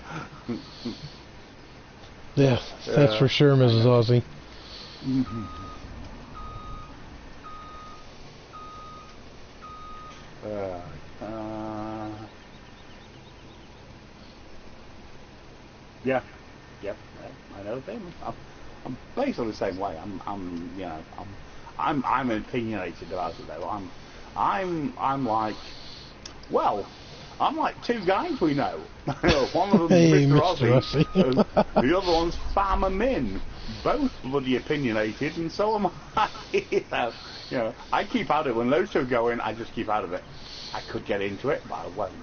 [SPEAKER 1] Yeah, that's for sure, Mrs. Aussie.
[SPEAKER 2] Yeah. Yep. I know the thing. I'm basically the same way. I'm opinionated about it though. I'm like, well, I'm like two guys we know. One of them is Mr. Aussie. The other one's Farmer Minn. Both bloody opinionated, and so am I. You know, I keep out of it. When those two go in, I just keep out of it. I could get into it, but I won't.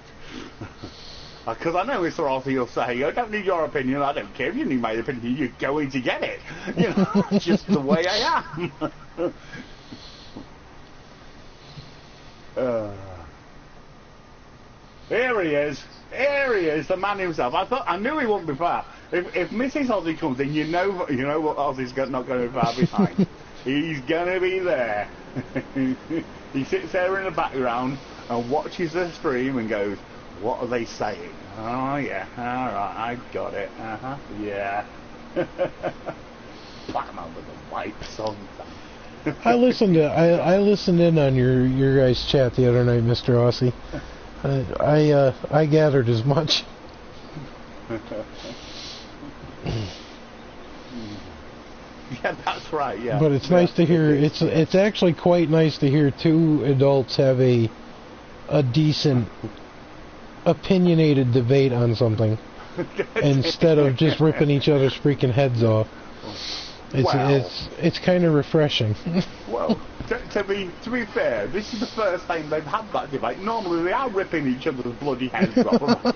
[SPEAKER 2] Because I know Mr. Aussie will say, I don't need your opinion, I don't care if you need my opinion, you're going to get it. You know, just the way I am. Here he is, the man himself. I knew he wouldn't be far. If Mrs. Aussie comes in, you know what Aussie's not going to be far behind. He's going to be there. He sits there in the background and watches the stream and goes, what are they saying? Oh yeah, alright, I got it. Yeah. Bam under the wipes on time.
[SPEAKER 1] I listened in on your guys' chat the other night, Mr. Aussie. I gathered as much.
[SPEAKER 2] Yeah, that's right. Yeah.
[SPEAKER 1] But it's nice to hear. It's actually quite nice to hear two adults have a decent, opinionated debate on something instead of just ripping each other's freaking heads off. It's kind of refreshing.
[SPEAKER 2] Well, to be fair, this is the first time they've had that debate. Normally they are ripping each other's bloody heads off.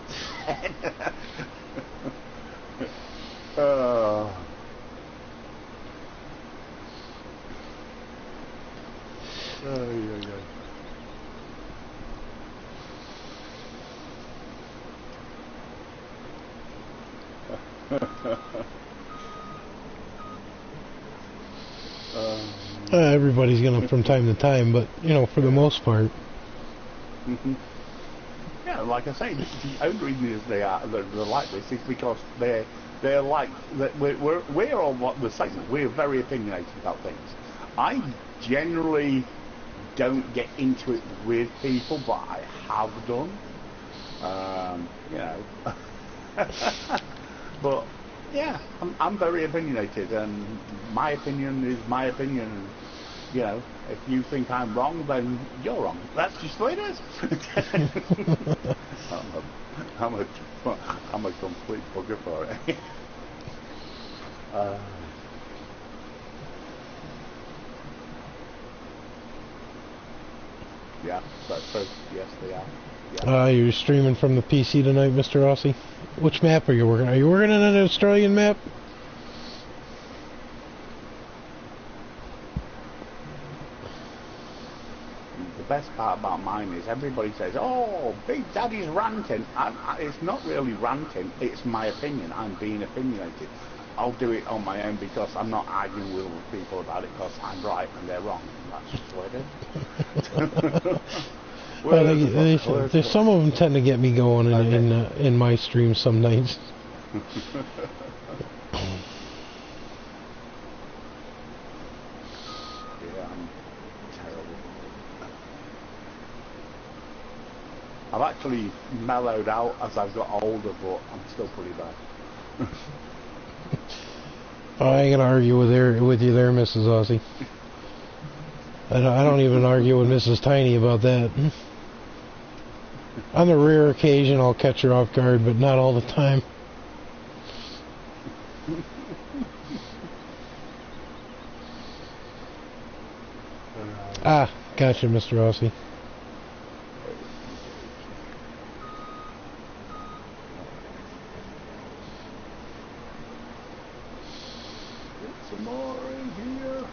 [SPEAKER 1] Everybody's gonna from time to time, but you know, for the most part.
[SPEAKER 2] Yeah, like I say, the only reason they're like this is because they're like that. We're all what the same. We're very opinionated about things. I generally don't get into it with people, but I have done. You know, but yeah, I'm very opinionated, and my opinion is my opinion. And, you know, if you think I'm wrong, then you're wrong. That's just the way it is. I'm a complete bugger for it. Yeah, that's true. Yes, they are. Yeah.
[SPEAKER 1] You're streaming from the PC tonight, Mr. Aussie? Which map are you working on? Are you working on an Australian map?
[SPEAKER 2] The best part about mine is everybody says, "Oh, Big Daddy's ranting." It's not really ranting. It's my opinion. I'm being opinionated. I'll do it on my own because I'm not arguing with other people about it because I'm right and they're wrong. That's just the way it is.
[SPEAKER 1] Well, there's some of them tend to get me going in my streams some nights.
[SPEAKER 2] Yeah, I'm terrible. I've actually mellowed out as I've got older, but I'm still pretty bad.
[SPEAKER 1] I ain't gonna argue with you there, Mrs. Aussie. I don't even argue with Mrs. Tiny about that. On the rare occasion, I'll catch her off guard, but not all the time. Gotcha, Mr. Aussie.
[SPEAKER 2] Get some more in here.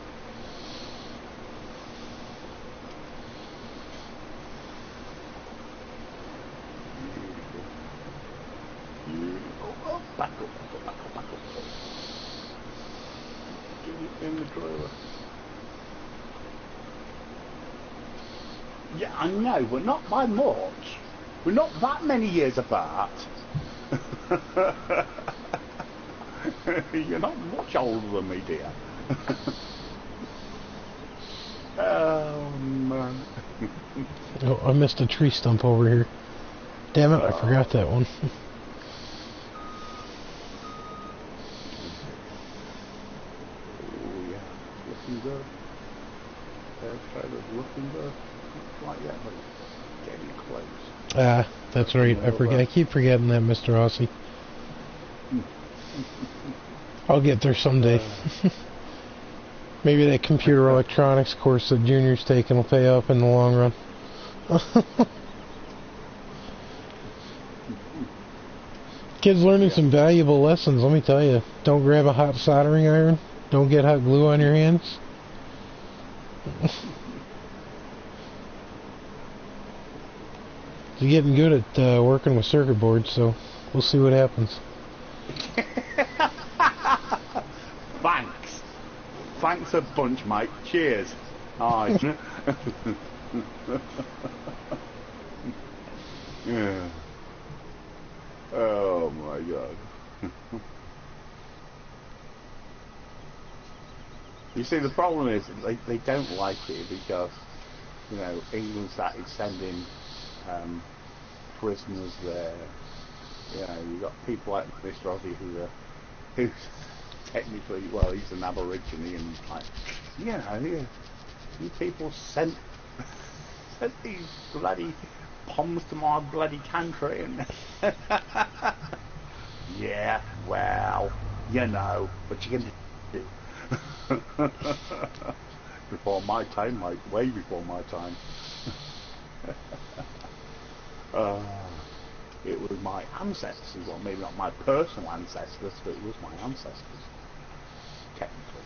[SPEAKER 2] Oh, back up. Get it in the trailer. Yeah, I know, but not by much. We're not that many years apart. You're not much older than me, dear. Oh, man.
[SPEAKER 1] Oh, I missed a tree stump over here. Damn it, I forgot that one.
[SPEAKER 2] Oh, yeah. Looking good. Trailer's looking good. Not quite yet, but getting close.
[SPEAKER 1] That's right. I keep forgetting that, Mr. Aussie. I'll get there someday. Maybe that computer electronics course that Junior's taking will pay off in the long run. Kids learning some valuable lessons, let me tell you. Don't grab a hot soldering iron. Don't get hot glue on your hands. You're getting good at working with circuit boards, so we'll see what happens.
[SPEAKER 2] Thanks a bunch, mate. Cheers. Aye. Yeah. Oh my God. You see, the problem is they don't like it because, you know, England started sending prisoners there. You know, you've got people like Mr. Aussie who's technically, well, he's an Aborigine, and like, you know, you people sent these bloody bombs to my bloody country, and yeah, well, you know, what you can do. Before my time, mate. Way before my time. It was my ancestors, well, maybe not my personal ancestors, but it was my ancestors. Technically.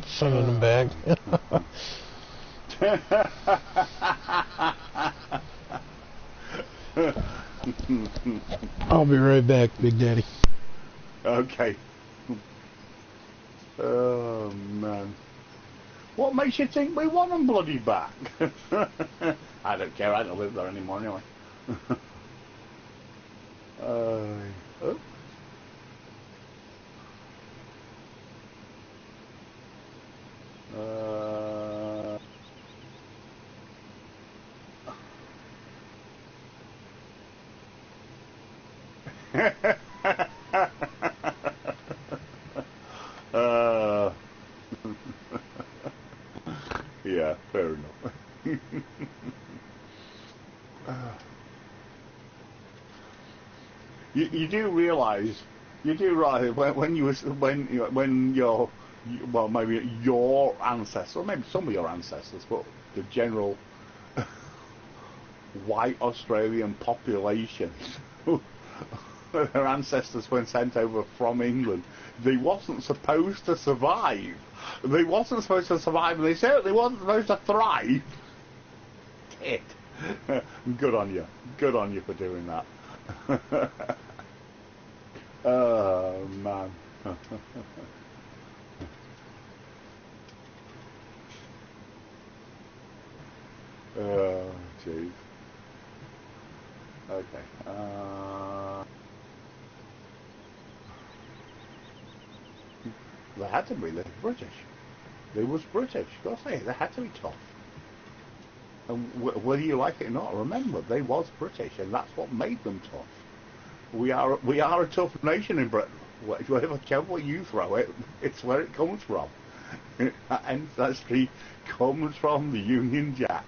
[SPEAKER 1] Sending them back. I'll be right back, Big Daddy.
[SPEAKER 2] Okay. Oh, man. What makes you think we want them bloody back? I don't care, I don't live there anymore anyway. Oh. Yeah, fair enough. You do realise when your well, maybe your ancestors, or maybe some of your ancestors, but the general white Australian population, their ancestors when sent over from England, they wasn't supposed to survive. They wasn't supposed to survive, and they certainly wasn't supposed to thrive. Tit. Good on you. Good on you for doing that. Oh, man. Oh, jeez. Okay. They had to be. They're British. They was British. Gotta say, they had to be tough. And whether you like it or not, remember, they was British, and that's what made them tough. We are a tough nation in Britain. Whichever you throw it, it's where it comes from. Ancestry comes from the Union Jack.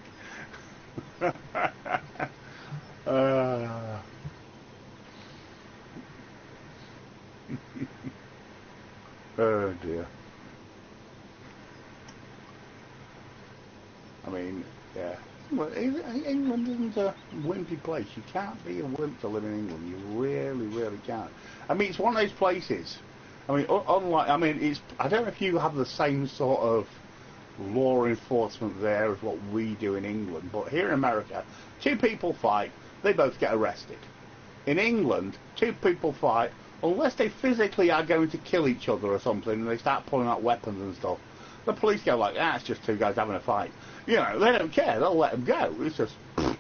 [SPEAKER 2] Oh dear. I mean, yeah. Well, England isn't a wimpy place. You can't be a wimp to live in England. You really, really can't. I mean, it's one of those places. I mean, unlike, I mean, it's. I don't know if you have the same sort of law enforcement there as what we do in England, but here in America, two people fight, they both get arrested. In England, two people fight, unless they physically are going to kill each other or something, and they start pulling out weapons and stuff, the police go like, it's just two guys having a fight. You know, they don't care, they'll let them go. It's just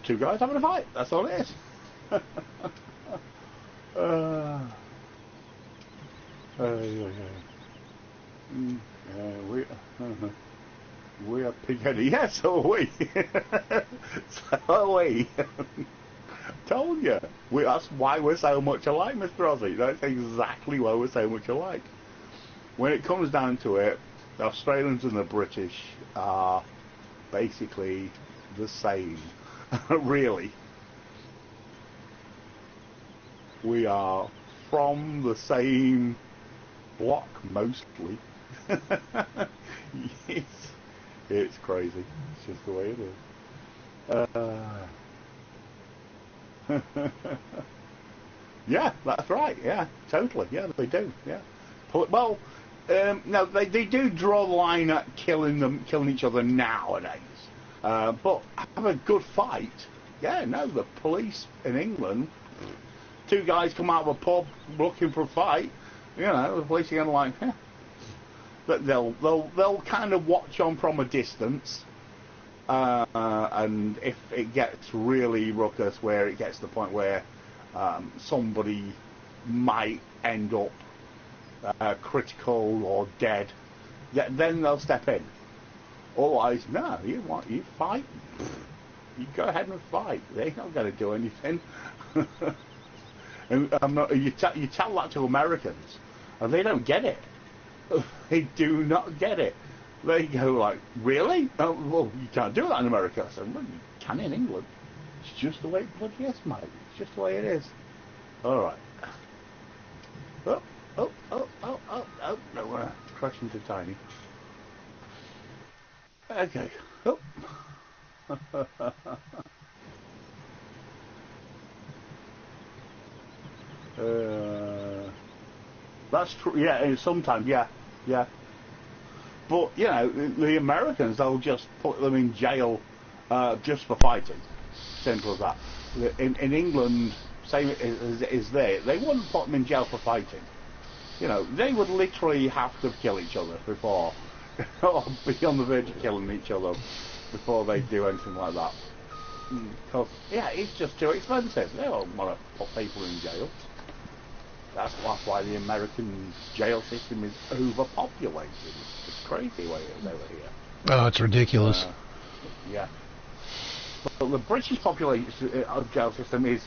[SPEAKER 2] two guys having a fight, that's all it is. We are pig-headed. Yeah, so are we. So are we. Told you. That's why we're so much alike, Mr. Aussie. That's exactly why we're so much alike. When it comes down to it, the Australians and the British are basically the same. Really. We are from the same block, mostly. It's crazy. It's just the way it is. Yeah, that's right. Yeah, totally. Yeah, they do. Yeah. Well, no, they do draw the line at killing each other nowadays. But have a good fight. Yeah, no, the police in England, two guys come out of a pub looking for a fight. You know, the police are going to like, yeah. But they'll kind of watch on from a distance, and if it gets really ruckus, where it gets to the point where somebody might end up critical or dead, then they'll step in. Otherwise, no, you fight, you go ahead and fight. They're not going to do anything. And you tell that to Americans, and they don't get it. They do not get it. They go like, really? Oh, well, you can't do that in America. I said, well, you can in England. It's just the way it bloody is, mate. It's just the way it is. All right. Oh, don't want to crash into Tiny. Okay. Oh. That's true. Yeah, sometimes. Yeah, yeah. But you know, the Americans, they'll just put them in jail just for fighting. Simple as that. In England, same as it is there. They wouldn't put them in jail for fighting. You know, they would literally have to kill each other before, or be on the verge of killing each other before they do anything like that. Because, yeah, it's just too expensive. They don't want to put people in jail. That's why the American jail system is overpopulated. It's crazy the way it is over here.
[SPEAKER 1] Oh, it's ridiculous.
[SPEAKER 2] Yeah. But the British population jail system is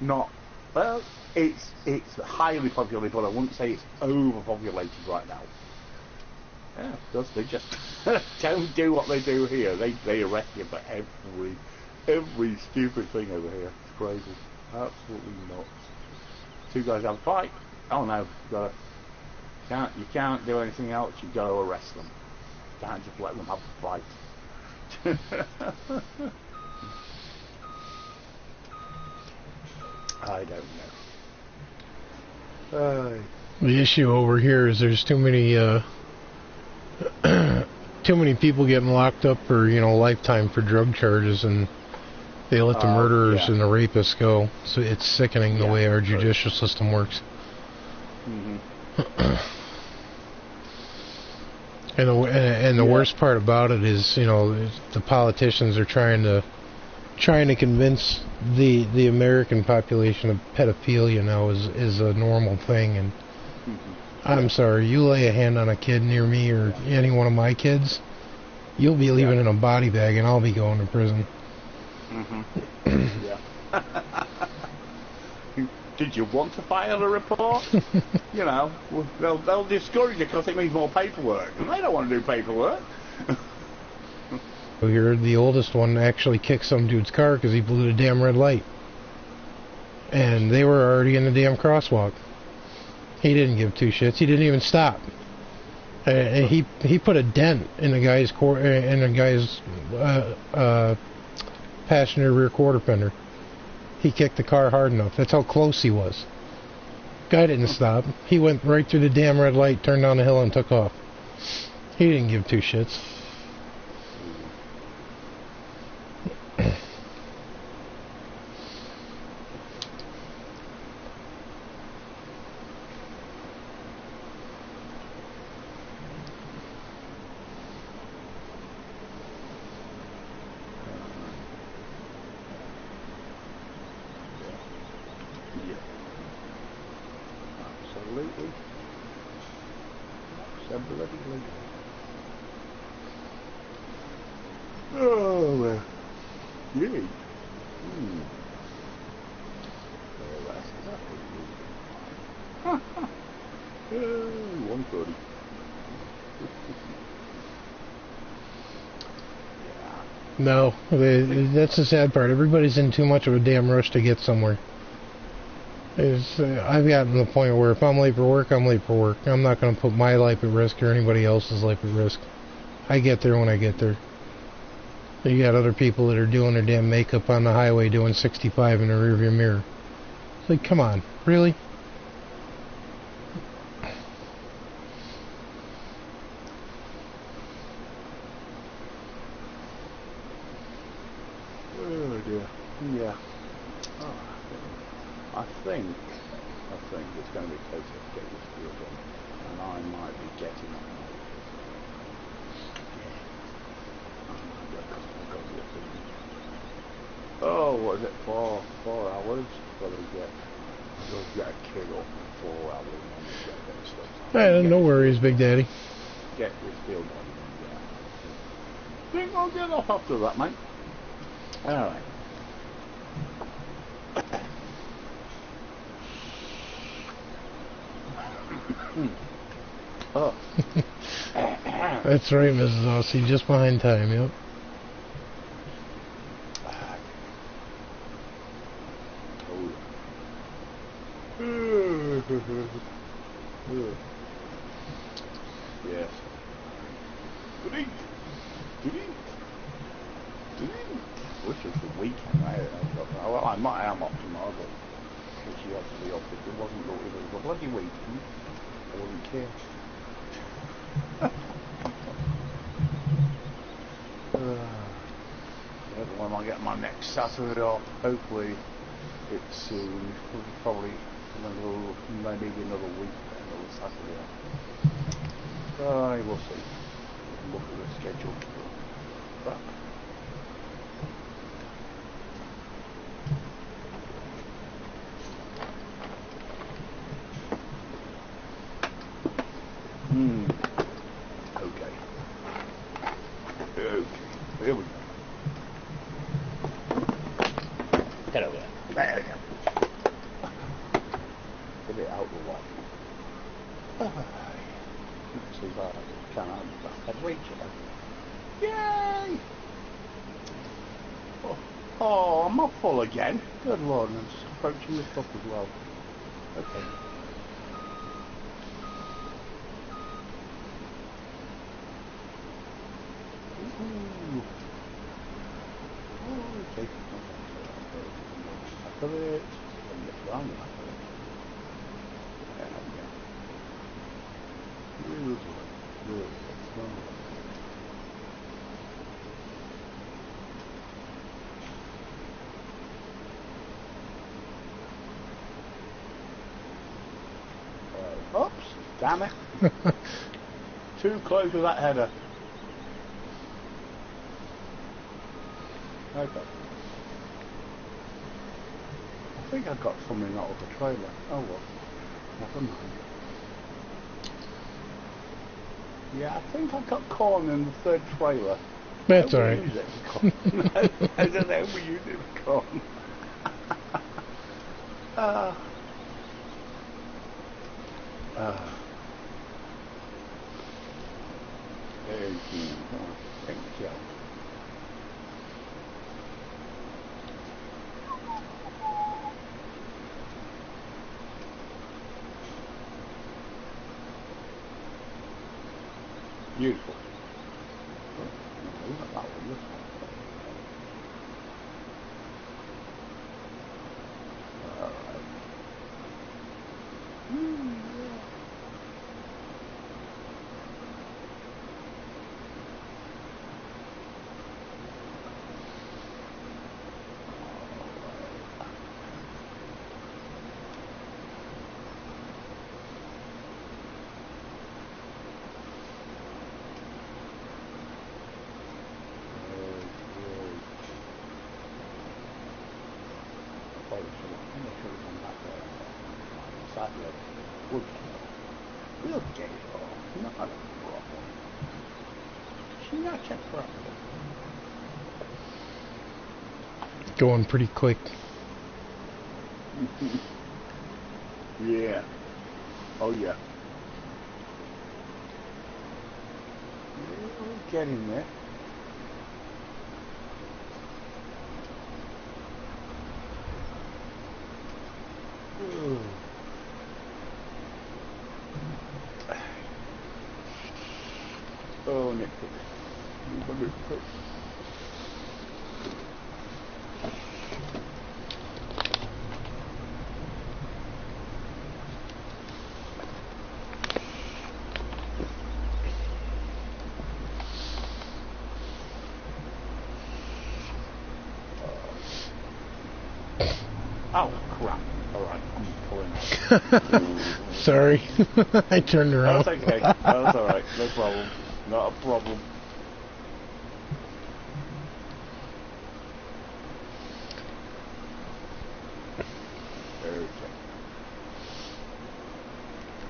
[SPEAKER 2] not. Well, it's highly populated, but I wouldn't say it's overpopulated right now. Yeah, because they just don't do what they do here. They arrest you for every stupid thing over here. It's crazy, absolutely nuts. Two guys have a fight. Oh no, you can't do anything else. You got to arrest them. You can't just let them have a fight. I don't know.
[SPEAKER 1] The issue over here is there's too many too many people getting locked up for, you know, lifetime for drug charges, and they let the murderers and the rapists go. So it's sickening the way our judicial system works. And the worst part about it is, you know, the politicians are trying to convince the American population of pedophilia now is a normal thing. And I'm sorry, you lay a hand on a kid near me or any one of my kids, you'll be leaving in a body bag, and I'll be going to prison.
[SPEAKER 2] Yeah. Did you want to file a report? You know, they'll discourage you because it means more paperwork, and they don't want to do paperwork.
[SPEAKER 1] Here, the oldest one actually kicked some dude's car because he blew the damn red light, and they were already in the damn crosswalk. He didn't give two shits. He didn't even stop. And he put a dent in the guy's passenger rear quarter fender. He kicked the car hard enough. That's how close he was. Guy didn't stop. He went right through the damn red light, turned down the hill, and took off. He didn't give two shits.
[SPEAKER 2] Oh, well. Yay. 130.
[SPEAKER 1] No, that's the sad part. Everybody's in too much of a damn rush to get somewhere. I've gotten to the point where if I'm late for work, I'm late for work. I'm not going to put my life at risk or anybody else's life at risk. I get there when I get there. You got other people that are doing their damn makeup on the highway doing 65 in the rearview mirror. It's like, come on, really?
[SPEAKER 2] Oh dear. Yeah. I think it's going to be a case of get this deal done, and I might be getting it. Oh, what is it? 4 hours? Gotta get a kid up in 4 hours and then get that stuff.
[SPEAKER 1] Yeah, no worries, Big Daddy.
[SPEAKER 2] Get this deal done. Yeah. Think I'll get off after that, mate. Alright. Oh.
[SPEAKER 1] That's right, Mrs. Aussie, just behind time, yep.
[SPEAKER 2] Yes. Goody. Goody. Goody. Wish it was the weekend. Well, I am off tomorrow, but she has to be off. If it wasn't, if it was a bloody weekend, I wouldn't care. When I get my next Saturday off, hopefully it's soon. Probably maybe another week, another Saturday off. We'll see. Look at the schedule. But okay. Okay. Here we go. Get over there. There we go. Get it out of the way. Let's see if I can reach it. Yay! Oh, I'm not full again. Good Lord, I'm just approaching the top as well. Okay. Ooh. Oh, okay. Back of it. And get round the back of it. There we go. Really, really. Oops, damn it. Too close with that header. Okay. I think I got something out of the trailer. Oh well, never mind. Yeah, I think I got corn in the third trailer.
[SPEAKER 1] That's alright.
[SPEAKER 2] I don't know we use it for corn. Thank you. Beautiful. Oh, no, not that one, this one. Alright. We'll get it all. Not a problem. Not a problem.
[SPEAKER 1] Going pretty quick.
[SPEAKER 2] Yeah. Oh yeah. We'll get in there. Ooh. Oh, Nick. Oh, crap. Alright, I'm pulling out.
[SPEAKER 1] Sorry. I turned around.
[SPEAKER 2] That's okay. That's alright. No problem. Not a problem. Okay.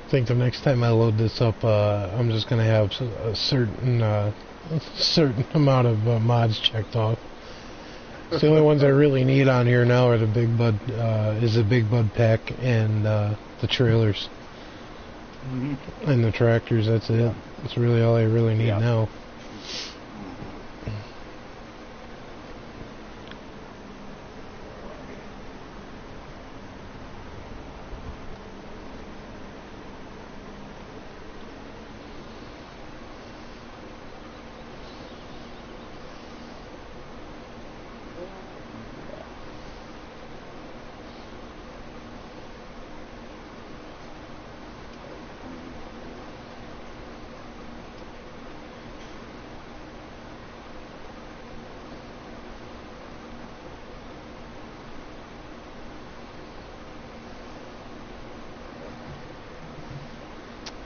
[SPEAKER 1] I think the next time I load this up, I'm just going to have a certain amount of mods checked off. So the only ones I really need on here now are the Big Bud, is the Big Bud pack and the trailers. Mm-hmm. And the tractors, that's it. That's really all I really need now.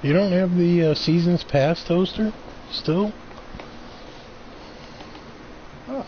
[SPEAKER 1] You don't have the Seasons Pass toaster still?
[SPEAKER 2] Oh.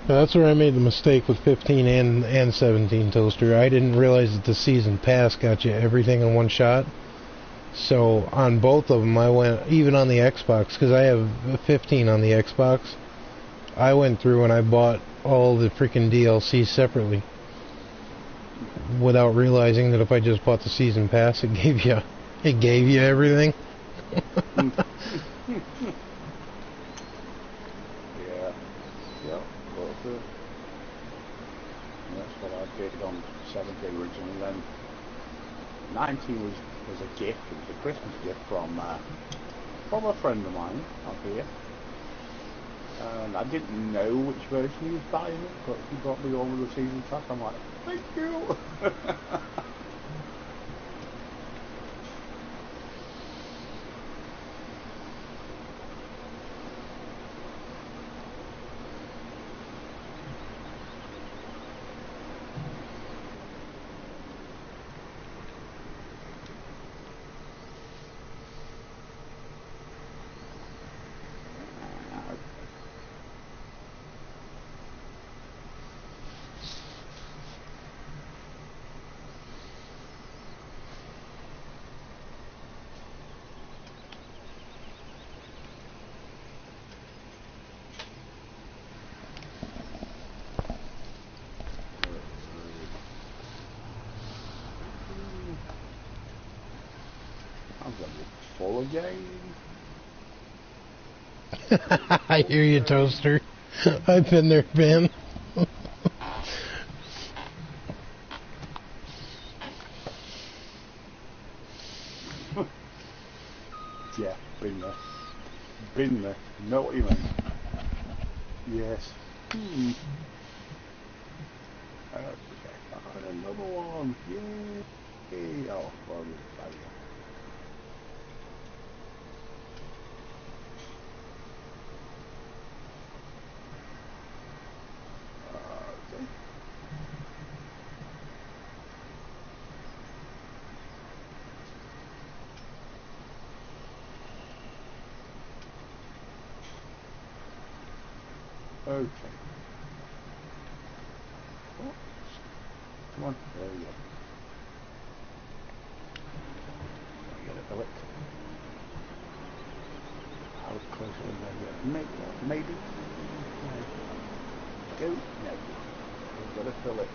[SPEAKER 1] That's where I made the mistake with 15 and 17 toaster. I didn't realize that the season pass got you everything in one shot. So on both of them, I went, even on the Xbox, because I have 15 on the Xbox, I went through and I bought all the freaking DLC separately, without realizing that if I just bought the season pass, it gave you everything.
[SPEAKER 2] That's what I did on 17 originally. Then 19 was a gift. It was a Christmas gift from a friend of mine up here. And I didn't know which version he was buying it, but he brought me over the season pass. I'm like, thank you. Full again.
[SPEAKER 1] I hear you, toaster. I've been there, Ben.
[SPEAKER 2] Yeah, been there. Been there. Know what you mean. Yes. Okay, another one. Yay. Oh, well, okay. Oh, come on, there we go. Get a billet. How close are we going to get? Maybe. Go. No. We've got to fill it.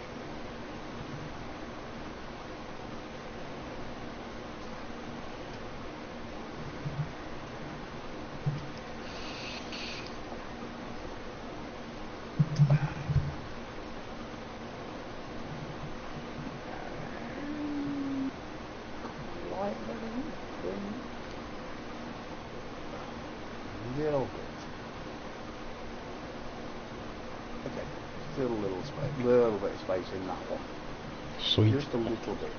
[SPEAKER 2] Little bit of space in that one.
[SPEAKER 1] Sweet.
[SPEAKER 2] Just a little bit.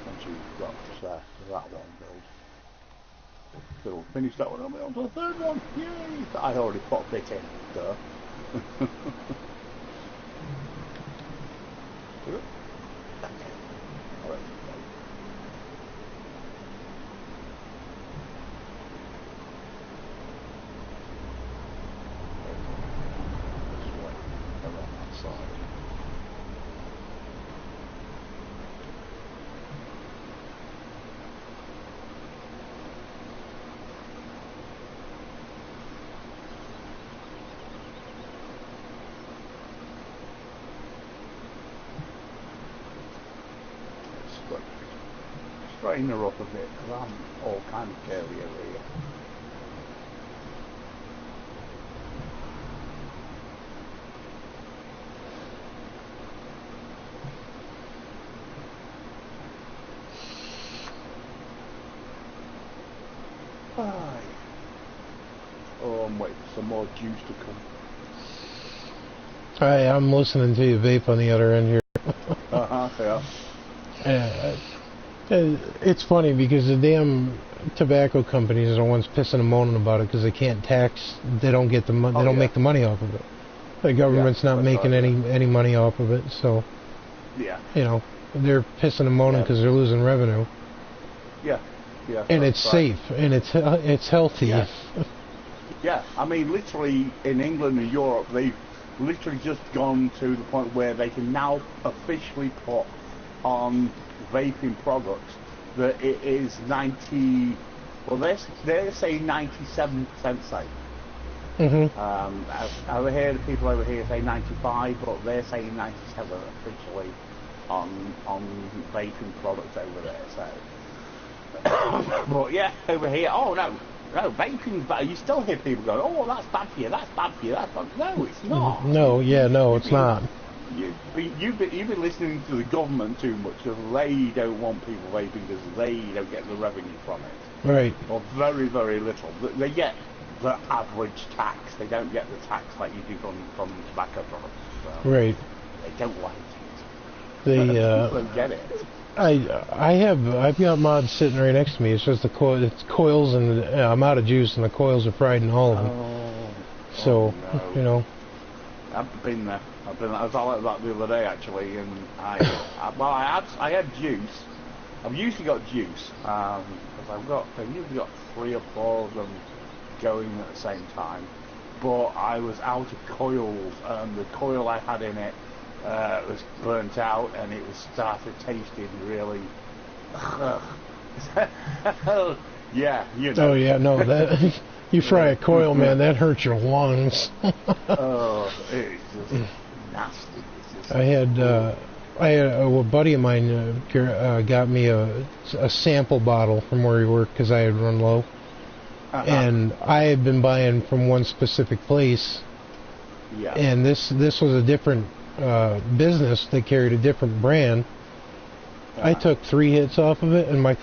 [SPEAKER 2] Once you've got that one built. Finish that one, I'll be on to the third one. Yay! I already put a bit in, so. Straighten her up a bit because I'm all kind of curly over here. I'm waiting for some more juice to come.
[SPEAKER 1] Hi, I'm listening to you vape on the other end here.
[SPEAKER 2] Yeah.
[SPEAKER 1] It's funny because the damn tobacco companies are the ones pissing and moaning about it because they can't tax. They don't get the they don't make the money off of it. The government's not making any money off of it, so
[SPEAKER 2] yeah,
[SPEAKER 1] you know they're pissing and moaning because they're losing revenue.
[SPEAKER 2] Yeah, yeah.
[SPEAKER 1] And it's safe and it's healthy.
[SPEAKER 2] Yeah. Yeah, I mean, literally in England and Europe, they've literally just gone to the point where they can now officially put on vaping products that it is 90. Well, they're saying 97% safe. Over here, the people over here say 95, but they're saying 97 officially on vaping products over there. So, but yeah, over here, oh no, vaping's bad. You still hear people going, oh, that's bad for you, that's bad for you, that's bad. No, it's not.
[SPEAKER 1] No, it's not.
[SPEAKER 2] You've been listening to the government too much, because they don't want people vaping because they don't get the revenue from it.
[SPEAKER 1] Right.
[SPEAKER 2] Or very, very little. They get the average tax. They don't get the tax like you do from tobacco products. So
[SPEAKER 1] right.
[SPEAKER 2] They don't like it.
[SPEAKER 1] They
[SPEAKER 2] don't get it.
[SPEAKER 1] I've got mods sitting right next to me. It's just it's coils, and I'm out of juice, and the coils are fried in all of them. So
[SPEAKER 2] no.
[SPEAKER 1] you know.
[SPEAKER 2] I've been there. I was all like that the other day actually, and I had juice. I've usually got juice because I've usually got 3 or 4 of them going at the same time. But I was out of coils, and the coil I had in it was burnt out, and it started tasting really. Yeah, you know.
[SPEAKER 1] Oh yeah, no, that you fry a coil, man, that hurts your lungs.
[SPEAKER 2] Oh, it's just nasty. It's just
[SPEAKER 1] I had a buddy of mine got me a sample bottle from where he worked because I had run low, and I had been buying from one specific place.
[SPEAKER 2] Yeah.
[SPEAKER 1] And this was a different business that carried a different brand. I took 3 hits off of it, and my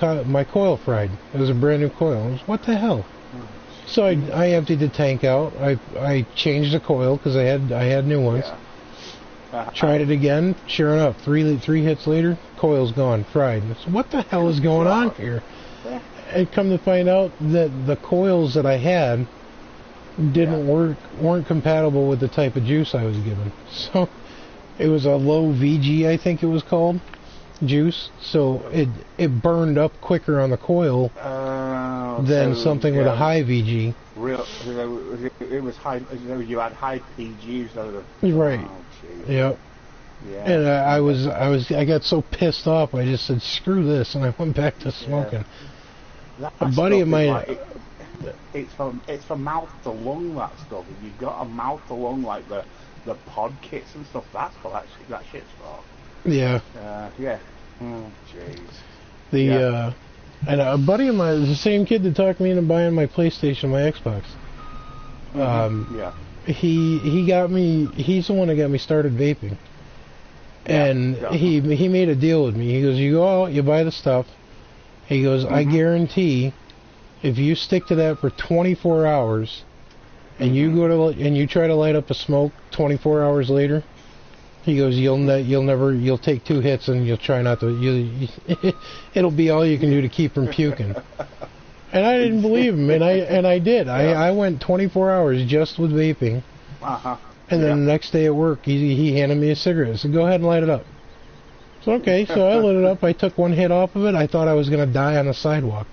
[SPEAKER 1] coil fried. It was a brand new coil. I was, what the hell? So I emptied the tank out. I changed the coil because I had new ones.
[SPEAKER 2] Yeah.
[SPEAKER 1] Tried it again. Sure enough, three hits later, coil's gone, fried. So what the hell is going on here? And come to find out that the coils that I had weren't compatible with the type of juice I was given. So it was a low VG, I think it was called, juice. So it burned up quicker on the coil than something with a high VG.
[SPEAKER 2] It was high. You had high PGs.
[SPEAKER 1] Right.
[SPEAKER 2] Oh,
[SPEAKER 1] yep.
[SPEAKER 2] Yeah.
[SPEAKER 1] And I got so pissed off. I just said, "Screw this," and I went back to smoking. A buddy of mine.
[SPEAKER 2] It's from mouth to lung, that stuff. If you've got a mouth to lung like the pod kits and stuff, that's what that shit's for.
[SPEAKER 1] Yeah.
[SPEAKER 2] Yeah. Oh, jeez.
[SPEAKER 1] And a buddy of mine, the same kid that talked me into buying my PlayStation, my Xbox.
[SPEAKER 2] Yeah.
[SPEAKER 1] He got me. He's the one that got me started vaping. And he made a deal with me. He goes, you go out, you buy the stuff. He goes, I guarantee, if you stick to that for 24 hours, and you try to light up a smoke 24 hours later, he goes, you'll take 2 hits and you'll try not to. It'll be all you can do to keep from puking. And I didn't believe him, and I did. I went 24 hours just with vaping. And then the next day at work, he handed me a cigarette. I said, go ahead and light it up. So okay, so I lit it up. I took 1 hit off of it. I thought I was going to die on the sidewalk.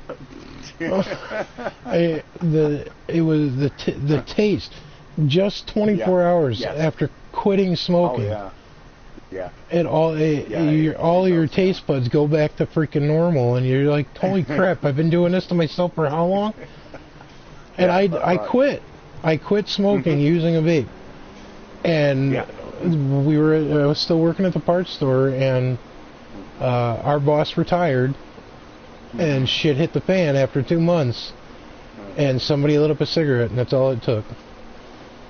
[SPEAKER 1] It was the taste. Just 24 hours after quitting smoking.
[SPEAKER 2] Oh, yeah.
[SPEAKER 1] And all your taste buds go back to freaking normal, and you're like, holy crap! I've been doing this to myself for how long? And I quit. I quit smoking using a vape, and I was still working at the parts store, and our boss retired, and shit hit the fan after 2 months, and somebody lit up a cigarette, and that's all it took.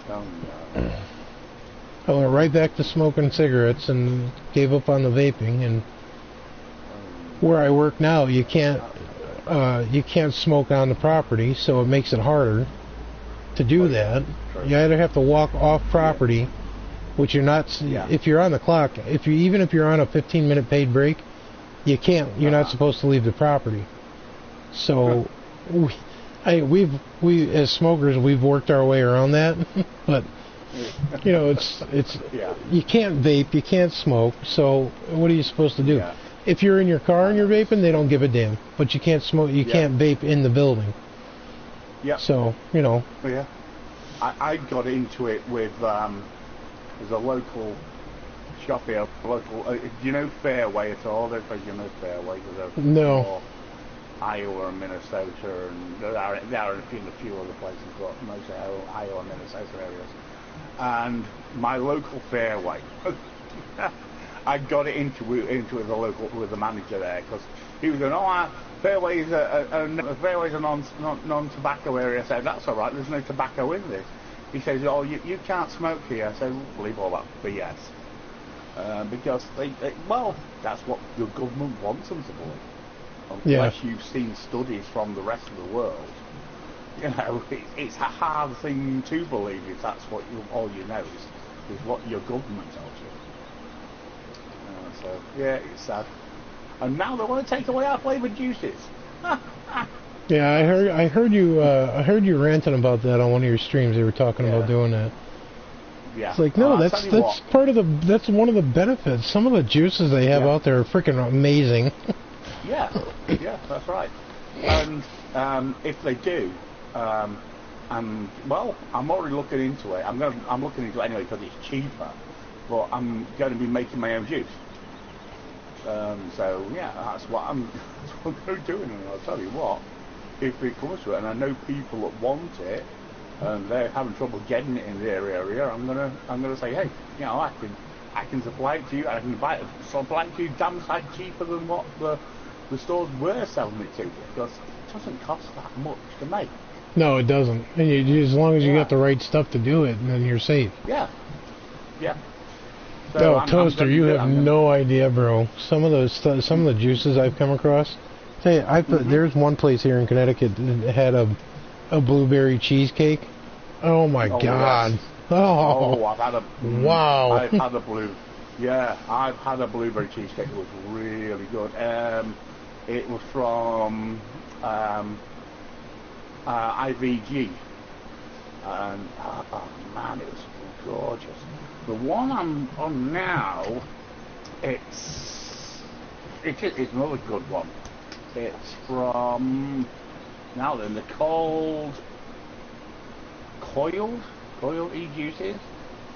[SPEAKER 2] Oh, no.
[SPEAKER 1] I went right back to smoking cigarettes and gave up on the vaping. And where I work now, you can't smoke on the property, so it makes it harder to do that. You either have to walk off property, which you're not. If you're on the clock, even if you're on a 15-minute paid break, you can't. You're not supposed to leave the property. So, we as smokers, we've worked our way around that, but you know, it's you can't vape, you can't smoke. So, what are you supposed to do?
[SPEAKER 2] Yeah.
[SPEAKER 1] If you're in your car and you're vaping, they don't give a damn. But you can't smoke. You can't vape in the building.
[SPEAKER 2] Yeah.
[SPEAKER 1] So, you know.
[SPEAKER 2] Yeah. I got into it with there's a local shop here, do you know Fairway at all? I don't think you know Fairway.
[SPEAKER 1] No.
[SPEAKER 2] Iowa and Minnesota, and there are a few other places, but mostly Iowa and Minnesota areas. And my local Fairway, I got it into with the manager there, because he was going, Fairway is a non-tobacco area. I said, that's all right, there's no tobacco in this. He says, you can't smoke here. I said, believe all that BS. Because that's what the government wants them to believe. Unless you've seen studies from the rest of the world, you know, it's a hard thing to believe if that's what all you know is what your government tells you. So yeah, it's sad. And now they want to take away our flavoured juices.
[SPEAKER 1] Yeah, I heard you ranting about that on one of your streams. They were talking about doing that.
[SPEAKER 2] Yeah.
[SPEAKER 1] It's like, no, that's one of the benefits. Some of the juices they have out there are freaking amazing.
[SPEAKER 2] Yeah, that's right. And if they do, I'm already looking into it. I'm looking into it anyway because it's cheaper. But I'm going to be making my own juice. So yeah, that's what I'm doing. And I'll tell you what, if it comes to it, and I know people that want it, and they're having trouble getting it in their area, I'm gonna say, hey, you know, I can supply it to you. I can supply it to you damn sight cheaper than what the stores were selling it to you, because it doesn't cost that much to make.
[SPEAKER 1] No, it doesn't. And as long as you got the right stuff to do it, then you're safe.
[SPEAKER 2] Yeah. So
[SPEAKER 1] Toaster, you have no idea, bro. Some of the juices I've come across. Hey, there's one place here in Connecticut that had a blueberry cheesecake. Oh my God!
[SPEAKER 2] Yes. I've had a
[SPEAKER 1] wow.
[SPEAKER 2] I've had a blueberry cheesecake. It was really good. It was from IVG, and man, it was gorgeous. The one I'm on now, it's another good one. It's from they're called coiled e-juices,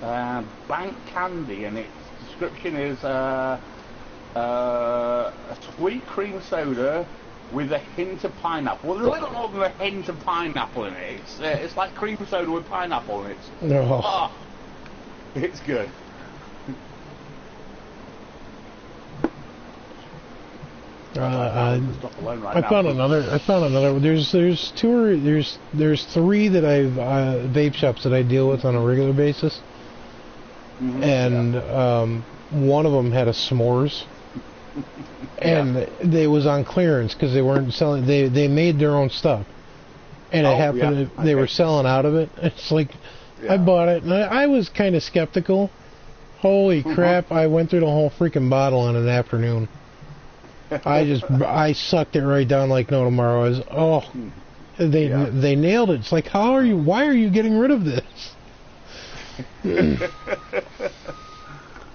[SPEAKER 2] bank candy, and its description is a sweet cream soda with a hint of pineapple. There's a little more than a hint of pineapple in it. It's like cream soda with pineapple in it.
[SPEAKER 1] No.
[SPEAKER 2] Oh, it's good.
[SPEAKER 1] I found another. There's three that I've vape shops that I deal with on a regular basis, and one of them had a s'mores, and they was on clearance because they weren't selling. They made their own stuff, and it happened. They were selling out of it. It's like I bought it, and I was kind of skeptical. Holy crap! I went through the whole freaking bottle in an afternoon. I sucked it right down like no tomorrow. They nailed it. It's like, why are you getting rid of this?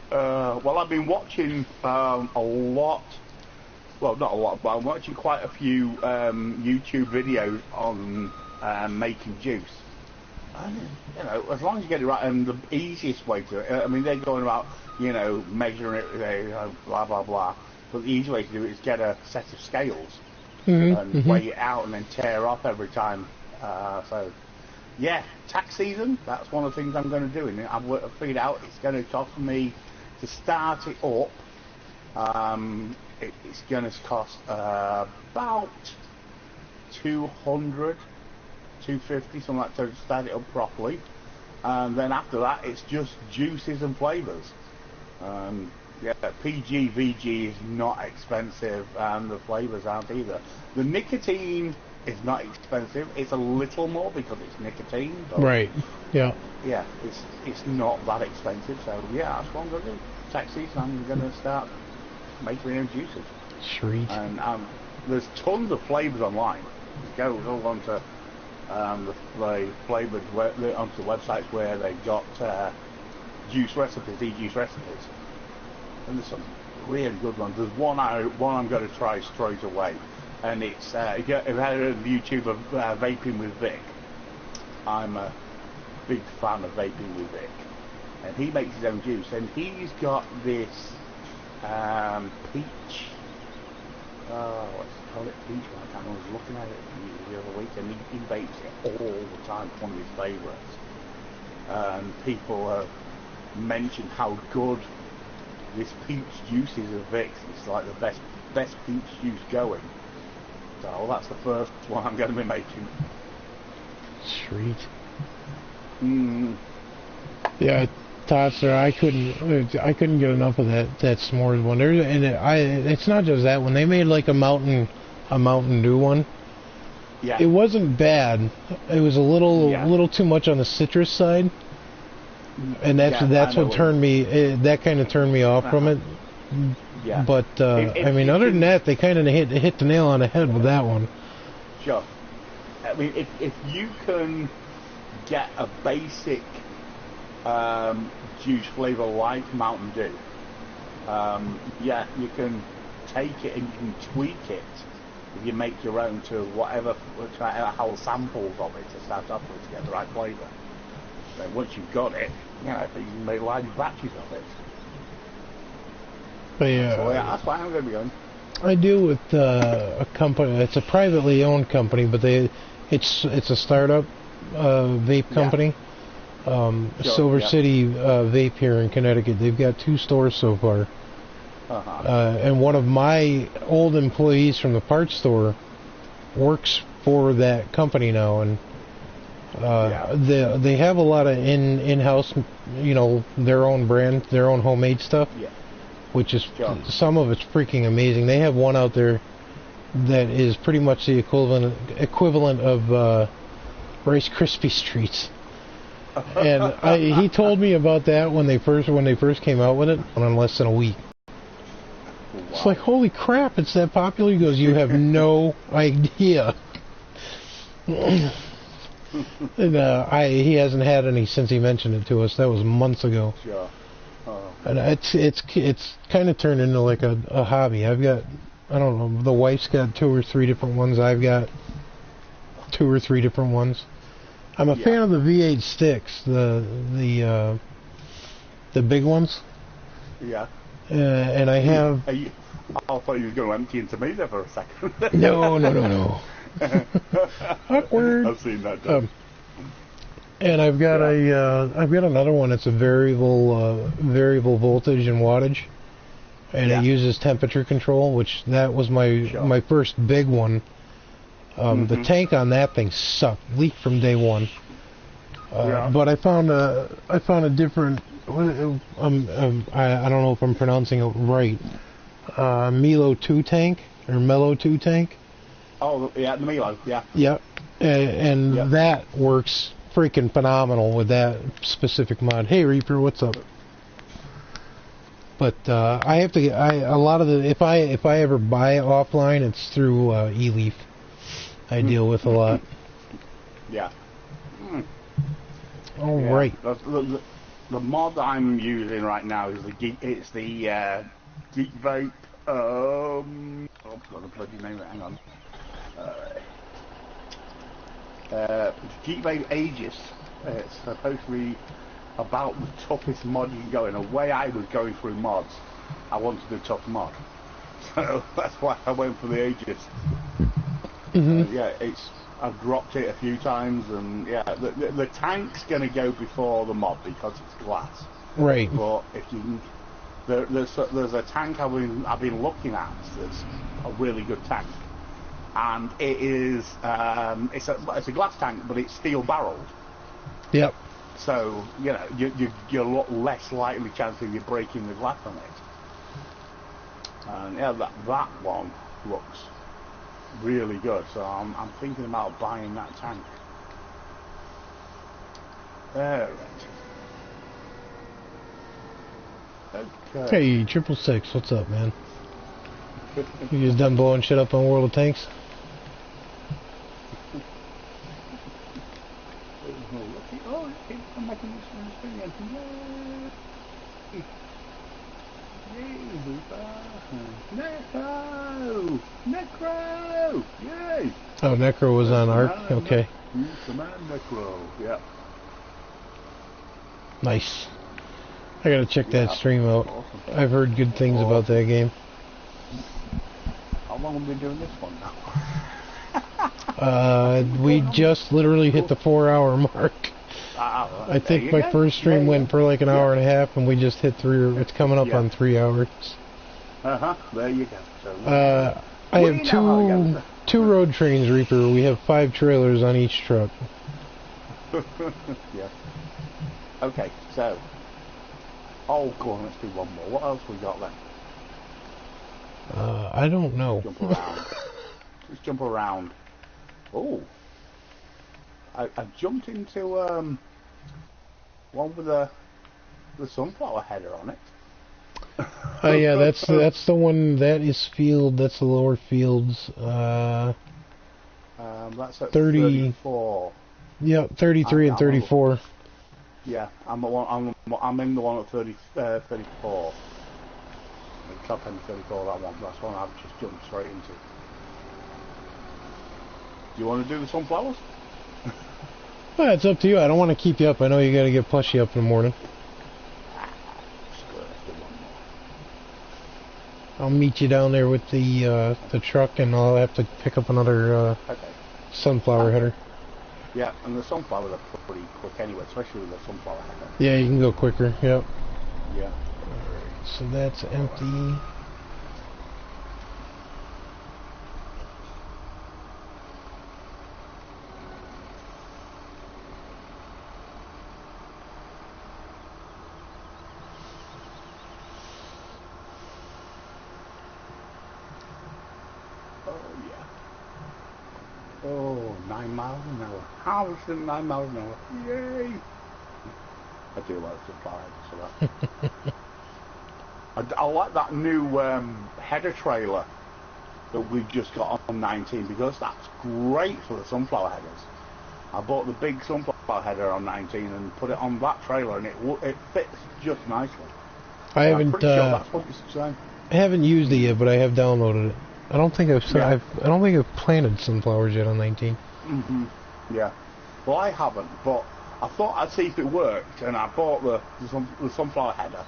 [SPEAKER 2] Well, I've been watching a lot. Well, not a lot, but I'm watching quite a few YouTube videos on making juice. And, you know, as long as you get it right, and the easiest way to it, I mean, they're going about, you know, measuring it, blah, blah, blah. But the easy way to do it is get a set of scales and weigh it out and then tear off every time. So, yeah, tax season, that's one of the things I'm going to do. And I've figured out it's going to cost me, to start it up, it's going to cost about 200, 250, something like that, to start it up properly. And then after that, it's just juices and flavours. Yeah, PG, VG is not expensive, and the flavours aren't either. The nicotine It's not expensive. It's a little more because it's nicotine. But
[SPEAKER 1] Right. Yeah.
[SPEAKER 2] yeah, it's not that expensive. So yeah, that's what I'm going to do. Taxis, I'm going to start making my own juices.
[SPEAKER 1] Sweet.
[SPEAKER 2] And there's tons of flavors online. Go onto the flavors onto websites where they've got juice recipes, e-juice recipes, and there's some really good ones. There's one I'm going to try straight away, and it's if you ever heard of YouTube of vaping with Vic. I'm a big fan of vaping with Vic, and he makes his own juice, and he's got this peach. What's it called? Peach one. I can't remember. I was looking at it the other week, and he vapes it all the time. It's one of his favourites. And people have mentioned how good this peach juice is of Vic's. It's like the best peach juice going. So that's the first one I'm going to be making.
[SPEAKER 1] Sweet.
[SPEAKER 2] Mm.
[SPEAKER 1] Yeah, Tosser, I couldn't get enough of that s'mores one. It's not just that one. They made like a Mountain Dew one.
[SPEAKER 2] Yeah.
[SPEAKER 1] It wasn't bad. It was a little too much on the citrus side, and that's what turned me. That kind of turned me off from it.
[SPEAKER 2] Yeah.
[SPEAKER 1] But I mean, other than that, they kind of hit the nail on the head with that one.
[SPEAKER 2] Sure. I mean, if you can get a basic juice flavor like Mountain Dew, yeah, you can take it and you can tweak it if you make your own to whatever whole samples of it to start off with to get the right flavor. Then once you've got it, you know, you can make large batches of it.
[SPEAKER 1] But yeah,
[SPEAKER 2] so yeah, that's why I'm going to be going.
[SPEAKER 1] I deal with a company. It's a privately owned company, but it's a startup vape company. Silver City Vape here in Connecticut. They've got 2 stores so far. And one of my old employees from the parts store works for that company now, and they have a lot of in-house, you know, their own brand, their own homemade stuff, which is some of it's freaking amazing. They have one out there that is pretty much the equivalent of Rice Krispie treats. And he told me about that when they first came out with it, in less than a week. Wow. It's like, holy crap, it's that popular? He goes, you have no idea. And he hasn't had any since he mentioned it to us. That was months ago.
[SPEAKER 2] Sure.
[SPEAKER 1] And it's kind of turned into like a hobby. I've got, I don't know, the wife's got 2 or 3 different ones. I've got 2 or 3 different ones. I'm a fan of the V8 sticks, the big ones.
[SPEAKER 2] Yeah.
[SPEAKER 1] And I have.
[SPEAKER 2] I thought you were going to empty into me there for a second.
[SPEAKER 1] No. Awkward.
[SPEAKER 2] I've seen that. Done.
[SPEAKER 1] And I've got I've got another one. It's a variable voltage and wattage, and it uses temperature control, which that was my first big one. The tank on that thing sucked, leaked from day one. But I found a different. I don't know if I'm pronouncing it right. Milo 2 tank or Mellow 2 tank.
[SPEAKER 2] Oh yeah, the Milo. Yeah.
[SPEAKER 1] Yep. And that works freaking phenomenal with that specific mod. Hey Reaper, what's up? But I have to get a lot of the if I ever buy offline, it's through eLeaf. I deal with a lot.
[SPEAKER 2] Yeah.
[SPEAKER 1] All right.
[SPEAKER 2] The mod I'm using right now is the Geek Vape. I've got the bloody name. Hang on. Geek Vape Aegis. It's supposed to be about the toughest mod you can go in. The way I was going through mods, I wanted a tough mod, so that's why I went for the Aegis. I've dropped it a few times, and the tank's going to go before the mod because it's glass.
[SPEAKER 1] Right.
[SPEAKER 2] But if you there's a tank I've been looking at that's a really good tank, and it is it's a glass tank, but it's steel barreled.
[SPEAKER 1] Yep.
[SPEAKER 2] So you're a lot less likely chance of you breaking the glass on it. And that one looks really good. So I'm thinking about buying that tank. Alright. Okay.
[SPEAKER 1] Hey, 666, what's up, man? You just done blowing shit up on World of Tanks?
[SPEAKER 2] Oh, I'm making this thing again. Necro! Necro! Yay!
[SPEAKER 1] Oh, Necro was on Arc? Okay.
[SPEAKER 2] The man Necro, yeah.
[SPEAKER 1] Nice. I gotta check that stream out. Awesome. I've heard good things about that game.
[SPEAKER 2] How long have we been doing this one now?
[SPEAKER 1] We just literally hit the 4-hour mark. I think my first stream went for like an hour and a half, and we just hit 3. It's coming up on 3 hours.
[SPEAKER 2] There you go. So,
[SPEAKER 1] I have two road trains, Reaper. We have 5 trailers on each truck.
[SPEAKER 2] Yeah. Okay, so. Oh, go on, let's do one more. What else we got then?
[SPEAKER 1] I don't know.
[SPEAKER 2] Jump around. Let's jump around. Oh. I've jumped into one with the sunflower header on it.
[SPEAKER 1] Oh yeah, that's the one. That is field. That's the lower fields.
[SPEAKER 2] That's at
[SPEAKER 1] 34. Yeah, 33 and 34.
[SPEAKER 2] Yeah, I'm in the one at 34. The top end 34. That one. That's one I've just jumped straight into. Do you want to do the sunflowers?
[SPEAKER 1] Well, it's up to you. I don't want to keep you up. I know you got to get pushy up in the morning. I'll meet you down there with the truck, and I'll have to pick up another sunflower header.
[SPEAKER 2] Yeah, and the sunflowers are pretty quick anyway, especially with the sunflower header.
[SPEAKER 1] Yeah, you can go quicker. Yep.
[SPEAKER 2] Yeah.
[SPEAKER 1] Alright, so that's empty.
[SPEAKER 2] Oh, 9 miles an hour. Harvesting 9 miles an hour. Yay! I do like sunflower headers for that. I like that new header trailer that we've just got on 19 because that's great for the sunflower headers. I bought the big sunflower header on 19 and put it on that trailer, and it fits just nicely.
[SPEAKER 1] I haven't.
[SPEAKER 2] Pretty sure that's what it's saying.
[SPEAKER 1] I haven't used it yet, but I have downloaded it. I don't think I've planted sunflowers yet on 19.
[SPEAKER 2] Yeah. Well, I haven't, but I thought I'd see if it worked, and I bought the sunflower header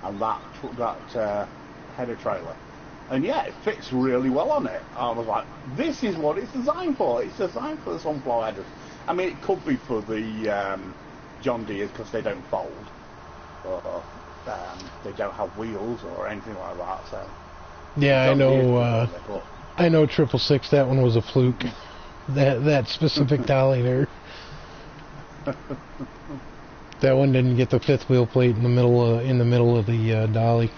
[SPEAKER 2] and that header trailer, and yeah, it fits really well on it. I was like, this is what it's designed for. It's designed for the sunflower headers. I mean, it could be for the John Deere's because they don't fold, or they don't have wheels or anything like that. So.
[SPEAKER 1] Yeah, I know. I know 666. That one was a fluke. That specific dolly there. That one didn't get the 5th wheel plate in the middle of the dolly.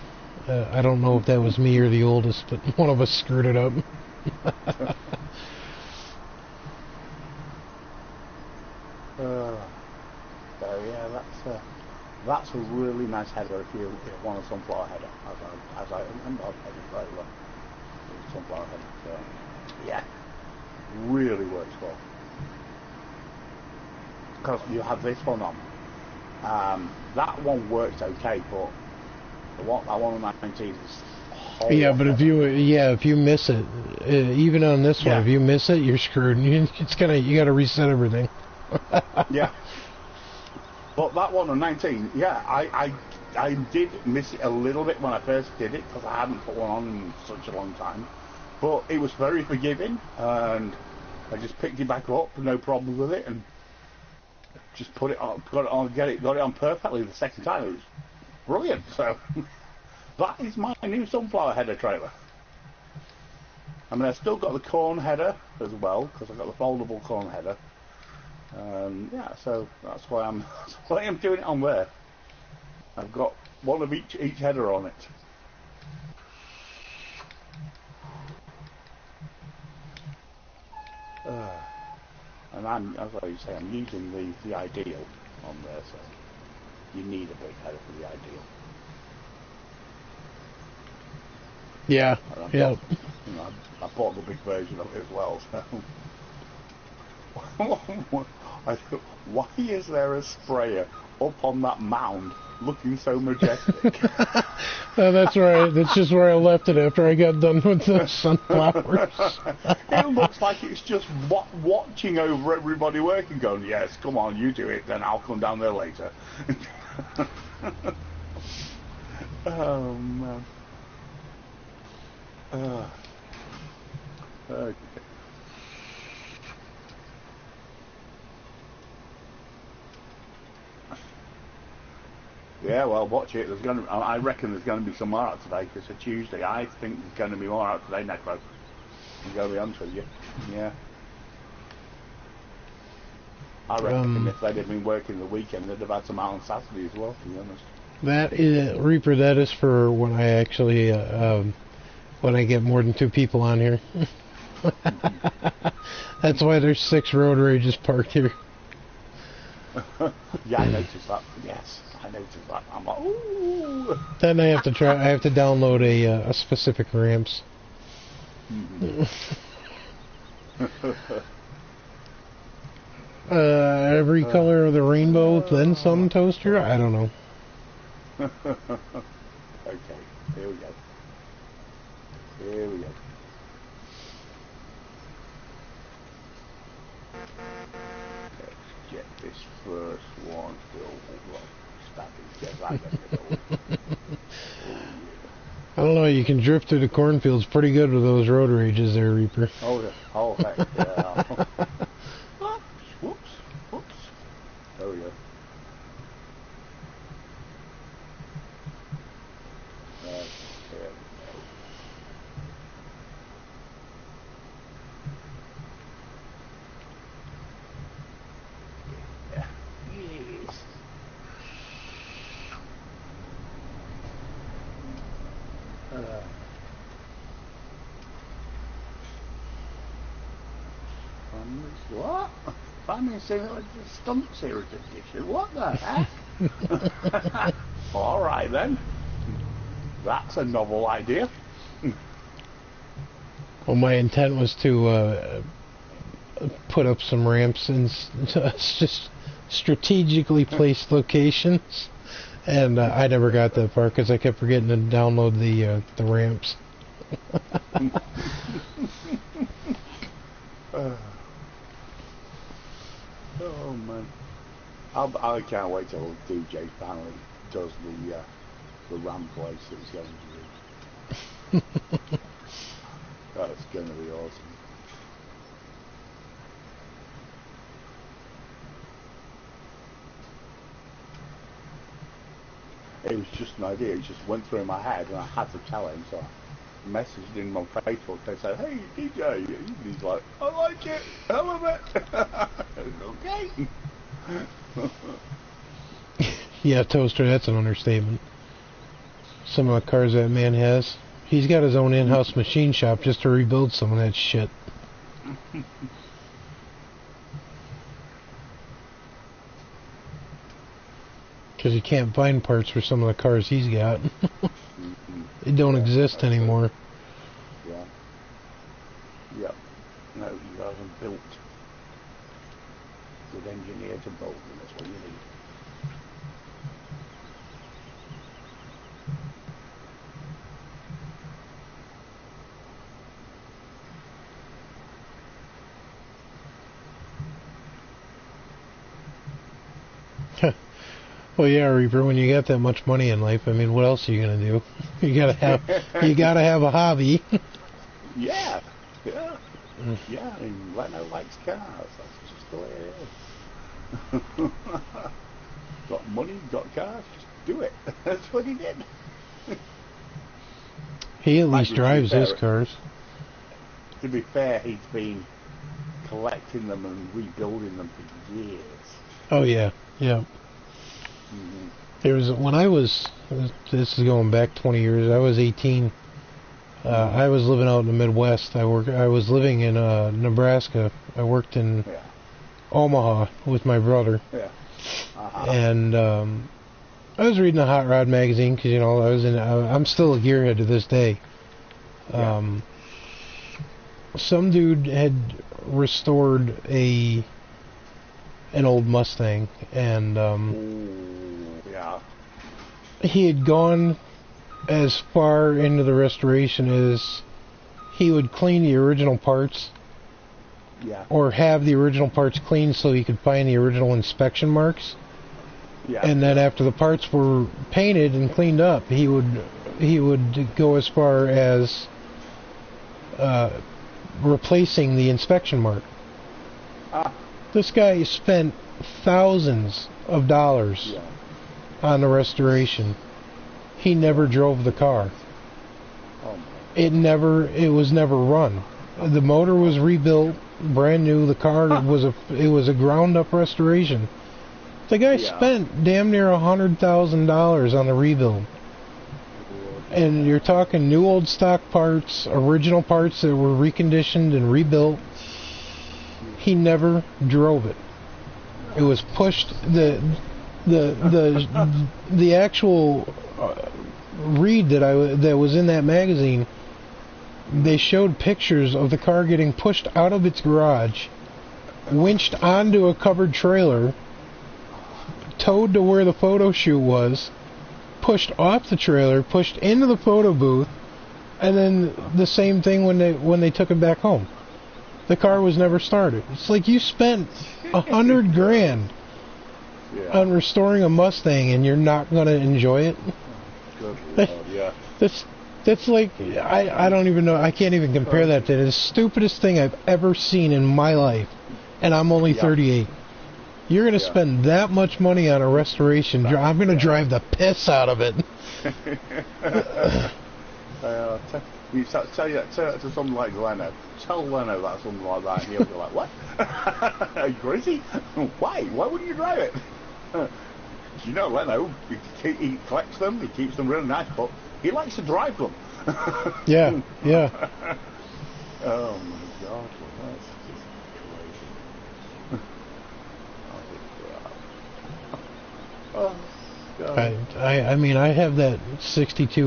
[SPEAKER 1] I don't know if that was me or the oldest, but one of us screwed it up.
[SPEAKER 2] So yeah, that's a really nice header if you want a sunflower header, as I remember, sunflower header. So yeah, really works well. Because you have this one on. That one works okay, but that one on 19 is horrible.
[SPEAKER 1] Yeah, but if you miss it, even on this one, if you miss it, you're screwed. You got to reset everything.
[SPEAKER 2] Yeah. But that one on 19, yeah, I did miss it a little bit when I first did it because I hadn't put one on in such a long time. But it was very forgiving, and I just picked it back up, no problem with it, and just put it on, got it on perfectly the second time. It was brilliant. So that is my new sunflower header trailer. I mean, I've still got the corn header as well because I've got the foldable corn header. Yeah, so that's why I'm doing it on there. I've got one of each header on it. And as I say, I'm using the ideal on there, so you need a big header for the ideal.
[SPEAKER 1] Yeah, yeah.
[SPEAKER 2] I bought the big version of it as well, so... I thought, why is there a sprayer up on that mound looking so majestic?
[SPEAKER 1] That's right. That's just where I left it after I got done with the sunflowers.
[SPEAKER 2] It looks like it's just watching over everybody working, going, yes, come on, you do it, then I'll come down there later. Oh, man. Okay. Yeah, well, watch it. I reckon there's going to be some more out today, because it's a Tuesday. I think there's going to be more out today, Necro. I'm going to be honest with you. Yeah. I reckon if they'd have been working the weekend, they'd have had some out on Saturday as well, to be honest.
[SPEAKER 1] That is, Reaper, that is for when I actually, when I get more than 2 people on here. That's why there's 6 road rages parked here.
[SPEAKER 2] Yeah, I noticed that. Yes, I noticed that. I'm like, ooh.
[SPEAKER 1] Then I have to download a specific ramps. Every color of the rainbow, then some, Toaster? I don't know.
[SPEAKER 2] Okay, here we go. Here we go. Let's get this first one filled. Get that going.
[SPEAKER 1] I don't know, you can drift through the cornfields pretty good with those road rages there, Reaper.
[SPEAKER 2] Oh, heck, yeah. Whoops. There we go. There we go. Yeah. Yes. What? Farmitts saying it was a stunt series edition. What the heck? All right then. That's a novel idea.
[SPEAKER 1] Well, my intent was to put up some ramps in just strategically placed locations, and I never got that part because I kept forgetting to download the ramps.
[SPEAKER 2] Oh man, I can't wait till DJ finally does the ramp place that he's going to do. That's going to be awesome. It was just an idea. It just went through my head, and I had to tell him. So I messaged him on Facebook. They said, "Hey DJ," and he's like, "I like it. I love it." Okay.
[SPEAKER 1] Yeah, Toaster, that's an understatement. Some of the cars that man has. He's got his own in-house machine shop just to rebuild some of that shit. Because you can't find parts for some of the cars he's got. They don't exist anymore.
[SPEAKER 2] Yeah. Yep. No, he hasn't built. Good engineer to build them, that's what you need.
[SPEAKER 1] Well, yeah, Reaper. When you got that much money in life, I mean, what else are you gonna do? You gotta have a hobby.
[SPEAKER 2] Yeah. Yeah. Yeah. I mean, Leno likes cars. That's just the way it is. Got money, got cars. Just do it. That's what he did.
[SPEAKER 1] He at least drives his cars.
[SPEAKER 2] To be fair, he's been collecting them and rebuilding them for years.
[SPEAKER 1] Oh yeah, yeah. There was when I was. This is going back 20 years. I was 18. I was living out in the Midwest. I was living in Nebraska. I worked in Omaha with my brother.
[SPEAKER 2] Yeah.
[SPEAKER 1] And I was reading a hot rod magazine because, you know, I'm still a gearhead to this day. Some dude had restored an old Mustang, and he had gone as far into the restoration as he would clean the original parts, or have the original parts cleaned so he could find the original inspection marks. And then after the parts were painted and cleaned up, he would go as far as replacing the inspection mark. This guy spent thousands of dollars on the restoration. He never drove the car. It was never run. The motor was rebuilt, brand new. The car was a ground up restoration. The guy spent damn near $100,000 on the rebuild. And you're talking new old stock parts, original parts that were reconditioned and rebuilt. He never drove it. It was pushed. The actual read that was in that magazine, they showed pictures of the car getting pushed out of its garage, winched onto a covered trailer, towed to where the photo shoot was, pushed off the trailer, pushed into the photo booth, and then the same thing when they took it back home. The car was never started. It's like you spent $100,000 on restoring a Mustang and you're not going to enjoy it.
[SPEAKER 2] Good Lord, yeah.
[SPEAKER 1] That's like, I don't even know, I can't even compare that to the stupidest thing I've ever seen in my life, and I'm only 38. You're going to spend that much money on a restoration. I'm going to drive the piss out of it.
[SPEAKER 2] You tell that to someone like Leno. Tell Leno that something like that, and he'll be like, "What? Are you crazy? Why? Why wouldn't you drive it?" You know, Leno, he collects them, he keeps them really nice, but he likes to drive them.
[SPEAKER 1] Yeah.
[SPEAKER 2] Oh my God, that's just crazy. Oh God.
[SPEAKER 1] I mean, I have that 62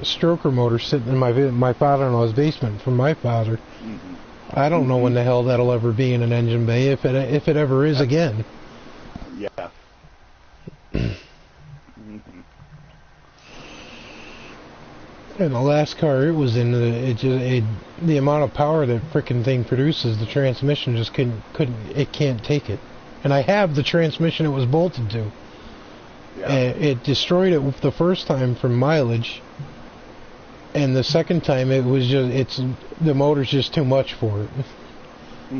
[SPEAKER 1] stroker motor sitting in my father-in-law's basement from my father. I don't know when the hell that'll ever be in an engine bay, if it ever is again.
[SPEAKER 2] Yeah.
[SPEAKER 1] And the last car it was in, the amount of power that frickin' thing produces, the transmission just can't take it. And I have the transmission it was bolted to. It destroyed it the first time from mileage, and the second time it was the motor's just too much for it.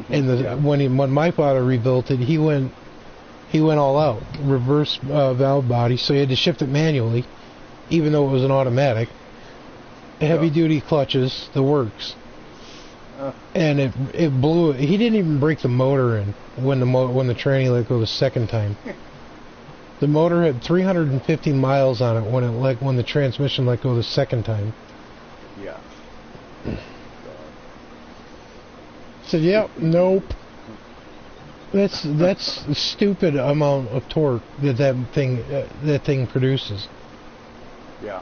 [SPEAKER 1] And when my father rebuilt it, he went all out, reverse valve body, so he had to shift it manually, even though it was an automatic. Heavy duty clutches, the works. And it blew it. He didn't even break the motor in when the tranny let go the second time. The motor had 350 miles on it when the transmission let go the second time.
[SPEAKER 2] Yeah.
[SPEAKER 1] So nope. That's a stupid amount of torque that thing produces.
[SPEAKER 2] Yeah.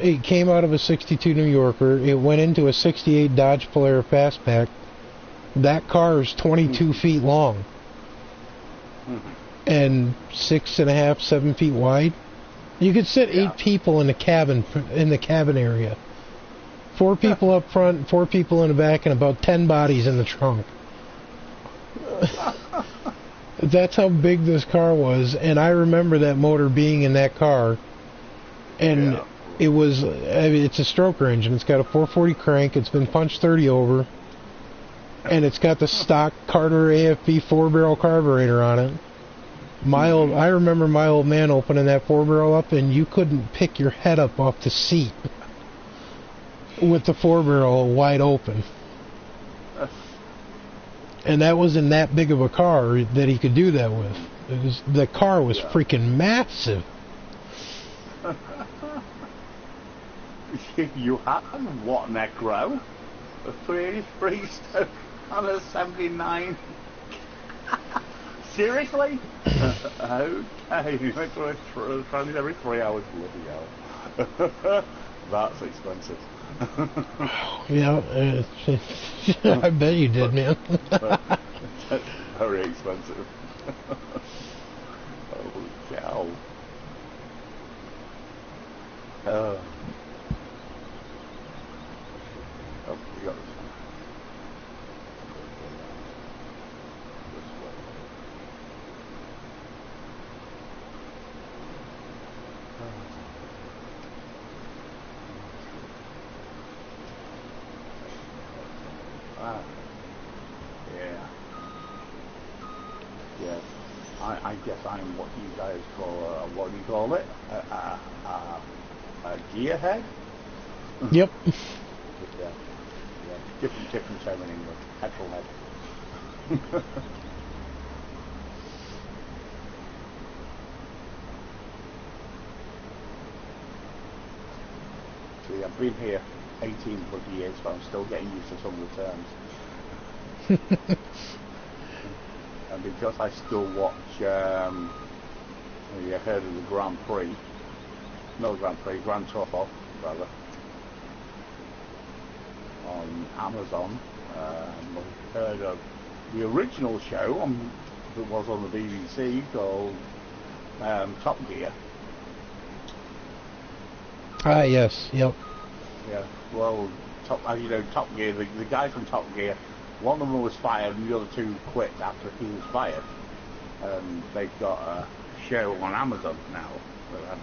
[SPEAKER 1] It came out of a 62 New Yorker. It went into a 68 Dodge Polara Fastback. That car is 22 feet long. And 6.5, 7 feet wide. You could sit 8 people in the cabin area. 4 people up front, 4 people in the back, and about 10 bodies in the trunk. That's how big this car was, and I remember that motor being in that car. And it's a stroker engine. It's got a 440 crank. It's been punched 30 over, and it's got the stock Carter AFB 4-barrel carburetor on it. I remember my old man opening that 4-barrel up, and you couldn't pick your head up off the seat with the 4-barrel wide open. And that wasn't that big of a car that he could do that with. The car was freaking massive.
[SPEAKER 2] You have what, Necro? A pretty stone. on a 79. Seriously? Okay, you make sure I try it every 3 hours, bloody hell. That's expensive.
[SPEAKER 1] Yeah, I bet you did, man.
[SPEAKER 2] Very expensive. Holy cow. Oh, we got this one. This way. Yeah. Yeah. I guess I'm what you guys call, what do you call it? A gearhead?
[SPEAKER 1] Yep.
[SPEAKER 2] Yeah. Yeah. Different term in English. Petrol head. See, I've been here 18 bloody years, but I'm still getting used to some of the terms. And because I still watch, you heard of the Grand Prix? No Grand Prix, Grand Tour, rather. On Amazon. I've heard of the original show that was on the BBC called Top Gear.
[SPEAKER 1] Ah, yes, yep.
[SPEAKER 2] Yeah, well, as you know, Top Gear, the guy from Top Gear, one of them was fired and the other two quit after he was fired. And they've got a show on Amazon now.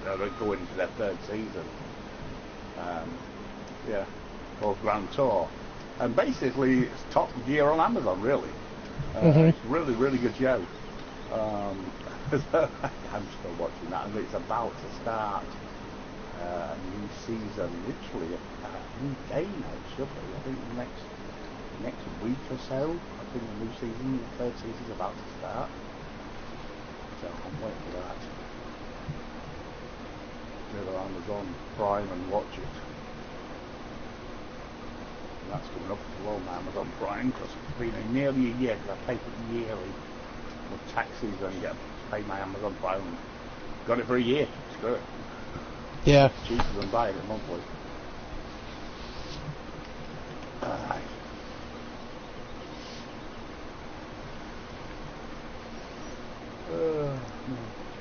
[SPEAKER 2] They're going into their 3rd season. Yeah, called Grand Tour. And basically, it's Top Gear on Amazon, really. It's a really, really good show. I'm still watching that, and it's about to start a new season, literally any day now, should be. I think next week or so. I think the new season, the 3rd season, is about to start. So I'm waiting for that. Go to Amazon Prime and watch it. And that's coming up as well on Amazon Prime, because it's been nearly a year, because I pay for it yearly with tax season and get to pay my Amazon Prime. And got it for a year. Screw it.
[SPEAKER 1] Yeah.
[SPEAKER 2] It's cheaper than buying it monthly.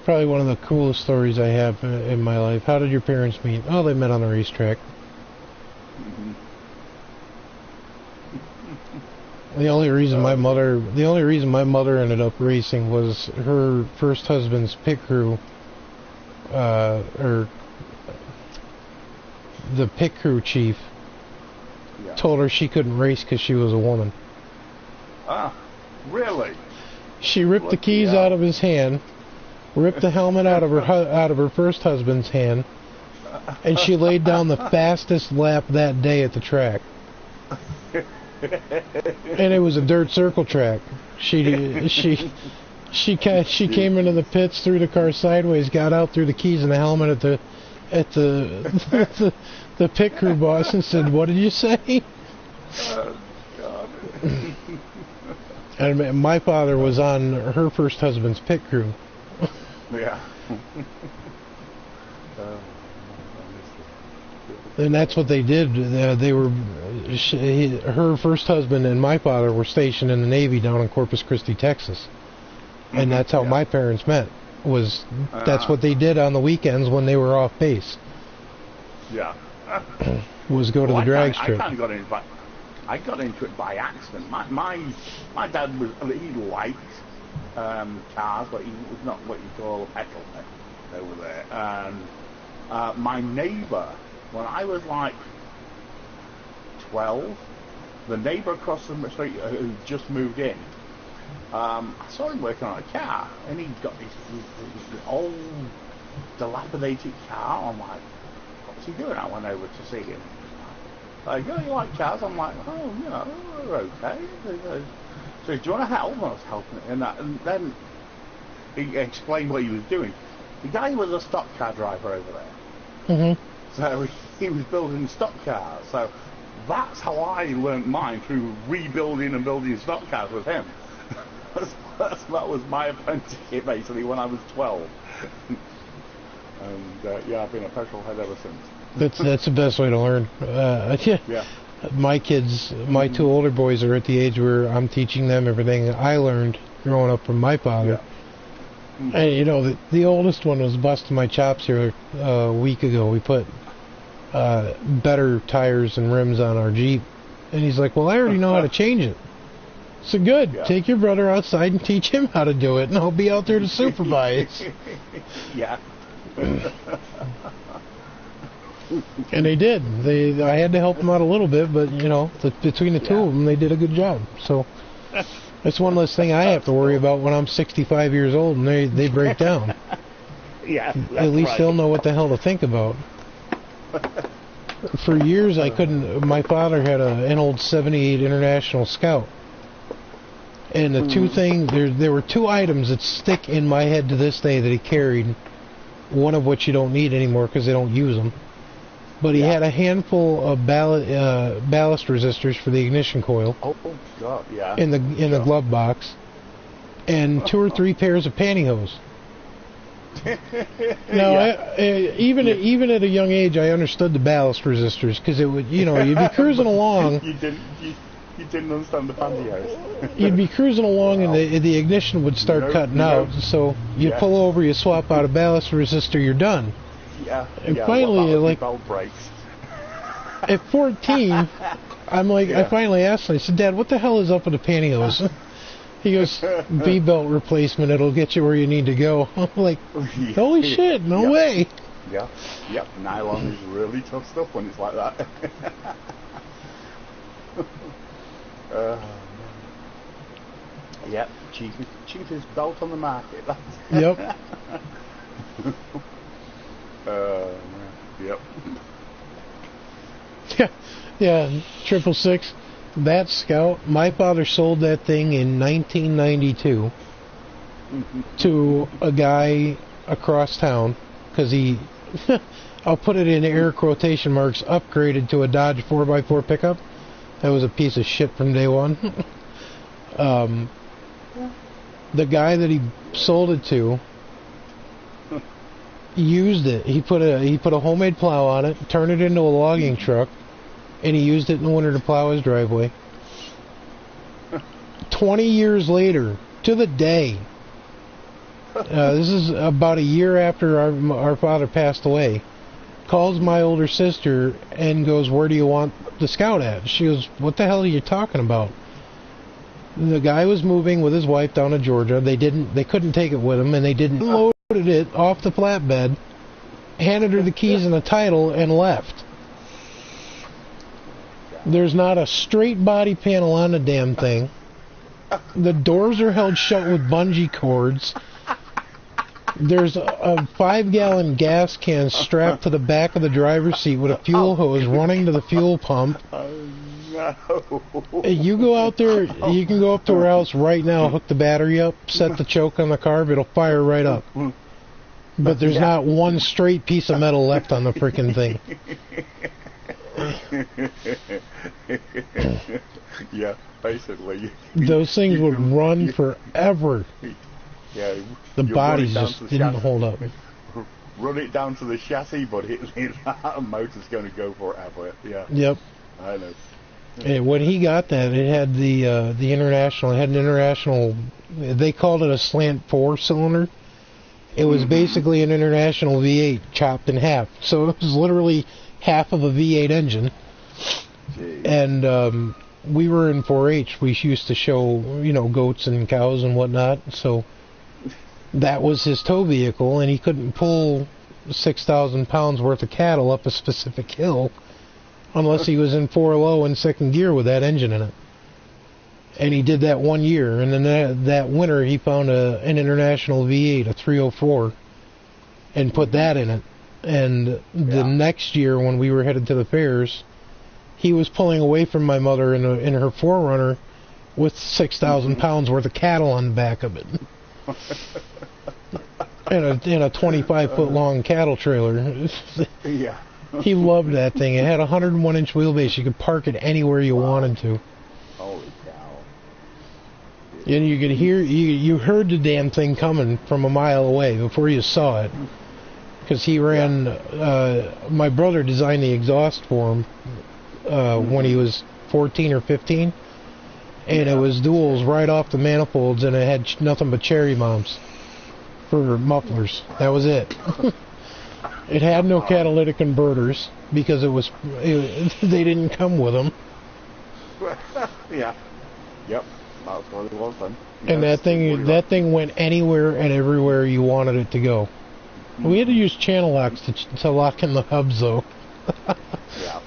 [SPEAKER 1] Probably one of the coolest stories I have in my life. How did your parents meet? Oh, they met on the racetrack. The only reason my mother ended up racing was her first husband's pit crew, or the pit crew chief, told her she couldn't race because she was a woman.
[SPEAKER 2] Ah, really?
[SPEAKER 1] She ripped the keys out of his hand, ripped the helmet out of her first husband's hand, and she laid down the fastest lap that day at the track. And it was a dirt circle track. She came into the pits, threw the car sideways, got out, threw the keys and the helmet at the pit crew boss, and said, "What did you say?"
[SPEAKER 2] Oh, God.
[SPEAKER 1] And my father was on her first husband's pit crew.
[SPEAKER 2] Yeah.
[SPEAKER 1] And that's what they did. They were, her first husband and my father were stationed in the Navy down in Corpus Christi, Texas, and that's how my parents met. That's what they did on the weekends when they were off base.
[SPEAKER 2] Yeah.
[SPEAKER 1] Was go to the drag strip.
[SPEAKER 2] I got into it by accident. My dad he liked cars, but he was not what you call a petrol head over there. And my neighbour, when I was like 12, the neighbour across the street who just moved in, I saw him working on a car, and he'd got this old dilapidated car. I'm like, what's he doing? I went over to see him. Like, oh, you like cars? I'm like, oh, you know, we're okay. So, do you want to help? I was helping him, and then he explained what he was doing. The guy was a stock car driver over there. So he was building stock cars. So that's how I learnt mine, through rebuilding and building stock cars with him. That was my apprenticeship basically when I was 12. And yeah, I've been a petrol head ever since.
[SPEAKER 1] That's the best way to learn.
[SPEAKER 2] Yeah.
[SPEAKER 1] My kids, my two older boys are at the age where I'm teaching them everything I learned growing up from my father. Yeah. And you know, the oldest one was busting my chops here a week ago. We put better tires and rims on our Jeep, and he's like, "Well, I already know how to change it." So good. Yeah. Take your brother outside and teach him how to do it, and I'll be out there to supervise.
[SPEAKER 2] Yeah.
[SPEAKER 1] And they did. I had to help them out a little bit, but you know, between the two of them, they did a good job. So that's one less thing I have to worry about when I'm 65 years old and they break down.
[SPEAKER 2] Yeah.
[SPEAKER 1] At least they'll know what the hell to think about. For years, I couldn't. My father had an old '78 International Scout, and the two things there were two items that stick in my head to this day that he carried. One of which you don't need anymore because they don't use them. But he had a handful of ballast resistors for the ignition coil.
[SPEAKER 2] Oh God, yeah.
[SPEAKER 1] In the glove box, and 2 or 3 pairs of pantyhose. Now, even at a young age, I understood the ballast resistors because it would, you know, you'd be cruising along.
[SPEAKER 2] You didn't understand the pantyhose.
[SPEAKER 1] You'd be cruising along, and the ignition would start cutting out. So you pull over, you swap out a ballast resistor, you're done.
[SPEAKER 2] Yeah.
[SPEAKER 1] And finally, like
[SPEAKER 2] belt brakes.
[SPEAKER 1] At 14, I'm like, I finally asked him. I said, "Dad, what the hell is up with the pantyhose?" He goes, "V-belt replacement. It'll get you where you need to go." I'm like, holy shit, no way.
[SPEAKER 2] Yeah. Yep. Nylon is really tough stuff when it's like that. Yep, cheapest belt on the market.
[SPEAKER 1] Yep.
[SPEAKER 2] Yep.
[SPEAKER 1] Yeah, 666. That Scout, my father sold that thing in 1992 to a guy across town because he, I'll put it in air quotation marks, upgraded to a Dodge 4x4 pickup. That was a piece of shit from day one. The guy that he sold it to used it. He put a homemade plow on it, turned it into a logging truck, and he used it in the winter to plow his driveway. 20 years later, to the day, this is about a year after our father passed away, calls my older sister and goes, "Where do you want the Scout at?" She goes, "What the hell are you talking about?" The guy was moving with his wife down to Georgia. They couldn't take it with them, and they didn't. Loaded it off the flatbed, handed her the keys and the title, and left. There's not a straight body panel on the damn thing. The doors are held shut with bungee cords. There's a 5-gallon gas can strapped to the back of the driver's seat with a fuel hose running to the fuel pump.
[SPEAKER 2] No.
[SPEAKER 1] You go out there, you can go up to her house right now, hook the battery up, set the choke on the carb, it'll fire right up. But there's not one straight piece of metal left on the frickin' thing.
[SPEAKER 2] Yeah, basically.
[SPEAKER 1] Those things would run forever.
[SPEAKER 2] Yeah,
[SPEAKER 1] the bodies just didn't hold up.
[SPEAKER 2] Run it down to the chassis, but that motor's going to go forever. Yeah.
[SPEAKER 1] Yep.
[SPEAKER 2] I know.
[SPEAKER 1] And when he got that, it had the international. It had an international. They called it a slant 4-cylinder. It was basically an international V8 chopped in half. So it was literally half of a V8 engine.
[SPEAKER 2] Jeez.
[SPEAKER 1] And we were in 4-H. We used to show, goats and cows and whatnot. So that was his tow vehicle, and he couldn't pull 6,000 pounds worth of cattle up a specific hill unless he was in 4-low and second gear with that engine in it. And he did that 1 year, and then that winter he found an international V8, a 304, and put that in it. And the next year, when we were headed to the fairs, he was pulling away from my mother in her 4Runner with 6,000 pounds worth of cattle on the back of it. In a 25-foot long cattle trailer.
[SPEAKER 2] Yeah.
[SPEAKER 1] He loved that thing. It had a 101-inch wheelbase. You could park it anywhere you wanted to.
[SPEAKER 2] Holy cow.
[SPEAKER 1] And you could hear, you heard the damn thing coming from a mile away before you saw it. Because he ran, my brother designed the exhaust for him when he was 14 or 15. And it was duals right off the manifolds, and it had nothing but cherry bombs for mufflers. That was it. It had no catalytic converters because they didn't come with them.
[SPEAKER 2] Yeah. Yep. That was one of the fun.
[SPEAKER 1] And that thing went anywhere and everywhere you wanted it to go. We had to use channel locks to lock in the hubs, though.
[SPEAKER 2] Yeah.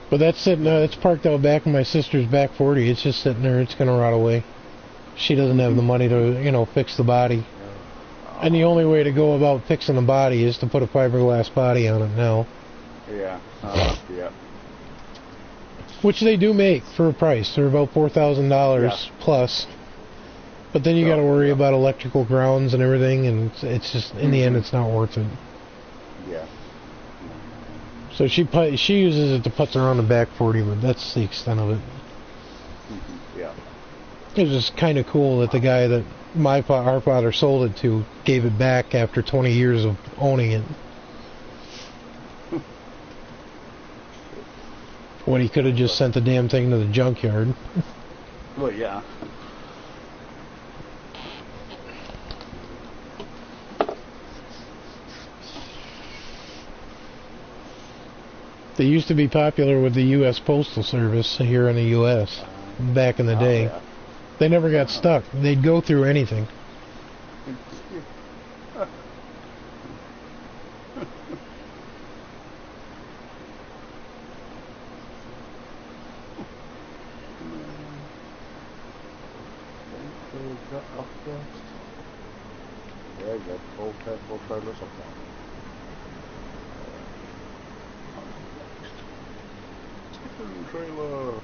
[SPEAKER 1] But that's sitting. It's parked out back in my sister's back 40. It's just sitting there. It's gonna rot away. She doesn't have the money to, fix the body. And the only way to go about fixing the body is to put a fiberglass body on it now.
[SPEAKER 2] Yeah. Yeah.
[SPEAKER 1] Which they do make for a price. They're about $4,000 plus. But then you got to worry about electrical grounds and everything, and it's just in the end, it's not worth it.
[SPEAKER 2] Yeah.
[SPEAKER 1] So she uses it to putz around the back 40, but that's the extent of it.
[SPEAKER 2] Yeah.
[SPEAKER 1] It was just kind of cool that the guy that our father sold it to gave it back after 20 years of owning it. When he could have just sent the damn thing to the junkyard.
[SPEAKER 2] Well, yeah.
[SPEAKER 1] They used to be popular with the U.S. Postal Service here in the U.S. back in the day.
[SPEAKER 2] Yeah.
[SPEAKER 1] They never got stuck. They'd go through anything.
[SPEAKER 2] There you go. Full trailer supply. Trailer.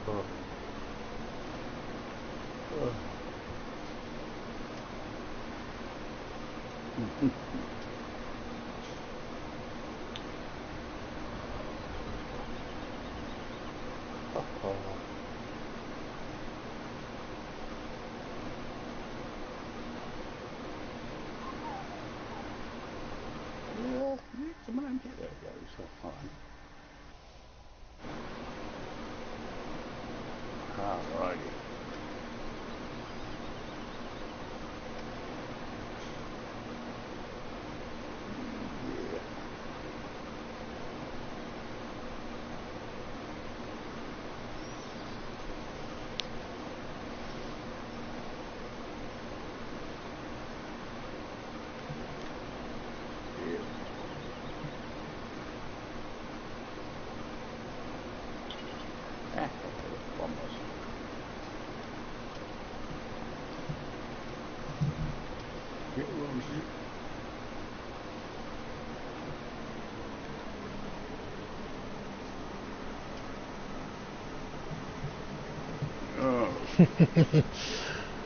[SPEAKER 2] Alrighty.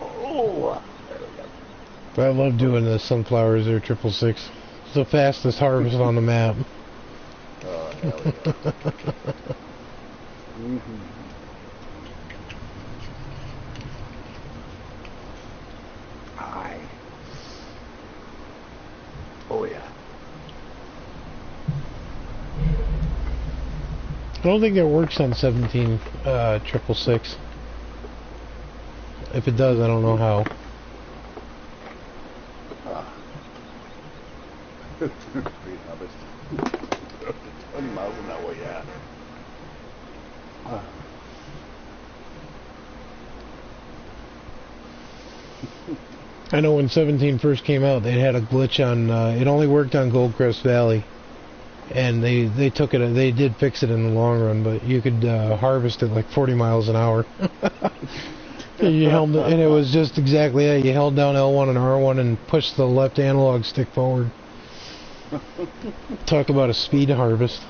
[SPEAKER 2] Oh,
[SPEAKER 1] But I love doing the sunflowers there, 666. It's the fastest harvest on the map.
[SPEAKER 2] oh, hell yeah. Hi. Oh, yeah.
[SPEAKER 1] I don't think that works on 17 666. If it does, I don't know how.
[SPEAKER 2] 20 miles an hour, yeah.
[SPEAKER 1] I know when 17 first came out, they had a glitch on. It only worked on Goldcrest Valley, and they took it. They did fix it in the long run, but you could harvest it like 40 miles an hour. You held, and it was just exactly it. You held down L1 and R1 and pushed the left analog stick forward. Talk about a speed harvest.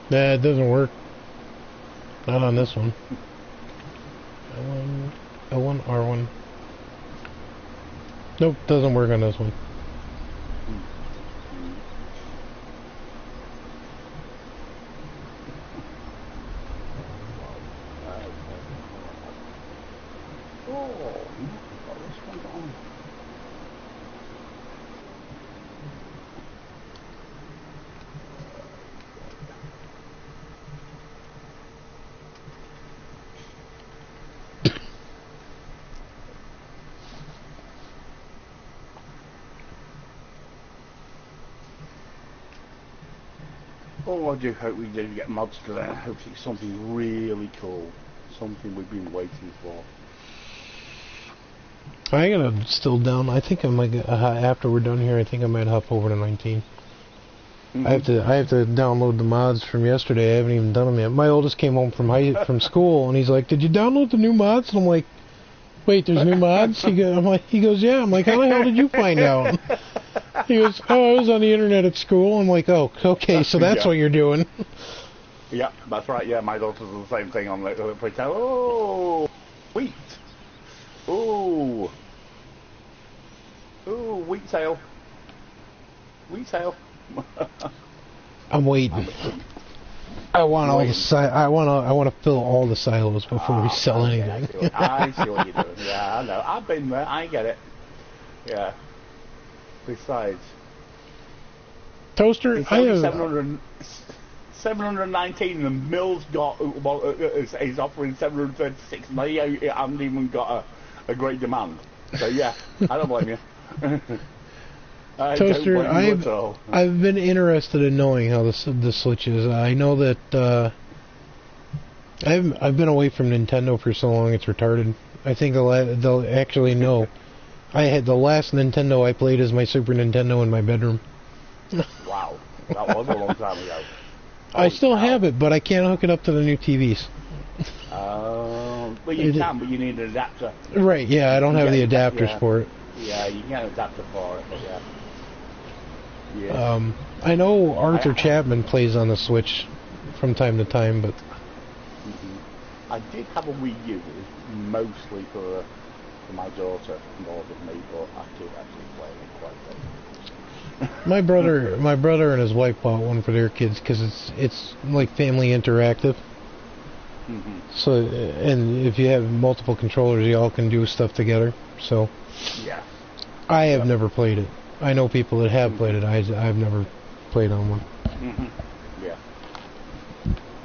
[SPEAKER 1] Nah, it doesn't work. Not on this one. L1, R1. Nope, doesn't work on this one.
[SPEAKER 2] Oh, I do hope we do get mods to that. I hope it's something really cool. Something we've been waiting for.
[SPEAKER 1] I gotta still down. I think I might after we're done here. I think I might hop over to 19. I have to download the mods from yesterday. I haven't even done them yet. My oldest came home from school and he's like, "Did you download the new mods?" And I'm like, "Wait, there's new mods?" He goes, "Yeah." I'm like, "How the hell did you find out?" He goes, "Oh, I was on the internet at school." I'm like, "Oh, okay, so that's what you're doing."
[SPEAKER 2] Yeah, that's right. Yeah, my daughter does the same thing on the playtime. Oh, wheat. Ooh. Ooh, wheat tail. Wheat tail.
[SPEAKER 1] I'm waiting. I want all the I want to fill all the silos before we sell anything.
[SPEAKER 2] I see what you're doing. Yeah, I know. I've been there. I get it. Yeah. Besides,
[SPEAKER 1] toaster.
[SPEAKER 2] It's only 719, and Mill's got is offering 736. And I haven't even got a great demand. So yeah, I don't blame you.
[SPEAKER 1] Toaster, I've been interested in knowing how the Switch is. I know that I've been away from Nintendo for so long it's retarded. I think they'll actually know. I had the last Nintendo I played is my Super Nintendo in my bedroom.
[SPEAKER 2] Wow, that was a long time ago.
[SPEAKER 1] I still have it, but I can't hook it up to the new TVs.
[SPEAKER 2] Well, you can, but you need an adapter.
[SPEAKER 1] Right? Yeah, I don't have the adapters for it.
[SPEAKER 2] Yeah, you can get an adapter for it, but yeah. Yeah.
[SPEAKER 1] I know Arthur Chapman plays on the Switch from time to time, but
[SPEAKER 2] I did have a Wii U, mostly for my daughter more than me, but I do actually play it quite a bit.
[SPEAKER 1] my brother and his wife bought one for their kids because it's like family interactive. So, and if you have multiple controllers, you all can do stuff together. So,
[SPEAKER 2] yeah.
[SPEAKER 1] I have never played it. I know people that have played it. I've never played on one.
[SPEAKER 2] Yeah.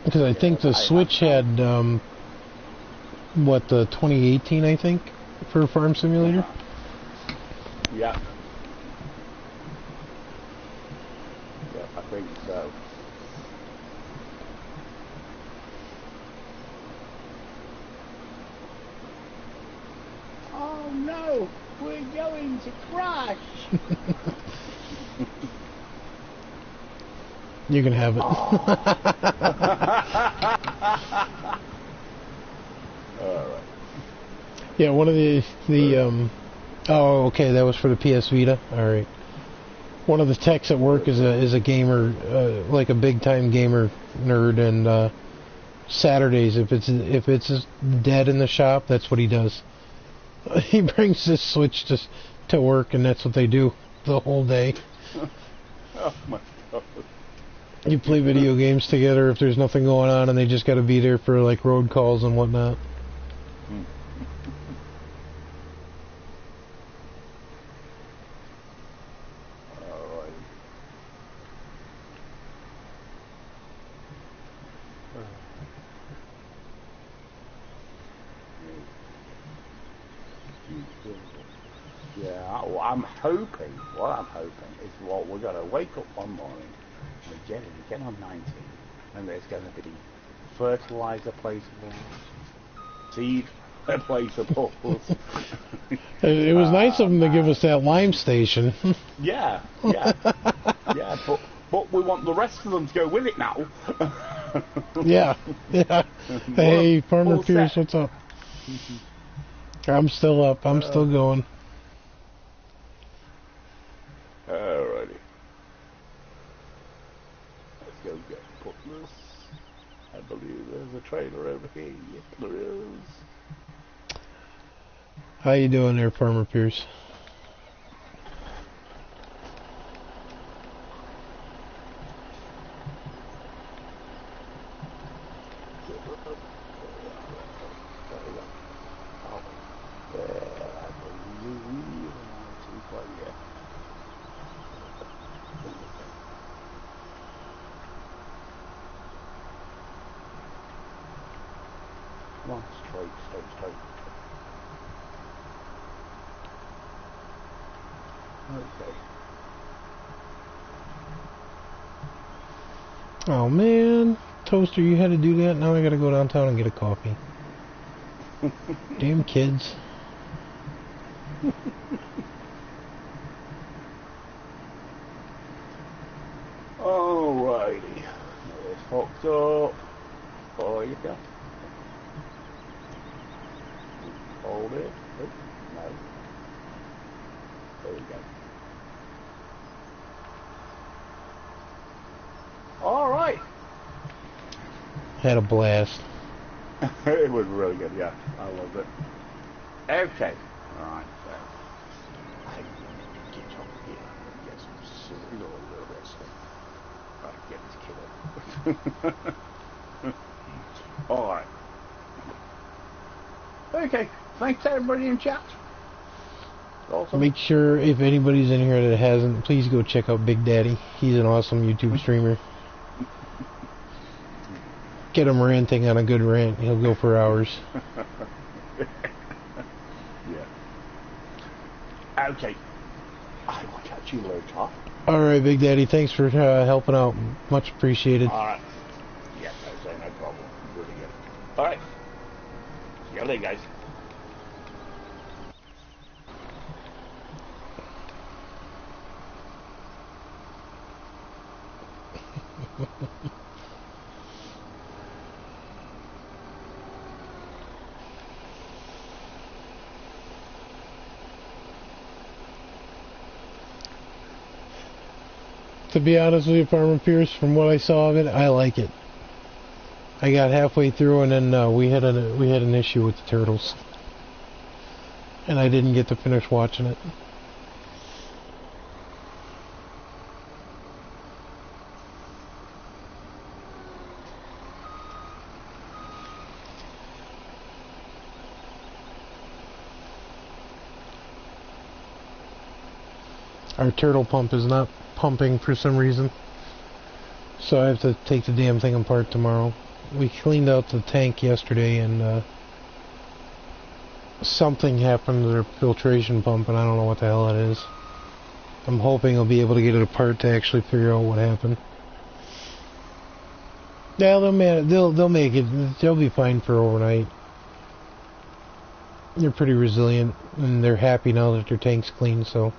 [SPEAKER 1] Because I think the Switch had the 2018, I think, for Farm Simulator.
[SPEAKER 2] Yeah. Yeah, I think so. Oh no, we're going to crash.
[SPEAKER 1] You can have it.
[SPEAKER 2] Alright.
[SPEAKER 1] Yeah, one of the oh, okay, that was for the PS Vita. All right. One of the techs at work is a gamer, like a big time gamer nerd, and Saturdays if it's dead in the shop, that's what he does. He brings this Switch to work, and that's what they do the whole day.
[SPEAKER 2] Oh my god.
[SPEAKER 1] You play video games together if there's nothing going on, and they just got to be there for like road calls and whatnot.
[SPEAKER 2] Yeah, well, I'm hoping is what we're going to wake up one morning and get on 19, and there's going to be fertilizer placeables, seed placeables.
[SPEAKER 1] It was nice of them to give us that lime station.
[SPEAKER 2] Yeah, but we want the rest of them to go with it now.
[SPEAKER 1] Yeah. Hey, Farmer Pierce, what's up? I'm still up. I'm still going.
[SPEAKER 2] Alrighty. Let's go Christmas. I believe there's a trailer over here. Yes, there is.
[SPEAKER 1] How you doing there, Farmer Pierce?
[SPEAKER 2] Come on, straight. Okay.
[SPEAKER 1] Oh man, Toaster, you had to do that. Now I gotta go downtown and get a coffee. Damn kids.
[SPEAKER 2] Alrighty. It's hooked up. Oh, you go. Hold it. Oh, no. There we go. Alright.
[SPEAKER 1] Had a blast.
[SPEAKER 2] It was really good, yeah. I loved it. Okay. Alright, so I get up here and get some cereal and the rest of it. Right, get this kid up. Alright. Okay. Thanks to everybody in chat. Awesome.
[SPEAKER 1] Make sure if anybody's in here that hasn't, please go check out Big Daddi. He's an awesome YouTube streamer. Get him ranting on a good rant. He'll go for hours.
[SPEAKER 2] Yeah. Okay. I will catch you later.
[SPEAKER 1] Alright, Big Daddy. Thanks for helping out. Much appreciated.
[SPEAKER 2] Alright. Yeah, no problem. Really good. Alright. See you later, guys.
[SPEAKER 1] To be honest with you, Farmer Pierce, from what I saw of it, I like it. I got halfway through and then we had an issue with the turtles, and I didn't get to finish watching it. Our turtle pump is not pumping for some reason, so I have to take the damn thing apart tomorrow. We cleaned out the tank yesterday and something happened to their filtration pump, and I don't know what the hell it is. I'm hoping I'll be able to get it apart to actually figure out what happened. Yeah, they'll make it. They'll be fine for overnight. They're pretty resilient, and they're happy now that their tank's clean, so...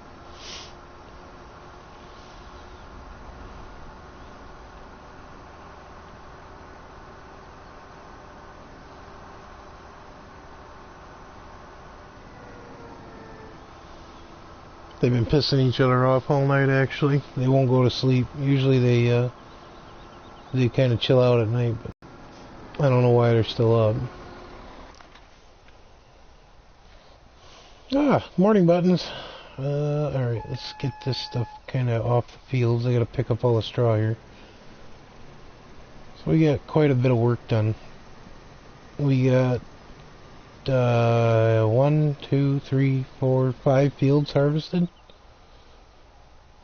[SPEAKER 1] They've been pissing each other off all night, actually. They won't go to sleep. Usually they kind of chill out at night, but I don't know why they're still up. Morning, Buttons. Alright, let's get this stuff kind of off the fields. I gotta pick up all the straw here. So we got quite a bit of work done. We got 1, 2, 3, 4, 5 fields harvested.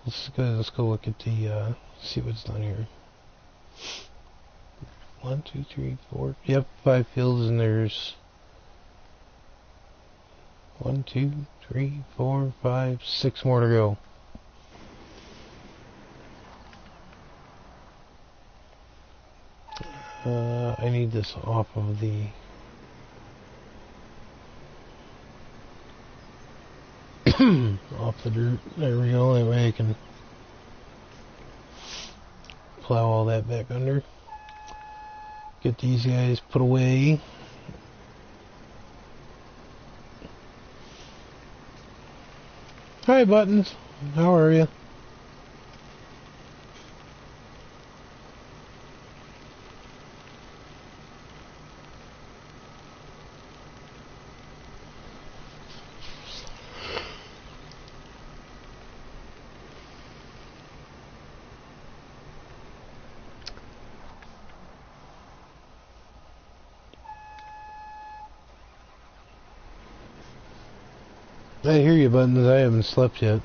[SPEAKER 1] Let's go look at the see what's done here. 1, 2, 3, 4. Yep, 5 fields, and there's 1, 2, 3, 4, 5, 6 more to go. I need this off of the... off the dirt. There we go. That way I can plow all that back under. Get these guys put away. Hi, Buttons. How are you? I hear you, Buttons. I haven't slept yet.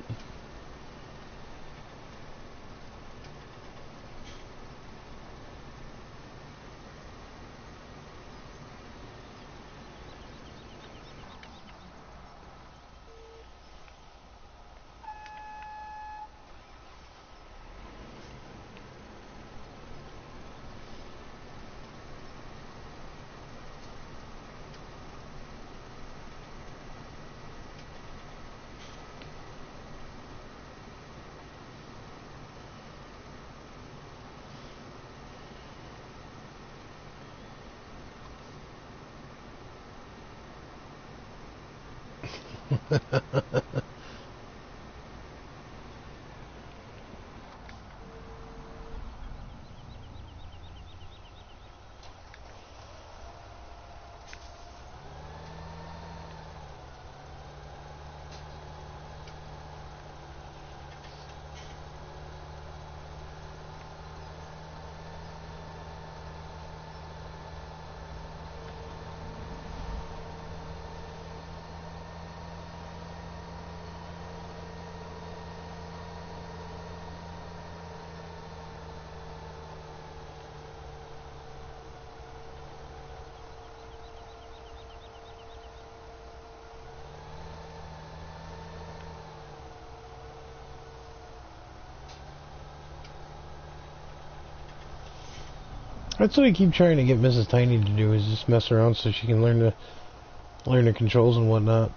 [SPEAKER 1] That's what I keep trying to get Mrs. Tiny to do, is just mess around so she can learn the controls and whatnot.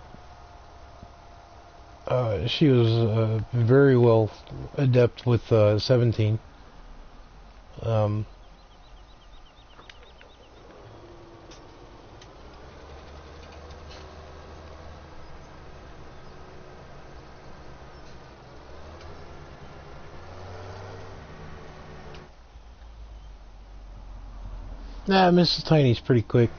[SPEAKER 1] She was very well adept with 17. Nah, Mrs. Tiny's pretty quick.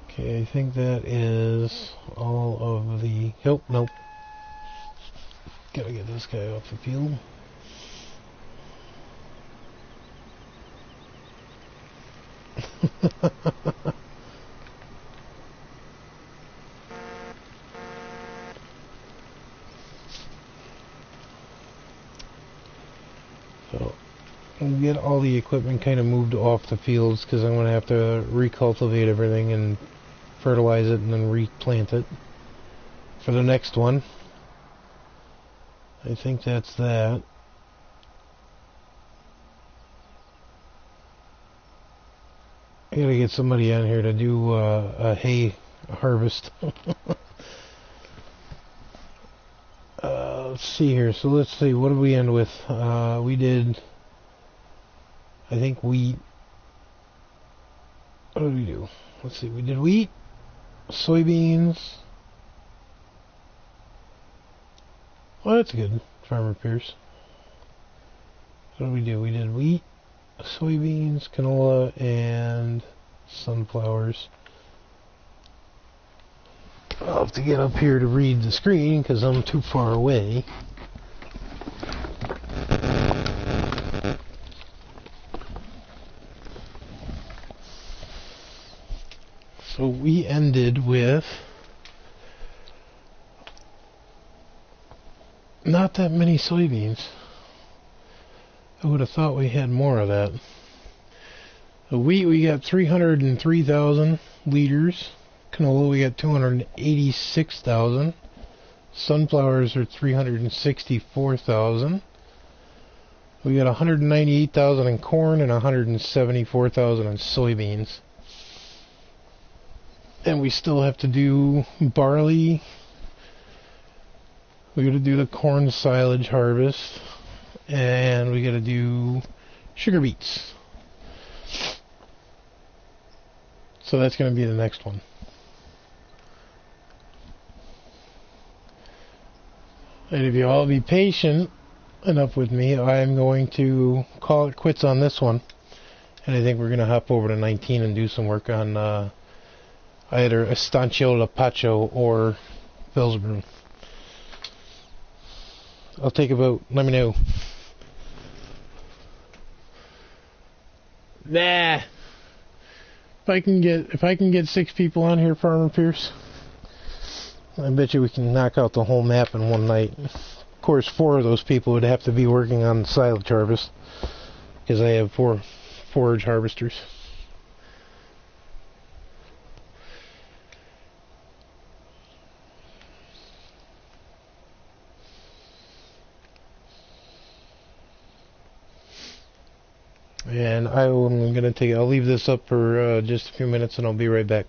[SPEAKER 1] Okay, I think that is all of the... Nope. Gotta get this guy off the field. So, we'll get all the equipment kind of moved off the fields because I'm going to have to recultivate everything and fertilize it and then replant it for the next one. I think that's that. I gotta get somebody on here to do a hay harvest. Let's see here. So let's see. What did we end with? We did, I think, wheat. What did we do? Let's see. We did wheat, soybeans. Well, that's good. Farm repairs. What did we do? We did wheat, soybeans, canola, and sunflowers. I'll have to get up here to read the screen because I'm too far away. So we ended with not that many soybeans. I would have thought we had more of that. The wheat, we got 303,000 liters. Canola, we got 286,000. Sunflowers are 364,000. We got 198,000 in corn and 174,000 in soybeans. And we still have to do barley. We got to do the corn silage harvest. And we got to do sugar beets. So that's going to be the next one. And if you all be patient enough with me, I am going to call it quits on this one And I think we're going to hop over to 19 and do some work on either Estancio Lapacho or Pillsbury. I'll take about, let me know. Nah. If I can get 6 people on here, Farmer Pierce, I bet you we can knock out the whole map in one night. Of course, 4 of those people would have to be working on the silage harvest, because I have 4 forage harvesters. And I'll leave this up for just a few minutes and I'll be right back.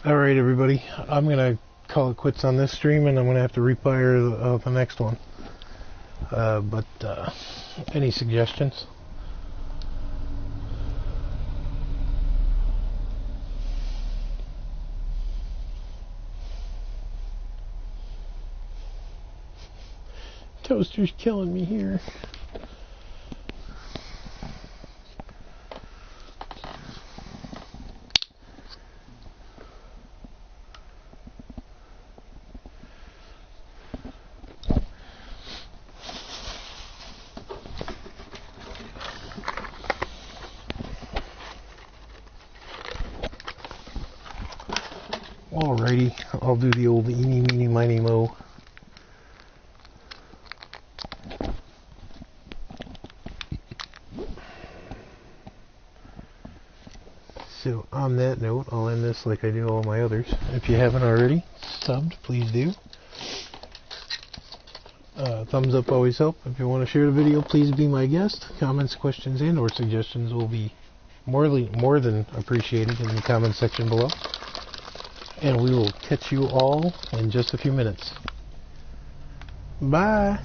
[SPEAKER 1] Alright, everybody. I'm going to call it quits on this stream, and I'm going to have to refire the next one. But any suggestions? Toaster's killing me here. Alrighty, I'll do the old eeny, meeny, miny, mo. So, on that note, I'll end this like I do all my others. If you haven't already subbed, please do. Thumbs up always help. If you want to share the video, please be my guest. Comments, questions, and or suggestions will be more than appreciated in the comment section below. And we will catch you all in just a few minutes. Bye!